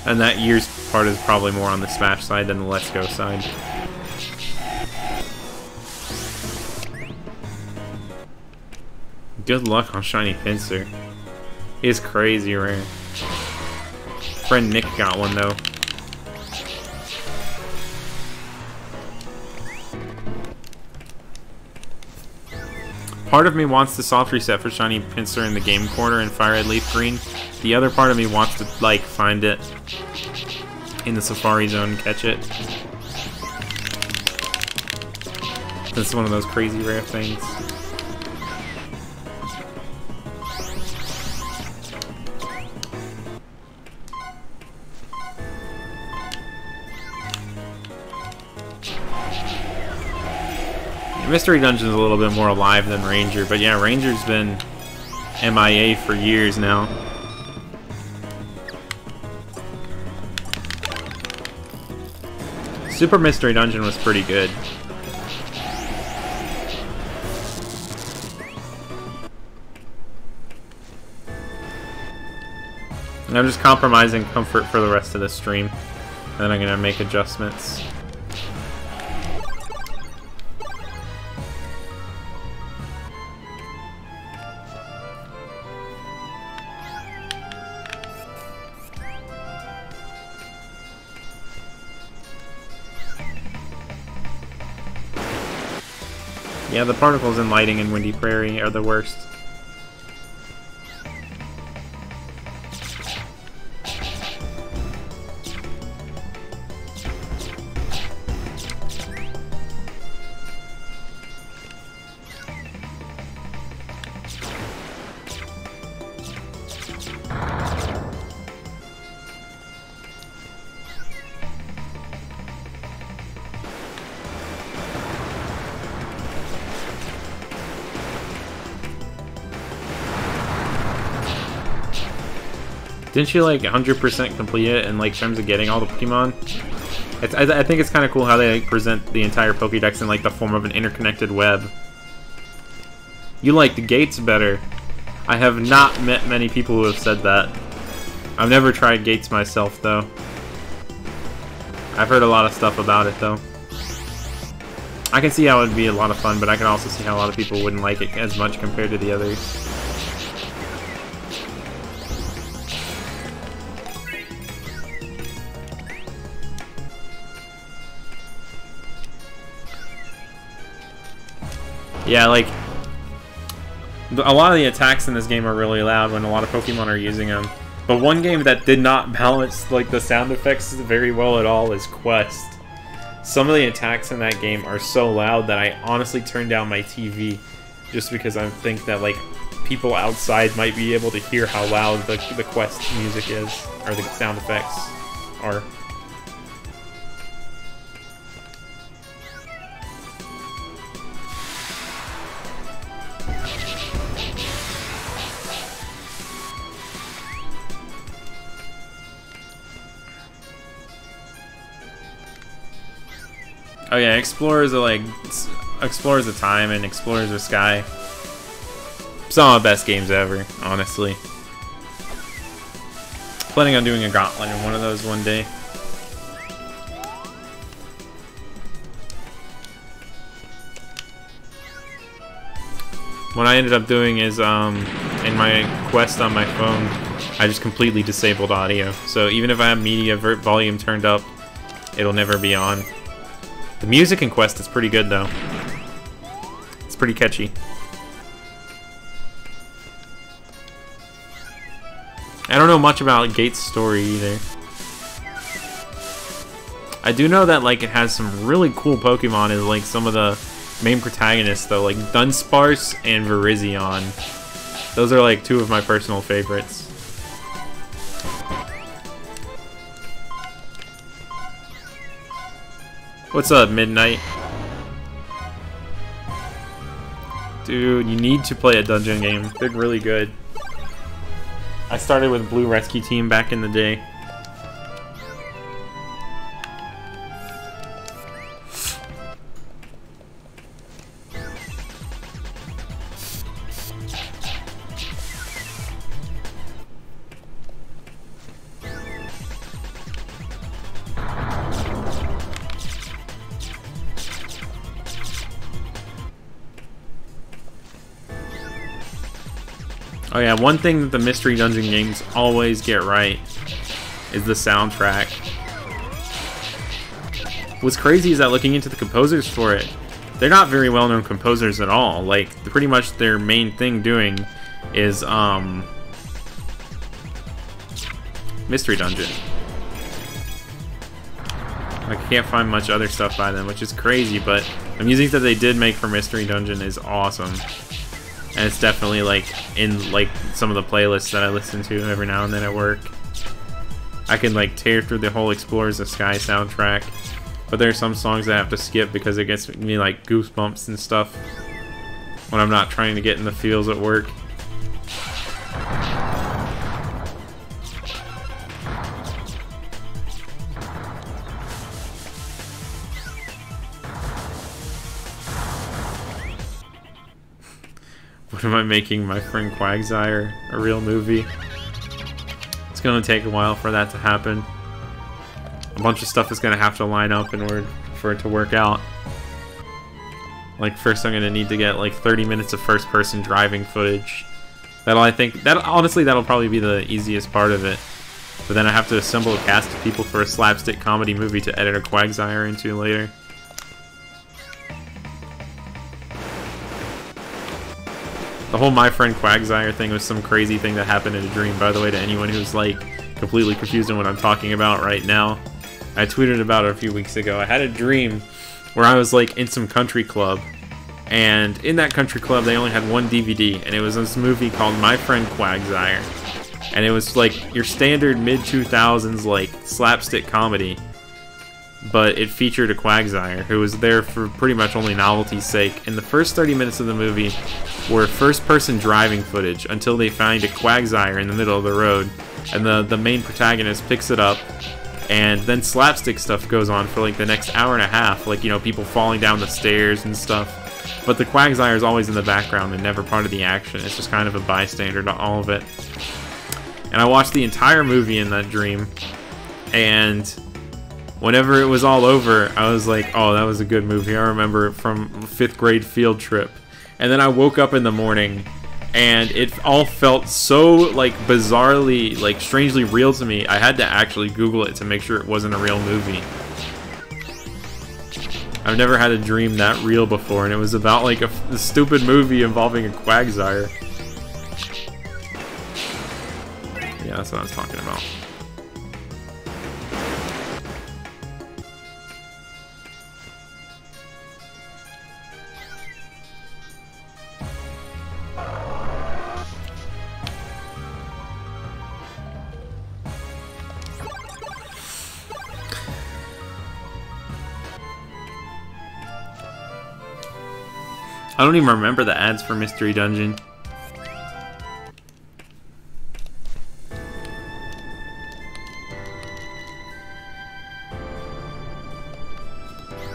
And that year's part is probably more on the Smash side than the Let's Go side. Good luck on Shiny Pinsir. It's crazy rare. Friend Nick got one, though. Part of me wants the soft reset for Shiny Pinsir in the game corner and Fire Red Leaf Green. The other part of me wants to, like, find it in the Safari Zone and catch it. It's one of those crazy rare things. Mystery Dungeon's a little bit more alive than Ranger, but yeah, Ranger's been MIA for years now. Super Mystery Dungeon was pretty good. And I'm just compromising comfort for the rest of the stream, and then I'm gonna make adjustments. Yeah, the particles in Lighting and Windy Prairie are the worst. Didn't you like 100% complete it in like terms of getting all the Pokemon? I think it's kind of cool how they like, present the entire Pokédex in like the form of an interconnected web. You like the gates better. I have not met many people who have said that. I've never tried Gates myself, though. I've heard a lot of stuff about it, though. I can see how it would be a lot of fun, but I can also see how a lot of people wouldn't like it as much compared to the others. Yeah, like, a lot of the attacks in this game are really loud when a lot of Pokemon are using them. But one game that did not balance, like, the sound effects very well at all is Quest. Some of the attacks in that game are so loud that I honestly turned down my TV just because I think that, like, people outside might be able to hear how loud the Quest music is, or the sound effects are. Oh yeah, Explorers are like Explorers of Time and Explorers of Sky. Some of the best games ever, honestly. Planning on doing a gauntlet in one of those one day. What I ended up doing is, in my Quest on my phone, I just completely disabled audio. So even if I have media volume turned up, it'll never be on. The music in Quest is pretty good, though. It's pretty catchy. I don't know much about Gates' story either. I do know that, like, it has some really cool Pokemon as, like, some of the main protagonists, though, like Dunsparce and Virizion. Those are, like, two of my personal favorites. What's up, Midnight? Dude, you need to play a dungeon game. They're really good. I started with Blue Rescue Team back in the day. Oh yeah, one thing that the Mystery Dungeon games always get right is the soundtrack. What's crazy is that looking into the composers for it, they're not very well-known composers at all. Like, pretty much their main thing doing is, Mystery Dungeon. Like, I can't find much other stuff by them, which is crazy, but the music that they did make for Mystery Dungeon is awesome. And it's definitely, like, in, like, some of the playlists that I listen to every now and then at work. I can, like, tear through the whole Explorers of Sky soundtrack. But there are some songs I have to skip because it gets me, like, goosebumps and stuff when I'm not trying to get in the feels at work. What am I making? My friend Quagsire a real movie? It's gonna take a while for that to happen. A bunch of stuff is gonna have to line up in order for it to work out. Like, first I'm gonna need to get like 30 minutes of first-person driving footage. Honestly, that'll probably be the easiest part of it. But then I have to assemble a cast of people for a slapstick comedy movie to edit a Quagsire into later. The whole My Friend Quagsire thing was some crazy thing that happened in a dream, by the way, to anyone who's, like, completely confused on what I'm talking about right now. I tweeted about it a few weeks ago. I had a dream where I was, like, in some country club, and in that country club they only had one DVD, and it was this movie called My Friend Quagsire. And it was, like, your standard mid-2000s, like, slapstick comedy. But it featured a Quagsire who was there for pretty much only novelty's sake. And the first 30 minutes of the movie were first-person driving footage until they find a Quagsire in the middle of the road. And the main protagonist picks it up, and then slapstick stuff goes on for like the next hour and a half. Like, you know, people falling down the stairs and stuff. But the Quagsire is always in the background and never part of the action. It's just kind of a bystander to all of it. And I watched the entire movie in that dream, and whenever it was all over, I was like, oh, that was a good movie. I remember it from 5th grade field trip. And then I woke up in the morning, and it all felt so, like, bizarrely, like, strangely real to me. I had to actually Google it to make sure it wasn't a real movie. I've never had a dream that real before, and it was about, like, a stupid movie involving a Quagsire. Yeah, that's what I was talking about. I don't even remember the ads for Mystery Dungeon.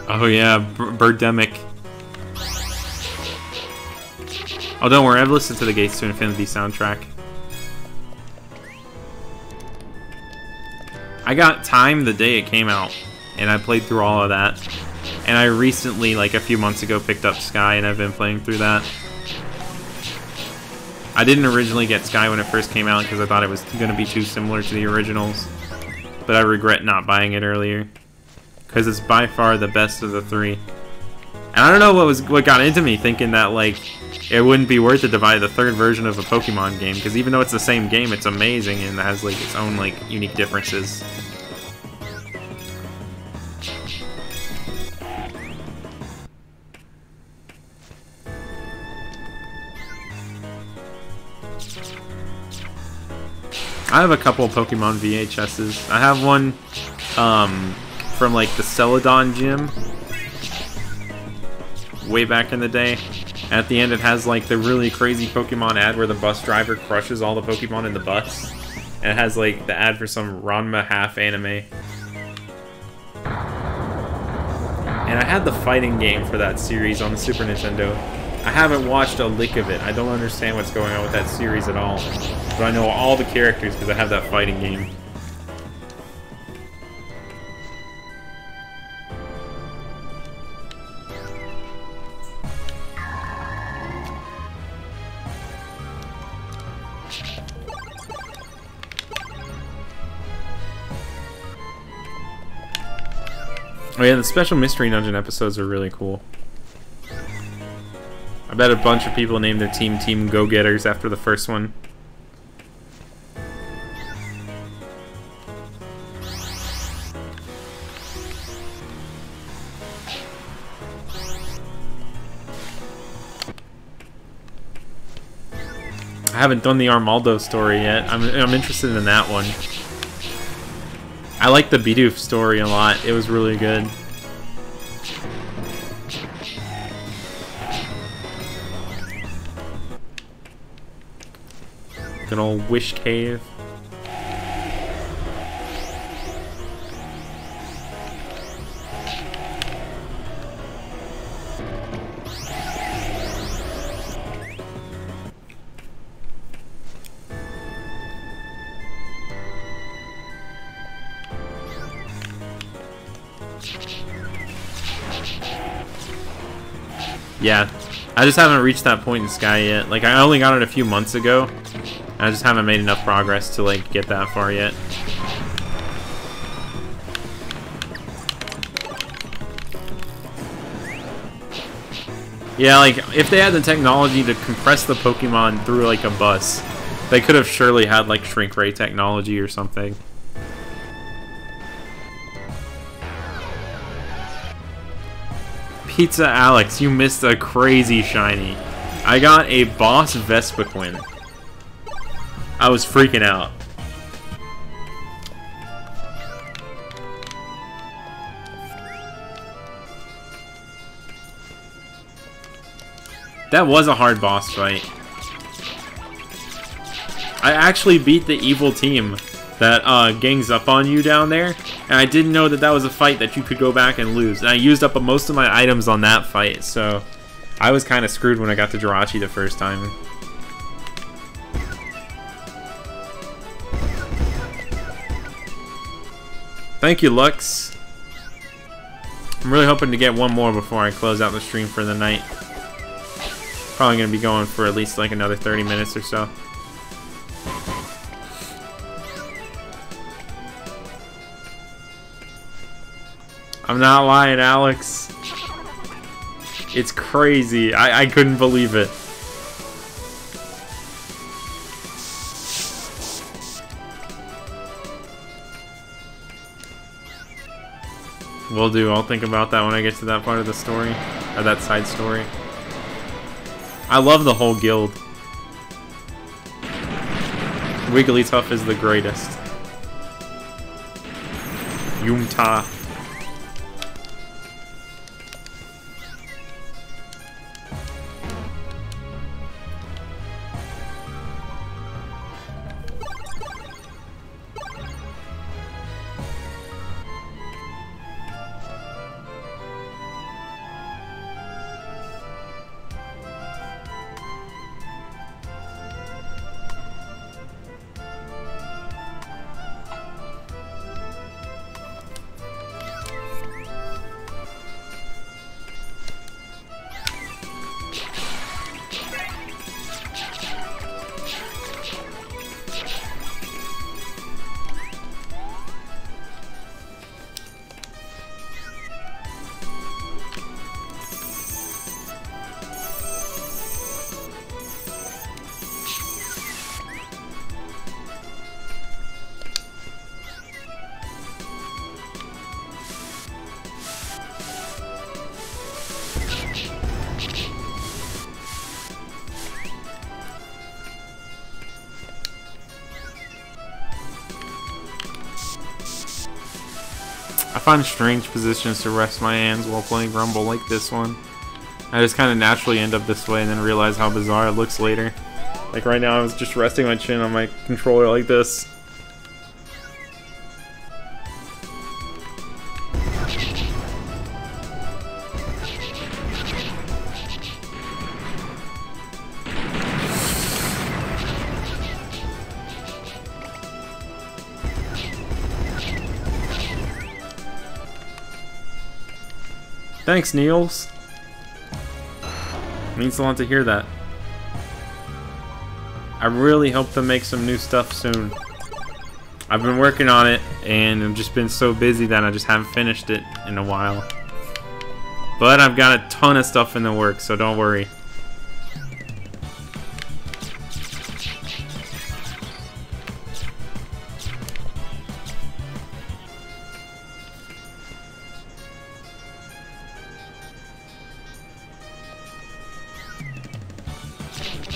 Oh yeah, Birdemic. Oh, don't worry, I've listened to the Gates to Infinity soundtrack. I got Time the day it came out, and I played through all of that. And I recently, like a few months ago, picked up Sky, and I've been playing through that. I didn't originally get Sky when it first came out because I thought it was going to be too similar to the originals. But I regret not buying it earlier, because it's by far the best of the three. And I don't know what got into me thinking that, like, it wouldn't be worth it to buy the third version of a Pokemon game, because even though it's the same game, it's amazing and has, like, its own, like, unique differences. I have a couple of Pokemon VHSs. I have one from like the Celadon gym way back in the day. At the end it has like the really crazy Pokemon ad where the bus driver crushes all the Pokemon in the bus. And it has like the ad for some Ranma half anime. And I had the fighting game for that series on the Super Nintendo. I haven't watched a lick of it. I don't understand what's going on with that series at all. But I know all the characters because I have that fighting game. Oh yeah, the special Mystery Dungeon episodes are really cool. I bet a bunch of people named their team Go-Getters after the first one. I haven't done the Armaldo story yet. I'm interested in that one. I like the Bidoof story a lot. It was really good. Good old Wish Cave. Yeah, I just haven't reached that point in Sky yet. Like, I only got it a few months ago, and I just haven't made enough progress to, like, get that far yet. Yeah, like, if they had the technology to compress the Pokemon through, like, a bus, they could have surely had, like, shrink ray technology or something. Pizza Alex, you missed a crazy shiny. I got a Boss Vespiquen. I was freaking out. That was a hard boss fight. I actually beat the evil team that gangs up on you down there, and I didn't know that that was a fight that you could go back and lose. And I used up most of my items on that fight, so I was kind of screwed when I got to Jirachi the first time. Thank you, Lux. I'm really hoping to get one more before I close out the stream for the night. Probably going to be going for at least like another 30 minutes or so. I'm not lying, Alex. It's crazy. I couldn't believe it. Will do. I'll think about that when I get to that part of the story. Or that side story. I love the whole guild. Wigglytuff is the greatest. Yumta. I find strange positions to rest my hands while playing Rumble like this one. I just kind of naturally end up this way and then realize how bizarre it looks later. Like right now I was just resting my chin on my controller like this. Thanks, Niels. Means a lot to hear that. I really hope to make some new stuff soon. I've been working on it, and I've just been so busy that I just haven't finished it in a while. But I've got a ton of stuff in the works, so don't worry.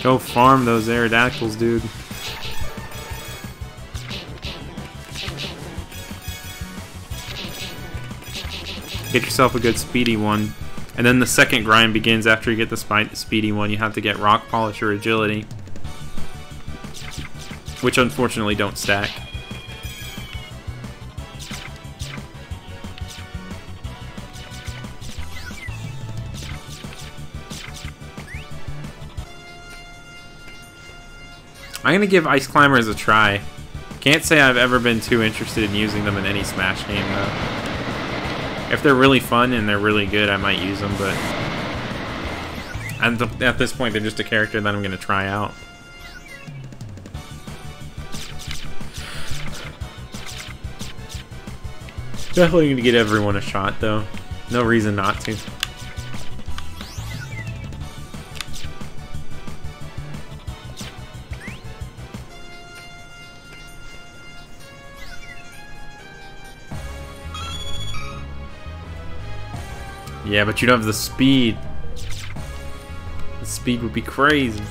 Go farm those Aerodactyls, dude. Get yourself a good speedy one. And then the second grind begins after you get the speedy one. You have to get Rock Polish or Agility. Which unfortunately don't stack. I'm gonna give Ice Climbers a try. Can't say I've ever been too interested in using them in any Smash game though. If they're really fun and they're really good, I might use them, but at this point they're just a character that I'm gonna try out. Definitely gonna get everyone a shot though. No reason not to. Yeah, but you don't have the speed. The speed would be crazy.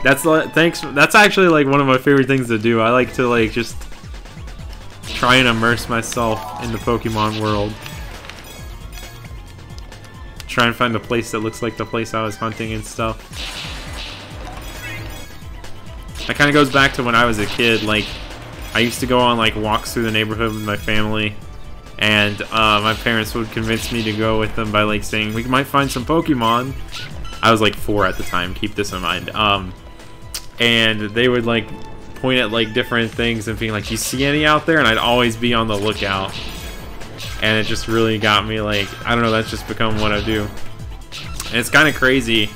That's actually like one of my favorite things to do. I like to like just try and immerse myself in the Pokemon world. Try and find a place that looks like the place I was hunting and stuff. That kind of goes back to when I was a kid, like I used to go on like walks through the neighborhood with my family, and my parents would convince me to go with them by like saying we might find some Pokemon. I was like 4 at the time, keep this in mind. And they would like point at like different things and being like, "Do you see any out there?" And I'd always be on the lookout. And it just really got me like, I don't know, that's just become what I do. And it's kind of crazy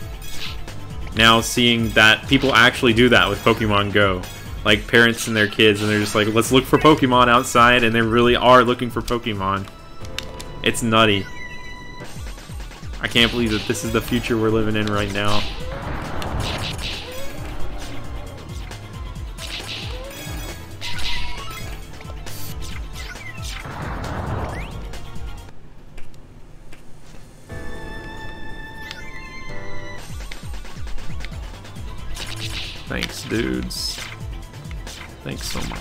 now seeing that people actually do that with Pokemon Go. Like parents and their kids, and they're just like, let's look for Pokemon outside, and they really are looking for Pokemon. It's nutty. I can't believe that this is the future we're living in right now. Thanks, dudes. Thanks so much.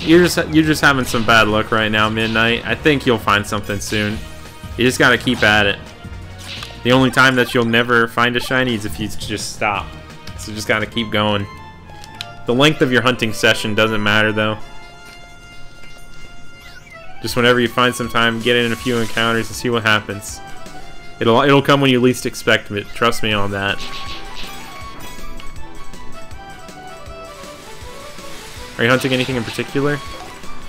You're just having some bad luck right now, Midnight. I think you'll find something soon. You just gotta keep at it. The only time that you'll never find a shiny is if you just stop. So just gotta keep going. The length of your hunting session doesn't matter though. Just whenever you find some time, get in a few encounters and see what happens. It'll come when you least expect it. Trust me on that. Are you hunting anything in particular?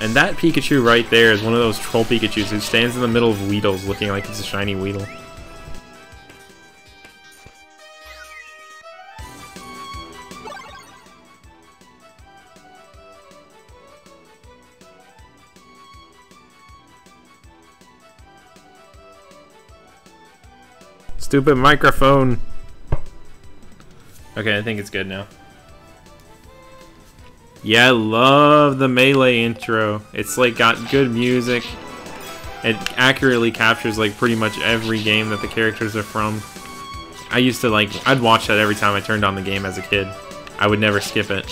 And that Pikachu right there is one of those troll Pikachus who stands in the middle of Weedles looking like it's a shiny Weedle. Stupid microphone. Okay, I think it's good now. Yeah, I love the Melee intro. It's like got good music. It accurately captures like pretty much every game that the characters are from. I used to like, I'd watch that every time I turned on the game as a kid. I would never skip it.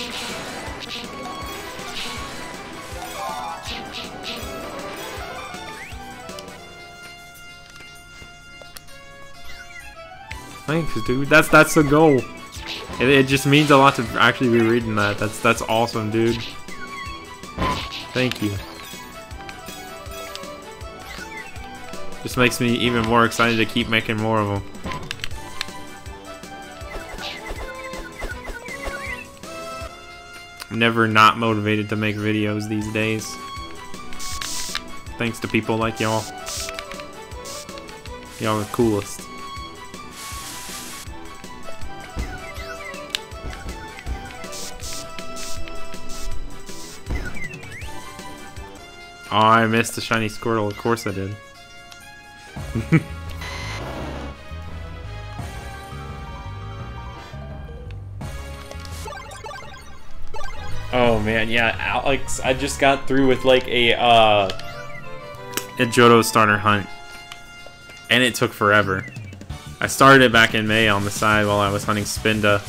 Thanks, dude. That's the goal. It just means a lot to actually be reading that. That's awesome, dude. Thank you. Just makes me even more excited to keep making more of them. I'm never not motivated to make videos these days. Thanks to people like y'all. Y'all are the coolest. Oh, I missed the shiny Squirtle. Of course I did. Oh man, yeah, Alex, I just got through with like a Johto starter hunt, and it took forever. I started it back in May on the side while I was hunting Spinda,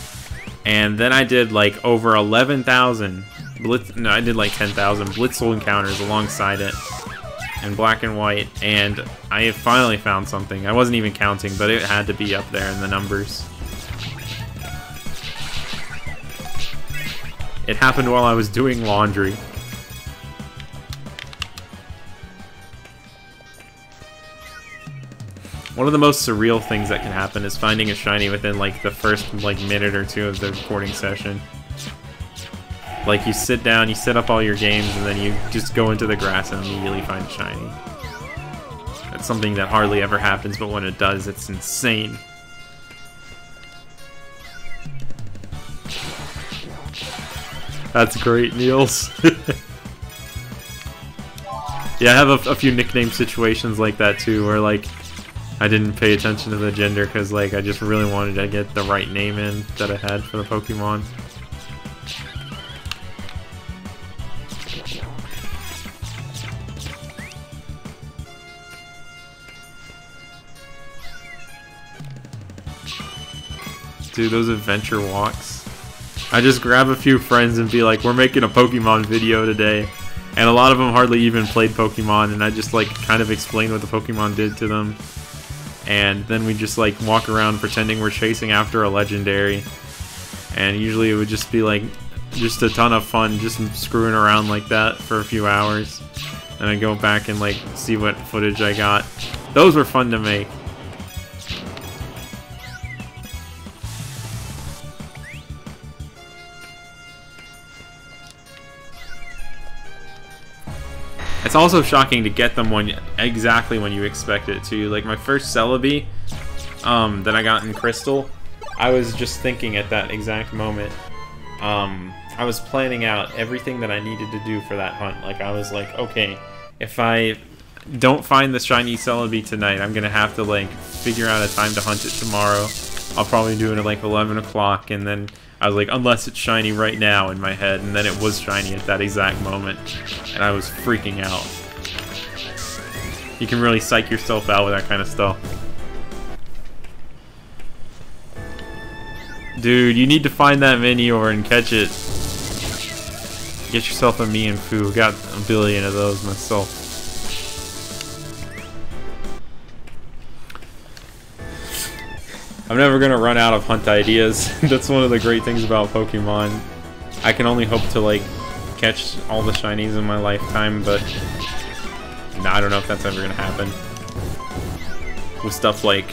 and then I did like over 11,000 no, I did like 10,000 Blitzle encounters alongside it in black and white, and I finally found something. I wasn't even counting, but it had to be up there in the numbers. It happened while I was doing laundry. One of the most surreal things that can happen is finding a shiny within like the first like minute or two of the recording session. Like you sit down, you set up all your games, and then you just go into the grass and immediately find a shiny. That's something that hardly ever happens, but when it does, it's insane. That's great, Niels. Yeah, I have a few nickname situations like that too, where like I didn't pay attention to the gender because like I just really wanted to get the right name in that I had for the Pokemon. Dude, those adventure walks. I just grab a few friends and be like, we're making a Pokemon video today. And a lot of them hardly even played Pokemon, and I just like kind of explain what the Pokemon did to them. And then we just like walk around pretending we're chasing after a legendary. And usually it would just be like just a ton of fun just screwing around like that for a few hours. And I go back and like see what footage I got. Those were fun to make. It's also shocking to get them exactly when you expect it to. Like my first Celebi that I got in Crystal, I was just thinking at that exact moment. I was planning out everything that I needed to do for that hunt. Like I was like, okay, if I don't find the shiny Celebi tonight, I'm gonna have to like figure out a time to hunt it tomorrow. I'll probably do it at like 11 o'clock, and then I was like, unless it's shiny right now in my head, and then it was shiny at that exact moment, and I was freaking out. You can really psych yourself out with that kind of stuff. Dude, you need to find that Minior and catch it. Get yourself a Mienfoo. Got a billion of those myself. I'm never gonna run out of hunt ideas. That's one of the great things about Pokemon. I can only hope to like catch all the shinies in my lifetime, but nah, I don't know if that's ever gonna happen. With stuff like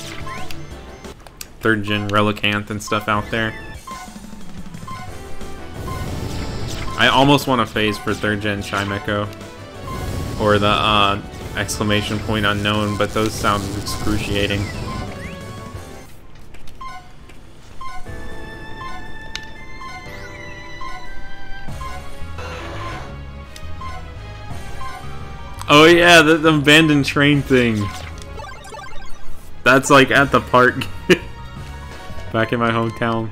3rd gen Relicanth and stuff out there. I almost want to phase for 3rd gen Chimecho. Or the exclamation point unknown, but those sound excruciating. Oh yeah, the abandoned train thing. That's like at the park. Back in my hometown.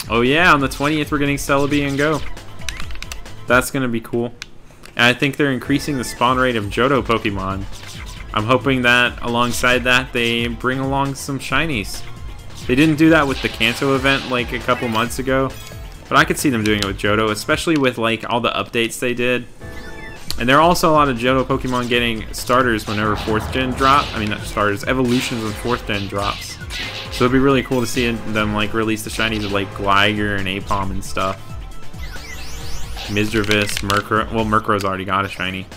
Oh yeah, on the 20th we're getting Celebi and Go. That's gonna be cool. And I think they're increasing the spawn rate of Johto Pokemon. I'm hoping that alongside that they bring along some shinies. They didn't do that with the Kanto event like a couple months ago, but I could see them doing it with Johto, especially with like all the updates they did. And there are also a lot of Johto Pokemon getting starters whenever 4th gen drop. I mean, not starters, evolutions when 4th gen drops. So it'd be really cool to see them like release the shinies of like Gligar and Apom and stuff. Misdreavus, Murkrow. Well, Murkrow's already got a shiny.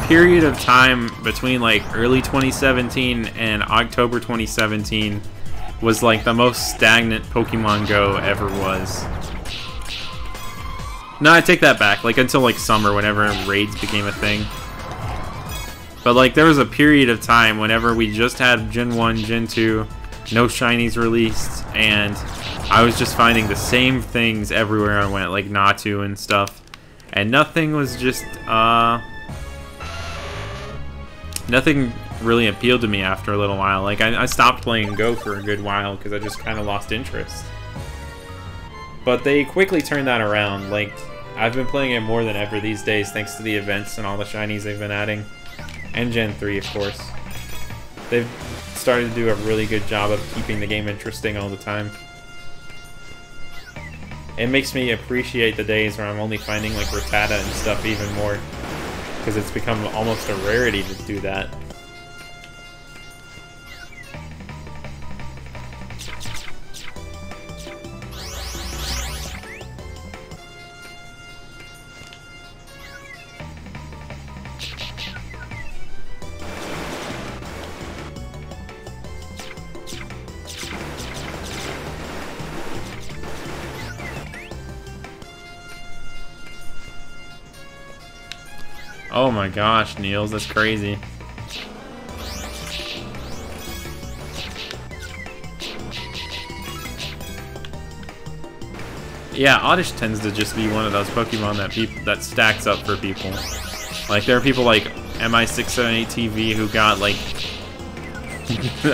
Period of time between like early 2017 and October 2017 was like the most stagnant Pokemon Go ever was. No, I take that back. Like until like summer, whenever raids became a thing. But like there was a period of time whenever we just had Gen 1, Gen 2, no shinies released, and I was just finding the same things everywhere I went, like Natu and stuff, and nothing was just nothing really appealed to me after a little while. Like, I stopped playing Go for a good while because I just kind of lost interest. But they quickly turned that around. Like, I've been playing it more than ever these days thanks to the events and all the shinies they've been adding. And Gen 3, of course. They've started to do a really good job of keeping the game interesting all the time. It makes me appreciate the days where I'm only finding, like, Rattata and stuff even more. Because it's become almost a rarity to do that. Oh my gosh, Niels, that's crazy. Yeah, Oddish tends to just be one of those Pokemon that stacks up for people. Like, there are people like MI678TV who got, like...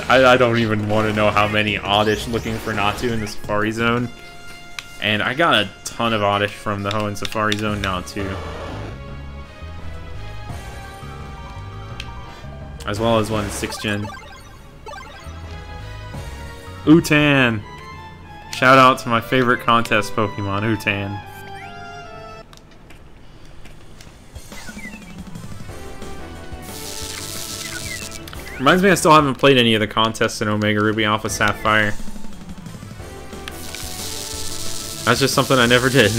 I don't even want to know how many Oddish looking for Natu in the Safari Zone. And I got a ton of Oddish from the Hoenn Safari Zone now, too. As well as one 6th Gen. Utan! Shout out to my favorite contest Pokemon, Utan. Reminds me I still haven't played any of the contests in Omega Ruby Alpha Sapphire. That's just something I never did.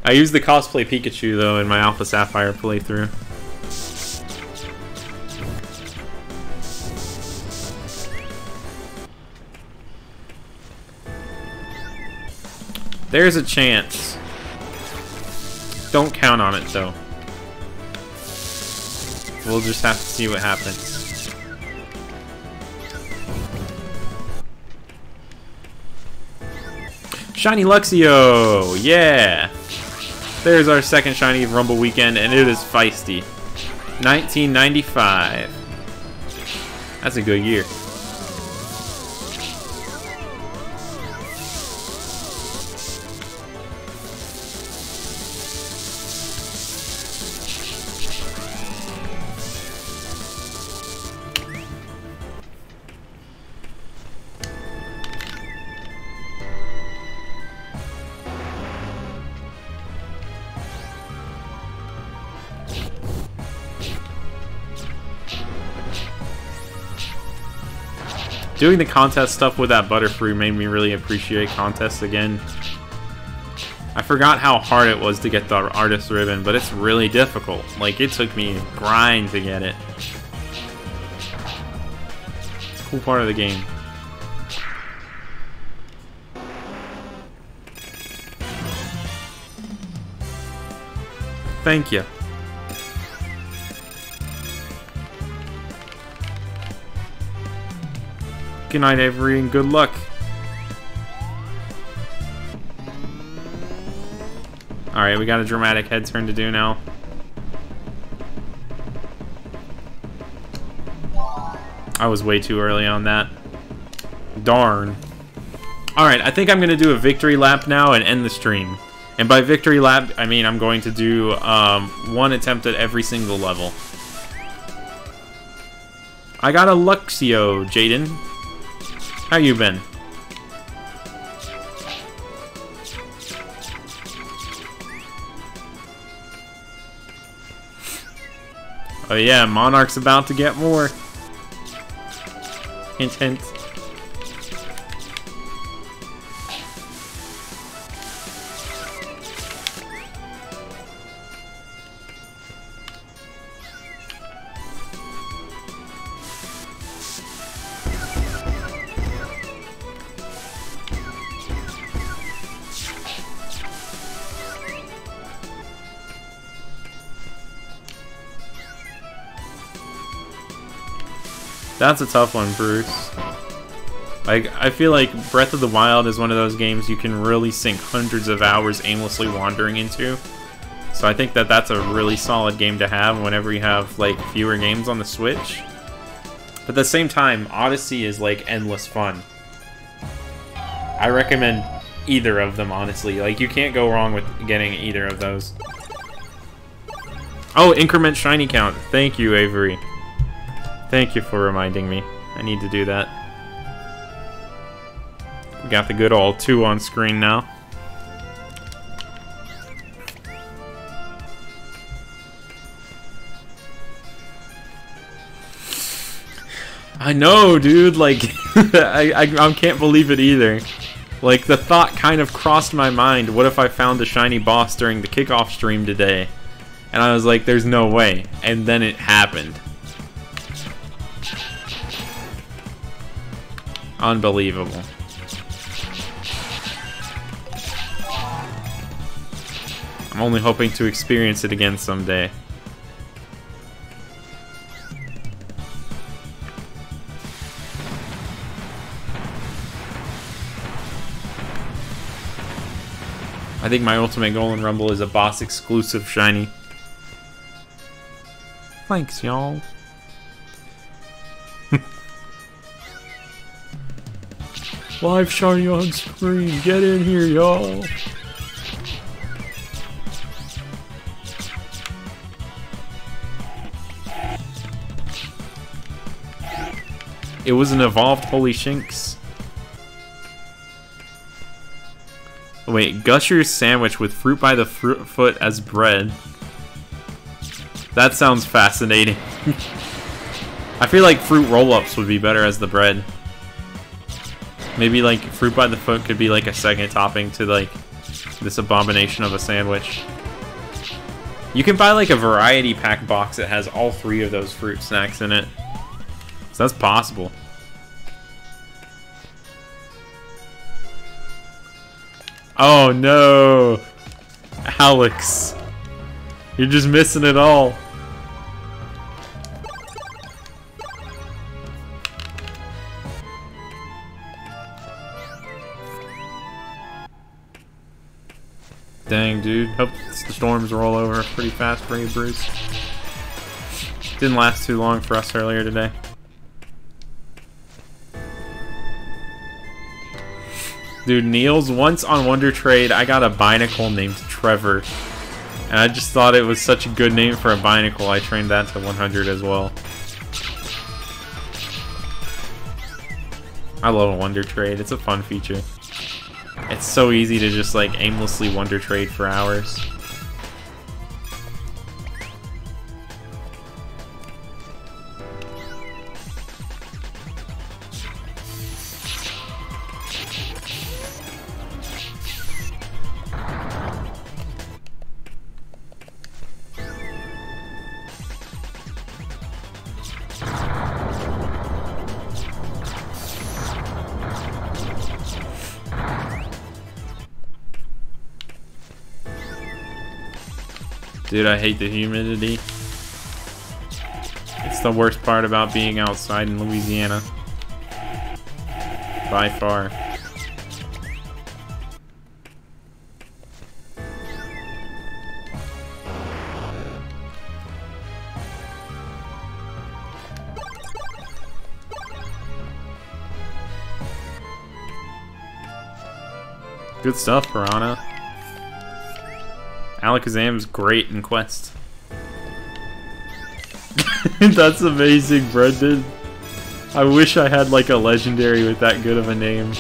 I used the cosplay Pikachu though in my Alpha Sapphire playthrough. There's a chance. Don't count on it though. We'll just have to see what happens. Shiny Luxio! Yeah! There's our second shiny of Rumble Weekend, and it is feisty. 1995. That's a good year. Doing the contest stuff with that Butterfree made me really appreciate contests again. I forgot how hard it was to get the Artist Ribbon, but it's really difficult. Like, it took me a grind to get it. It's a cool part of the game. Thank you. Good night, Avery, and good luck. Alright, we got a dramatic head turn to do now. I was way too early on that. Darn. Alright, I think I'm going to do a victory lap now and end the stream. And by victory lap, I mean I'm going to do one attempt at every single level. I got a Luxio, Jaden. How you been? Oh yeah, Monarch's about to get more. Hint, hint. That's a tough one, Bruce. Like, I feel like Breath of the Wild is one of those games you can really sink hundreds of hours aimlessly wandering into. So I think that that's a really solid game to have whenever you have, like, fewer games on the Switch. But at the same time, Odyssey is, like, endless fun. I recommend either of them, honestly. Like, you can't go wrong with getting either of those. Oh, increment shiny count. Thank you, Avery. Thank you for reminding me. I need to do that. We got the good old 2 on screen now. I know, dude. Like, I can't believe it either. Like, the thought kind of crossed my mind. What if I found a shiny boss during the kickoff stream today? And I was like, there's no way. And then it happened. Unbelievable. I'm only hoping to experience it again someday. I think my ultimate goal in Rumble is a boss exclusive shiny. Thanks, y'all. Live shiny on screen. Get in here, y'all. It was an evolved Holy Shinx. Wait, Gusher's sandwich with fruit by the foot as bread. That sounds fascinating. I feel like fruit roll-ups would be better as the bread. Maybe like fruit by the foot could be like a second topping to like this abomination of a sandwich. You can buy like a variety pack box that has all 3 of those fruit snacks in it. So that's possible. Oh no! Alex. You're just missing it all. Dang, dude. Hope the storms roll over pretty fast for you, Bruce. Didn't last too long for us earlier today. Dude, Niels, once on Wonder Trade, I got a Binacle named Trevor. And I just thought it was such a good name for a Binacle, I trained that to 100 as well. I love a Wonder Trade, it's a fun feature. It's so easy to just like aimlessly Wonder Trade for hours. Dude, I hate the humidity. It's the worst part about being outside in Louisiana. By far. Good stuff, Piranha. Alakazam's great in Quest. That's amazing, Brendan. I wish I had like a legendary with that good of a name.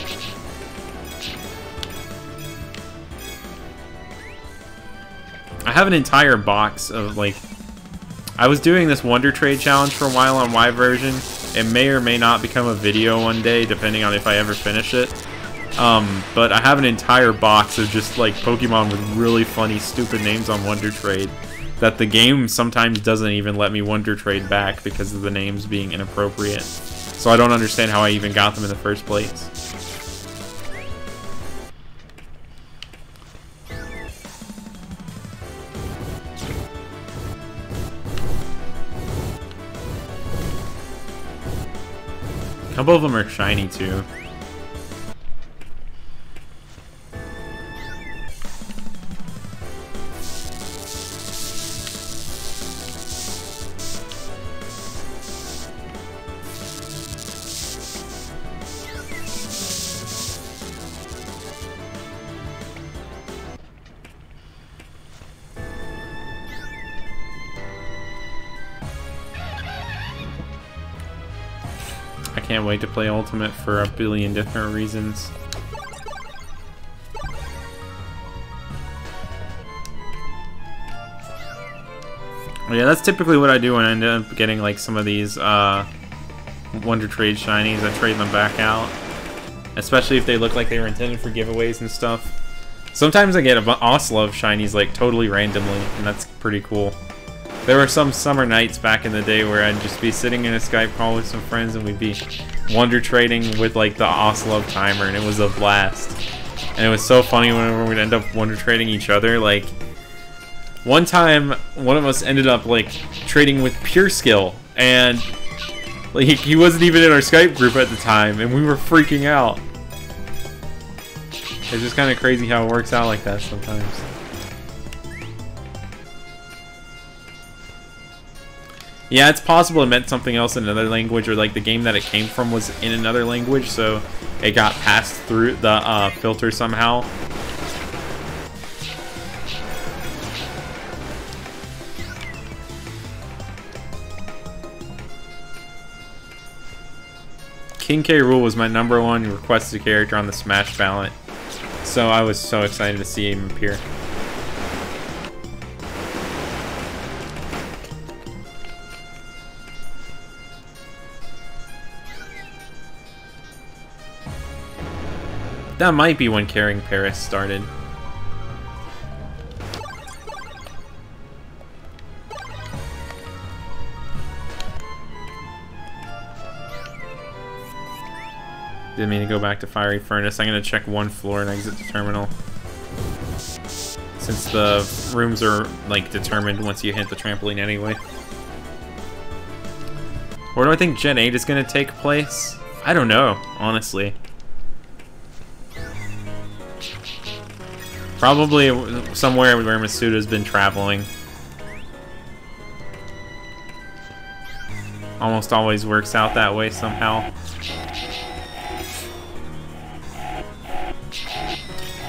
I have an entire box of like... I was doing this Wonder Trade challenge for a while on Y version. It may or may not become a video one day, depending on if I ever finish it. But I have an entire box of just like Pokemon with really funny, stupid names on Wonder Trade that the game sometimes doesn't even let me Wonder Trade back because of the names being inappropriate. So I don't understand how I even got them in the first place. A couple of them are shiny too. I can't wait to play Ultimate for a billion different reasons. Yeah, that's typically what I do when I end up getting like some of these Wonder Trade shinies. I trade them back out, especially if they look like they were intended for giveaways and stuff. Sometimes I get Oslove shinies like totally randomly, and that's pretty cool. There were some summer nights back in the day where I'd just be sitting in a Skype call with some friends and we'd be Wonder Trading with like the Oslove timer, and it was a blast. And it was so funny whenever we'd end up Wonder Trading each other. Like, one time, one of us ended up like trading with Pure Skill, and like he wasn't even in our Skype group at the time, and we were freaking out. It's just kind of crazy how it works out like that sometimes. Yeah, it's possible it meant something else in another language, or like the game that it came from was in another language, so it got passed through the filter somehow. King K. Rool was my #1 requested character on the Smash ballot, so I was so excited to see him appear. That might be when Carrying Paris started. Didn't mean to go back to Fiery Furnace. I'm gonna check one floor and exit the terminal, since the rooms are like determined once you hit the trampoline anyway. Where do I think Gen 8 is gonna take place? I don't know, honestly. Probably somewhere where Masuda's been traveling. Almost always works out that way somehow.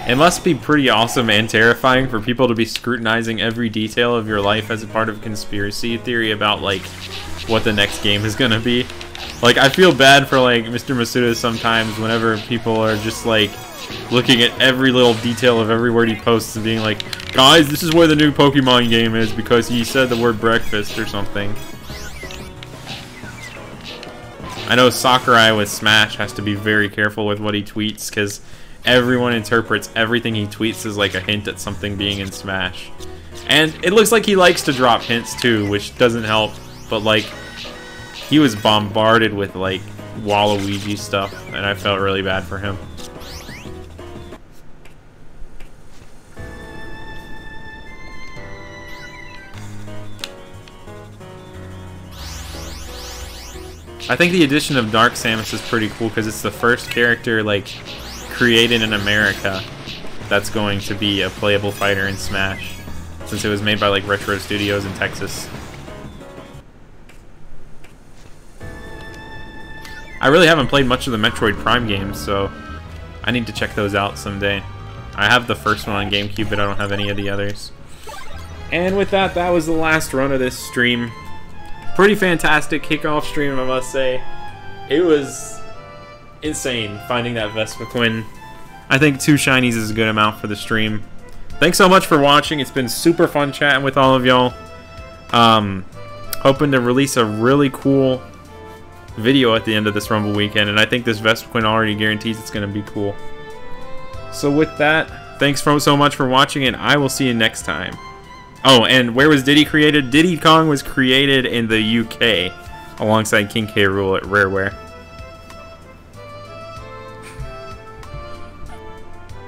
It must be pretty awesome and terrifying for people to be scrutinizing every detail of your life as a part of a conspiracy theory about, like, what the next game is gonna be. Like, I feel bad for, like, Mr. Masuda sometimes whenever people are just, like, looking at every little detail of every word he posts and being like, guys, this is where the new Pokemon game is because he said the word breakfast or something. I know Sakurai with Smash has to be very careful with what he tweets because everyone interprets everything he tweets as like a hint at something being in Smash. And it looks like he likes to drop hints too, which doesn't help, but like, he was bombarded with like Waluigi stuff, and I felt really bad for him. I think the addition of Dark Samus is pretty cool because it's the first character like created in America that's going to be a playable fighter in Smash, since it was made by like Retro Studios in Texas. I really haven't played much of the Metroid Prime games, so I need to check those out someday. I have the first one on GameCube, but I don't have any of the others. And with that, that was the last run of this stream. Pretty fantastic kickoff stream, I must say. It was insane finding that Vespiquen. I think 2 shinies is a good amount for the stream. Thanks so much for watching. It's been super fun chatting with all of y'all. Hoping to release a really cool video at the end of this Rumble weekend, and I think this Vespiquen already guarantees it's going to be cool. So with that, thanks so much for watching, and I will see you next time. Oh, and where was Diddy created? Diddy Kong was created in the UK alongside King K. Rool at Rareware.